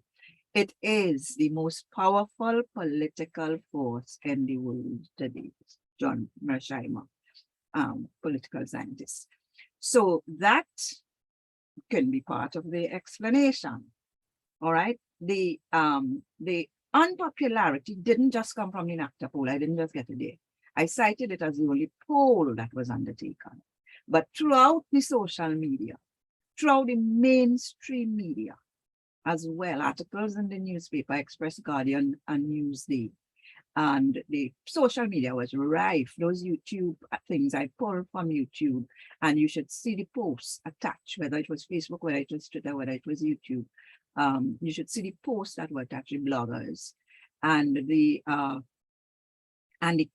It is the most powerful political force in the world today. John Mersheimer, political scientist. So that can be part of the explanation. All right. The unpopularity didn't just come from the NACTA poll. I didn't just get it there. I cited it as the only poll that was undertaken. But throughout the social media, throughout the mainstream media as well, articles in the newspaper, Express, Guardian, and Newsday, and the social media was rife. Those YouTube things I pulled from YouTube, and you should see the posts attached, whether it was Facebook, whether it was Twitter, whether it was YouTube. You should see the posts that were attached to bloggers, and the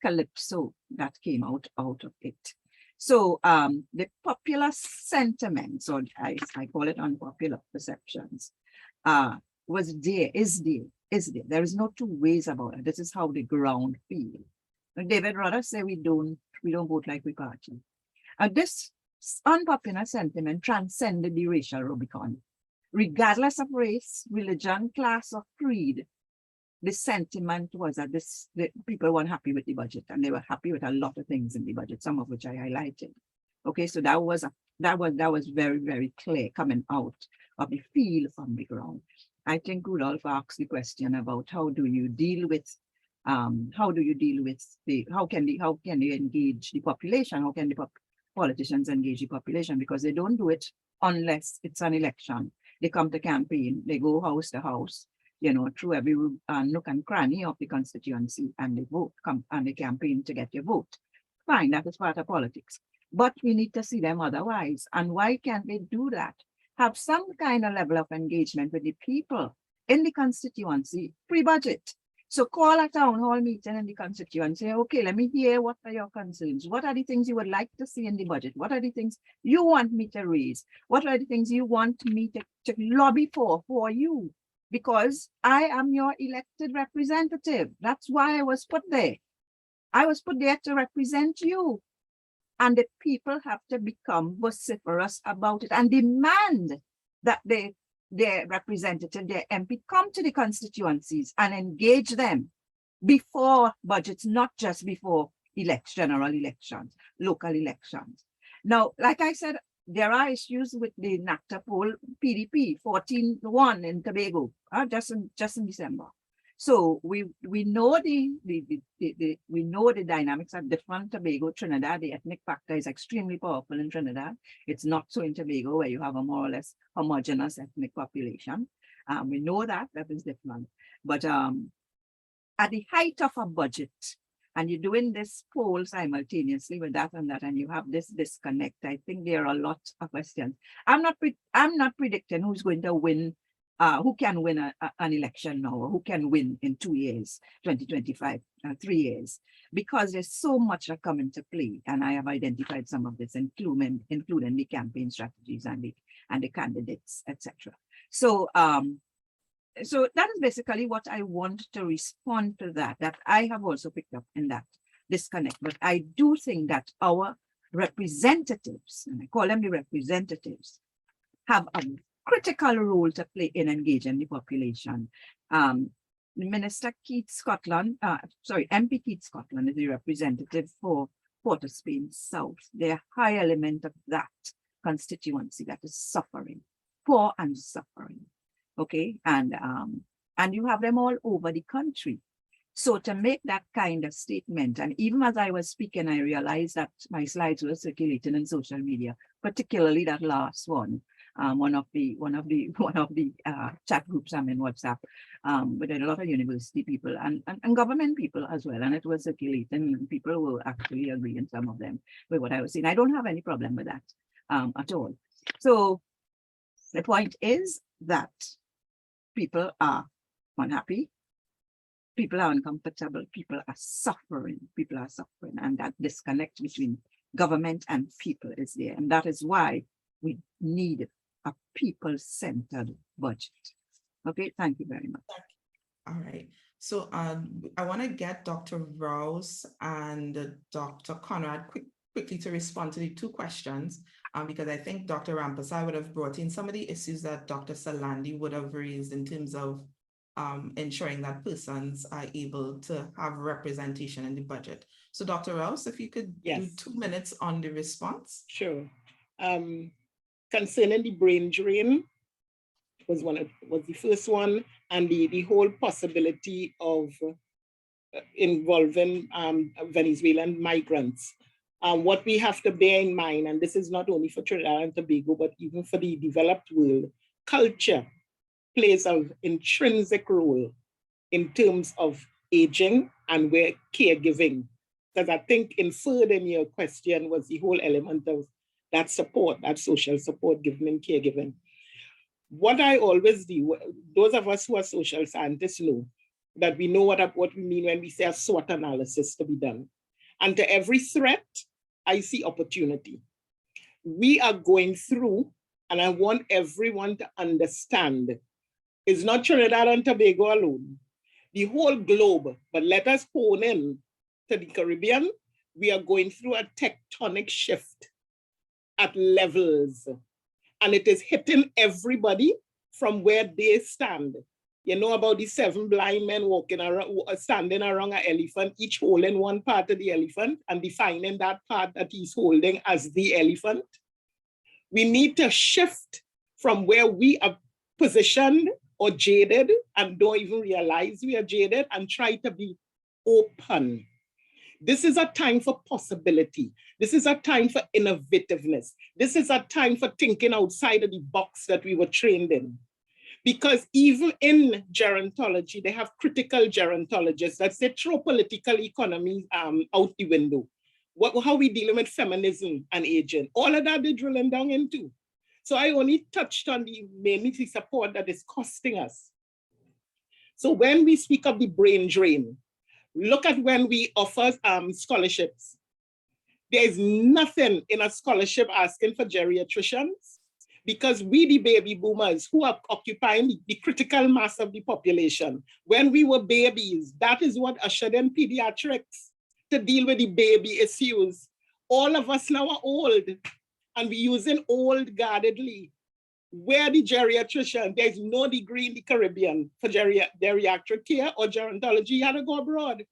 calypso that came out of it. So the popular sentiments, or I call it unpopular perceptions, was there, is there. There is no two ways about it. This is how the ground feels. David rather say we don't vote like we party. And this unpopular sentiment transcended the racial Rubicon. Regardless of race, religion, class, or creed, the sentiment was that the people weren't happy with the budget, and they were happy with a lot of things in the budget, some of which I highlighted. Okay, so that was very, very clear coming out of the feel from the ground. I think Rudolph asked the question about how can you engage the population? How can the politicians engage the population? Because they don't do it unless it's an election. They come to campaign, they go house to house, through every nook and cranny of the constituency, and they vote, come and they campaign to get your vote. Fine, that is part of politics. But we need to see them otherwise. And why can't they do that? Have some kind of level of engagement with the people in the constituency pre-budget, So call a town hall meeting in the constituency. Say, okay, let me hear what are your concerns. What are the things you would like to see in the budget? What are the things you want me to raise? What are the things you want me to lobby for you? Because I am your elected representative. That's why I was put there. I was put there to represent you. And the people have to become vociferous about it and demand that their representative, their MP, come to the constituencies and engage them before budgets, not just before general elections, local elections. Now, like I said, there are issues with the NACTA poll, PDP, 14-1 in Tobago, just in December. So we know we know the dynamics are different. Tobago, Trinidad, the ethnic factor is extremely powerful in Trinidad. It's not so in Tobago, where you have a more or less homogeneous ethnic population. We know that is different. But at the height of a budget, and you're doing this poll simultaneously with that, and you have this disconnect, I think there are a lot of questions. I'm not predicting who's going to win. Who can win an election now, or who can win in 2 years, 2025, 3 years, because there's so much that come into play. And I have identified some of this, including the campaign strategies and the candidates, etc. So so that is basically what I want to respond to that I have also picked up in that disconnect. But I do think that our representatives, and I call them the representatives, have a critical role to play in engaging the population. Minister Keith Scotland, MP Keith Scotland is the representative for Port of Spain South. They're a high element of that constituency that is suffering, poor and suffering. Okay, and you have them all over the country. So to make that kind of statement, and even as I was speaking, I realized that my slides were circulating in social media, particularly that last one. One of the chat groups I'm in WhatsApp, but there are a lot of university people and government people as well, and it was circulating, and people will actually agree, and some of them, with what I was saying. I don't have any problem with that at all. So the point is that people are unhappy, people are uncomfortable, people are suffering, and that disconnect between government and people is there, and that is why we need a people-centered budget. Okay, thank you very much. All right. So I want to get Dr. Rouse and Dr. Conrad quickly to respond to the two questions, because I think Dr. Rampersad would have brought in some of the issues that Dr. Salandi would have raised in terms of ensuring that persons are able to have representation in the budget. So Dr. Rouse, if you could do 2 minutes on the response. Sure. Concerning the brain drain was the first one, and the whole possibility of involving Venezuelan migrants. What we have to bear in mind, and this is not only for Trinidad and Tobago, but even for the developed world, culture plays an intrinsic role in terms of aging and where caregiving. Because I think inferred in your question was the whole element of that support, that social support given in caregiving. What I always do, those of us who are social scientists know that we know what we mean when we say a SWOT analysis to be done. And to every threat, I see opportunity. We are going through, and I want everyone to understand, it's not Trinidad and Tobago alone, the whole globe, but let us hone in to the Caribbean. We are going through a tectonic shift at levels, and it is hitting everybody from where they stand. You know about the 7 blind men walking around, standing around an elephant, each holding one part of the elephant and defining that part that he's holding as the elephant. We need to shift from where we are positioned or jaded and don't even realize we are jaded, and try to be open. This is a time for possibility. This is a time for innovativeness. This is a time for thinking outside of the box that we were trained in. Because even in gerontology, they have critical gerontologists that say throw political economy out the window. How we dealing with feminism and aging, all of that they're drilling down into. So I only touched on the mainly support that is costing us. So when we speak of the brain drain, look at when we offer scholarships. There's nothing in a scholarship asking for geriatricians, because we, the baby boomers who are occupying the critical mass of the population, when we were babies, that is what ushered in pediatrics to deal with the baby issues. All of us now are old, and we're using old guardedly. Where the geriatrician, there's no degree in the Caribbean for geriatric care or gerontology. You had to go abroad.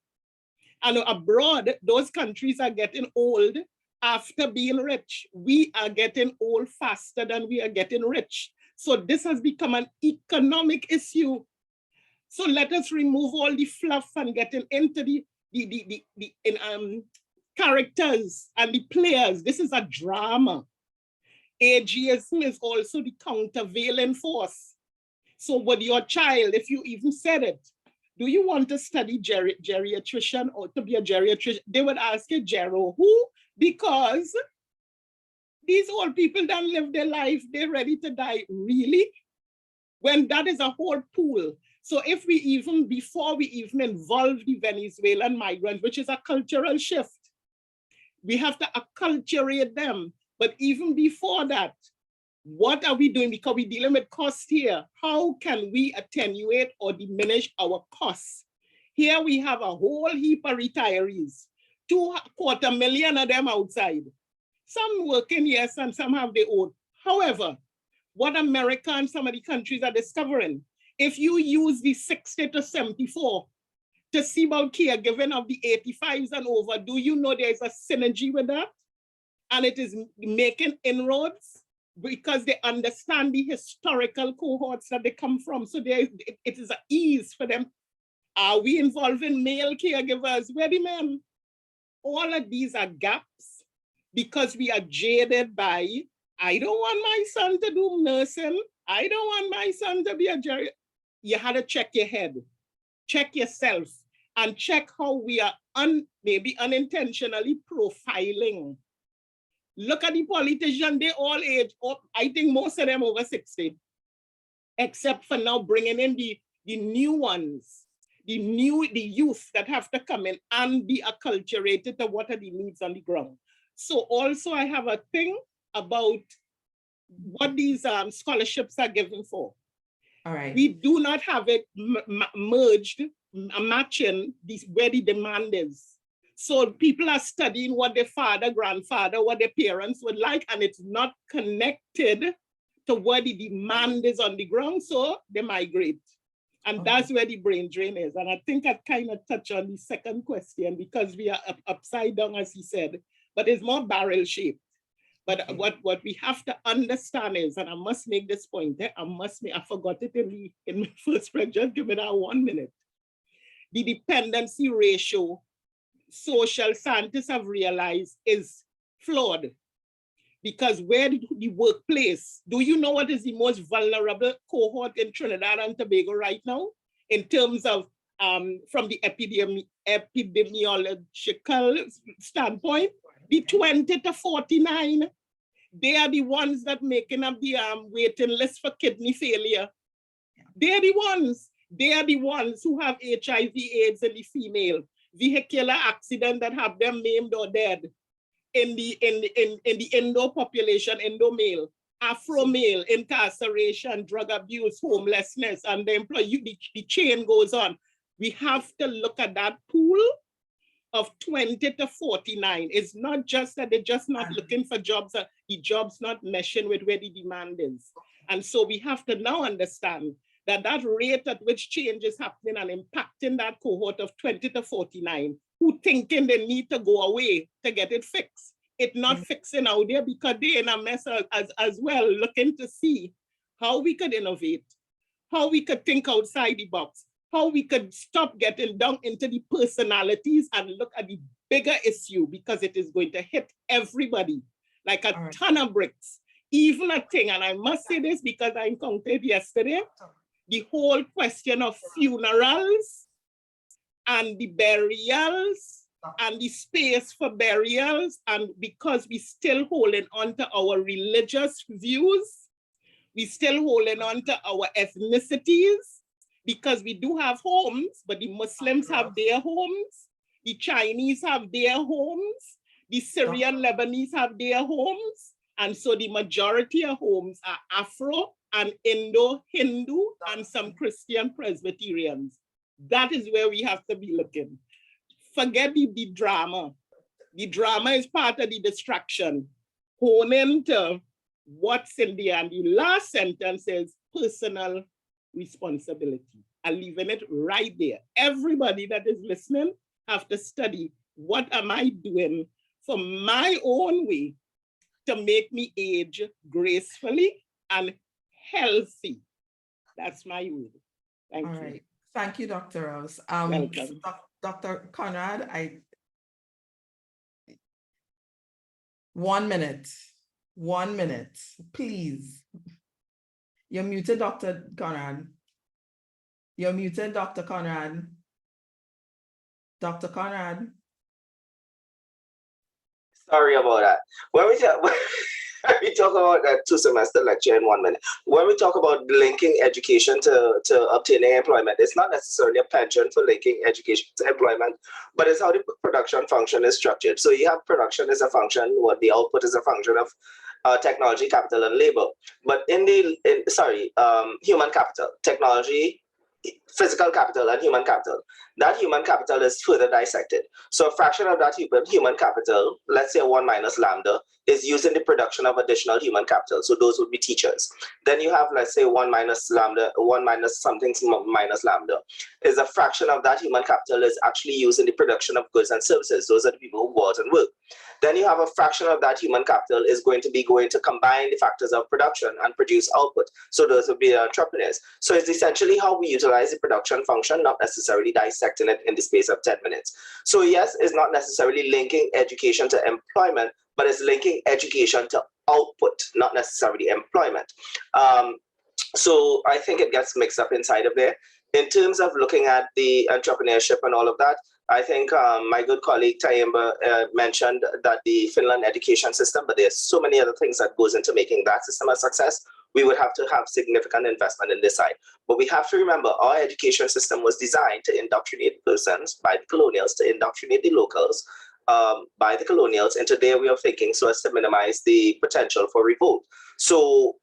And abroad, those countries are getting old after being rich. We are getting old faster than we are getting rich. So this has become an economic issue. So let us remove all the fluff and getting into the characters and the players. This is a drama. Ageism is also the countervailing force. So with your child, if you even said it, do you want to study geriatrician or to be a geriatrician? They would ask you, Gero, who? Because these old people don't live their life, they're ready to die. Really? When that is a whole pool. So if we even, before we even involve the Venezuelan migrants, which is a cultural shift, we have to acculturate them. But even before that, what are we doing? Because we're dealing with cost here. How can we attenuate or diminish our costs? Here we have a whole heap of retirees, 250,000 of them outside. Some working, yes, and some have their own. However, what America and some of the countries are discovering, if you use the 60 to 74 to see about caregiving of the 85s and over, do you know there's a synergy with that? And it is making inroads because they understand the historical cohorts that they come from. So it is an ease for them. Are we involving male caregivers? Where the men? All of these are gaps because we are jaded by, I don't want my son to do nursing. I don't want my son to be a geriatrician. You had to check your head, check yourself, and check how we are maybe unintentionally profiling. Look at the politicians, they all age, I think most of them over 60, except for now bringing in the new ones, the youth that have to come in and be acculturated to what are the needs on the ground. So also I have a thing about what these scholarships are given for. All right. We do not have it merged, matching where the demand is. So people are studying what their father, grandfather, what their parents would like, and it's not connected to where the demand is on the ground, so they migrate. And that's where the brain drain is. And I think I kind of touched on the second question because we are upside down, as he said, but it's more barrel shaped. But what we have to understand is, and I must make this point, I forgot it in my first break, just give me that 1 minute. The dependency ratio, social scientists have realized, is flawed because where the workplace, do you know what is the most vulnerable cohort in Trinidad and Tobago right now in terms of from the epidemiological standpoint? The 20 to 49, they are the ones that making up the waiting list for kidney failure. They are the ones who have HIV/AIDS in the female, vehicular accident that have them maimed or dead in the Indo population, Indo male, Afro male, incarceration, drug abuse, homelessness, and the employee, the chain goes on. We have to look at that pool of 20 to 49. It's not just that they're just not looking for jobs, the jobs not meshing with where the demand is. And so we have to now understand that rate at which change is happening and impacting that cohort of 20 to 49 who thinking they need to go away to get it fixed. It's not fixing out there because they're in a mess as well, looking to see how we could innovate, how we could think outside the box, how we could stop getting down into the personalities and look at the bigger issue because it is going to hit everybody like a ton of bricks. Even a thing, and I must say this because I encountered yesterday, the whole question of funerals and the burials and the space for burials, and because we still holding on to our religious views, we still holding on to our ethnicities, because we do have homes, but the Muslims have their homes, the Chinese have their homes, the Syrian Lebanese have their homes, and so the majority of homes are Afro and Indo-Hindu and some Christian Presbyterians. That is where we have to be looking. Forget the drama. The drama is part of the distraction. Hone into what's in there. And the last sentence is personal responsibility. I'm leaving it right there. Everybody that is listening have to study, what am I doing for my own way to make me age gracefully and healthy? That's my word. Thank you. Right. Thank you, Dr. Rouse. Welcome. Dr. Conrad, 1 minute. 1 minute, please. You're muted, Dr. Conrad. You're muted, Dr. Conrad. Dr. Conrad. Sorry about that. When we talk about that 2-semester lecture in 1 minute, when we talk about linking education to obtaining employment, it's not necessarily a penchant for linking education to employment, but it's how the production function is structured. So you have production as a function, what the output is a function of technology, capital, and labor. But human capital, technology, physical capital, and human capital. That human capital is further dissected. So a fraction of that human capital, let's say 1 minus lambda, is used in the production of additional human capital. So those would be teachers. Then you have, let's say 1 minus lambda, 1 minus something minus lambda, is a fraction of that human capital is actually used in the production of goods and services. Those are the people who go out and work. Then you have a fraction of that human capital is going to combine the factors of production and produce output. So those would be entrepreneurs. So it's essentially how we utilize the production function, not necessarily dissecting it in the space of 10 minutes. So yes, it's not necessarily linking education to employment, but it's linking education to output, not necessarily employment. So I think it gets mixed up inside of there. In terms of looking at the entrepreneurship and all of that, I think my good colleague Tayemba mentioned that the Finland education system, but there's so many other things that goes into making that system a success. We would have to have significant investment in this side. But we have to remember our education system was designed to indoctrinate persons by the colonials, to indoctrinate the locals by the colonials into their way of thinking so as to minimize the potential for revolt. So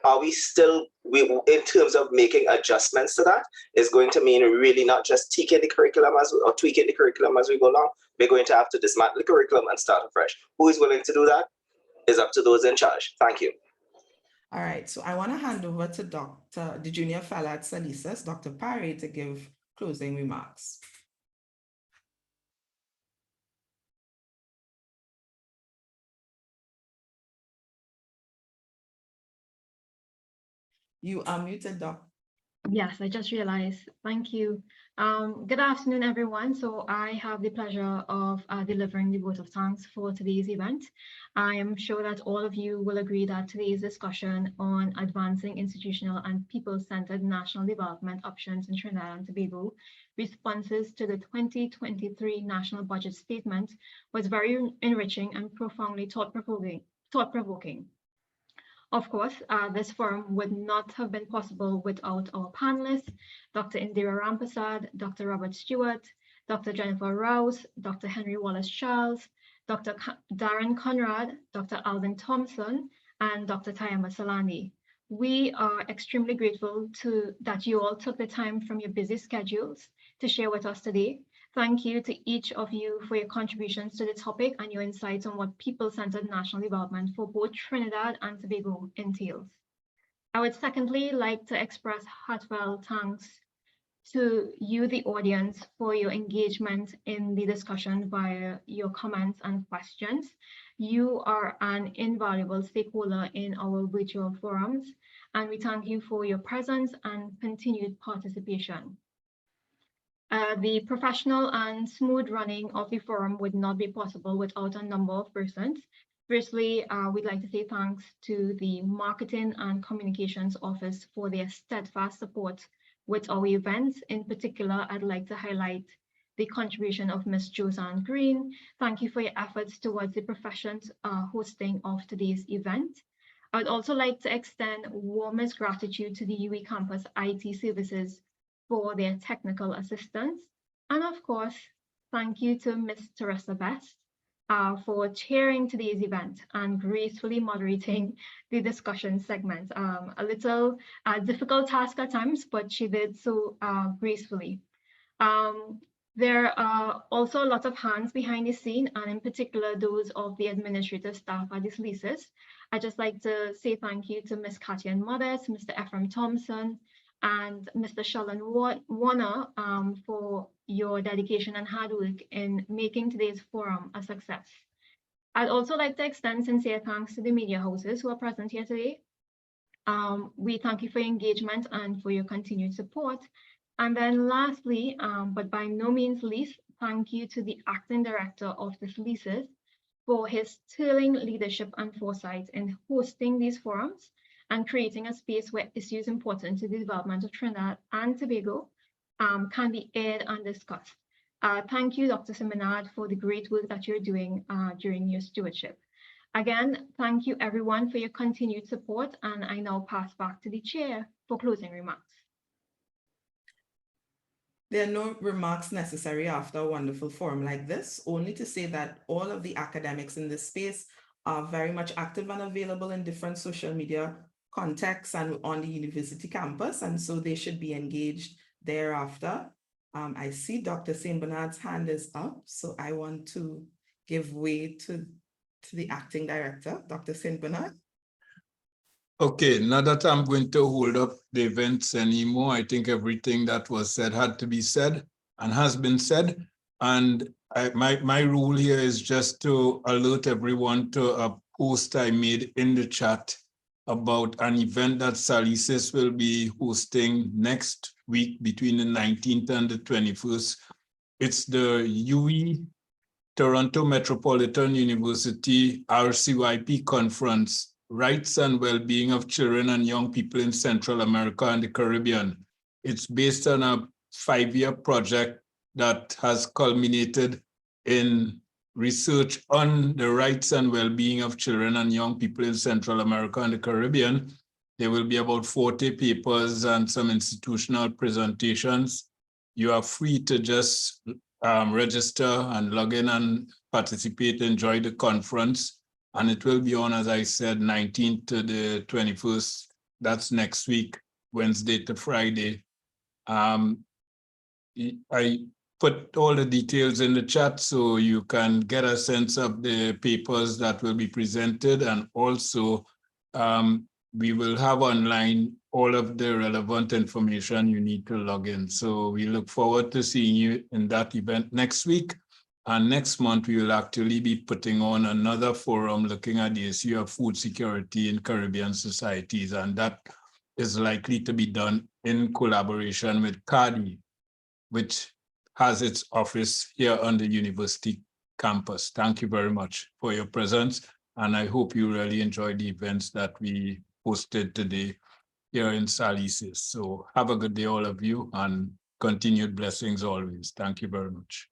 are we still, in terms of making adjustments to that, is going to mean really not just tweaking the curriculum as we go along. We're going to have to dismantle the curriculum and start afresh. Who is willing to do that? Is up to those in charge. Thank you. All right, so I want to hand over to the junior fellow at SALISES, Dr. Parry, to give closing remarks. You are muted, Doc. Yes, I just realized. Thank you. Good afternoon, everyone. So I have the pleasure of delivering the vote of thanks for today's event. I am sure that all of you will agree that today's discussion on advancing institutional and people-centered national development options in Trinidad and Tobago, responses to the 2023 National Budget Statement, was very enriching and profoundly thought-provoking. Of course, this forum would not have been possible without our panelists, Dr. Indira Rampersad, Dr. Robert Stewart, Dr. Jennifer Rouse, Dr. Henry Wallace-Charles, Dr. Darren Conrad, Dr. Alvin Thompson, and Dr. Tayemba Salani. We are extremely grateful that you all took the time from your busy schedules to share with us today. Thank you to each of you for your contributions to the topic and your insights on what people-centered national development for both Trinidad and Tobago entails. I would secondly like to express heartfelt thanks to you, the audience, for your engagement in the discussion via your comments and questions. You are an invaluable stakeholder in our virtual forums, and we thank you for your presence and continued participation. The professional and smooth running of the forum would not be possible without a number of persons. Firstly, we'd like to say thanks to the Marketing and Communications Office for their steadfast support with our events. In particular, I'd like to highlight the contribution of Ms. Josanne Green. Thank you for your efforts towards the profession's hosting of today's event. I would also like to extend warmest gratitude to the UE Campus IT Services for their technical assistance. And of course, thank you to Ms. Teresa Best for chairing today's event and gracefully moderating the discussion segment. A little difficult task at times, but she did so gracefully. There are also a lot of hands behind the scene, and in particular, those of the administrative staff at the SALISES. I'd just like to say thank you to Ms. Katia Modest, Mr. Ephraim Thompson, and Mr. Sheldon Warner for your dedication and hard work in making today's forum a success. I'd also like to extend sincere thanks to the media houses who are present here today. We thank you for your engagement and for your continued support. And then lastly, but by no means least, thank you to the acting director of the SALISES for his sterling leadership and foresight in hosting these forums and creating a space where issues important to the development of Trinidad and Tobago can be aired and discussed. Thank you, Dr. Simonad, for the great work that you're doing during your stewardship. Again, thank you everyone for your continued support, and I now pass back to the chair for closing remarks. There are no remarks necessary after a wonderful forum like this, only to say that all of the academics in this space are very much active and available in different social media contexts and on the university campus, and so they should be engaged thereafter. I see Dr. St. Bernard's hand is up, so I want to give way to the acting director, Dr. St. Bernard. Okay, not that I'm going to hold up the events anymore. I think everything that was said had to be said and has been said. And my rule here is just to alert everyone to a post I made in the chat about an event that SALISES will be hosting next week between the 19th and the 21st. It's the UE Toronto Metropolitan University RCYP Conference, Rights and Well-Being of Children and Young People in Central America and the Caribbean. It's based on a 5-year project that has culminated in research on the rights and well-being of children and young people in Central America and the Caribbean. There will be about 40 papers and some institutional presentations. You are free to just register and log in and participate, enjoy the conference. And it will be on, as I said, 19th to the 21st. That's next week, Wednesday to Friday. I put all the details in the chat so you can get a sense of the papers that will be presented. And also, we will have online all of the relevant information you need to log in. So we look forward to seeing you in that event next week. And next month, we will actually be putting on another forum looking at the issue of food security in Caribbean societies. And that is likely to be done in collaboration with CADI, which has its office here on the university campus. Thank you very much for your presence. And I hope you really enjoyed the events that we hosted today here in SALISES. So have a good day, all of you, and continued blessings always. Thank you very much.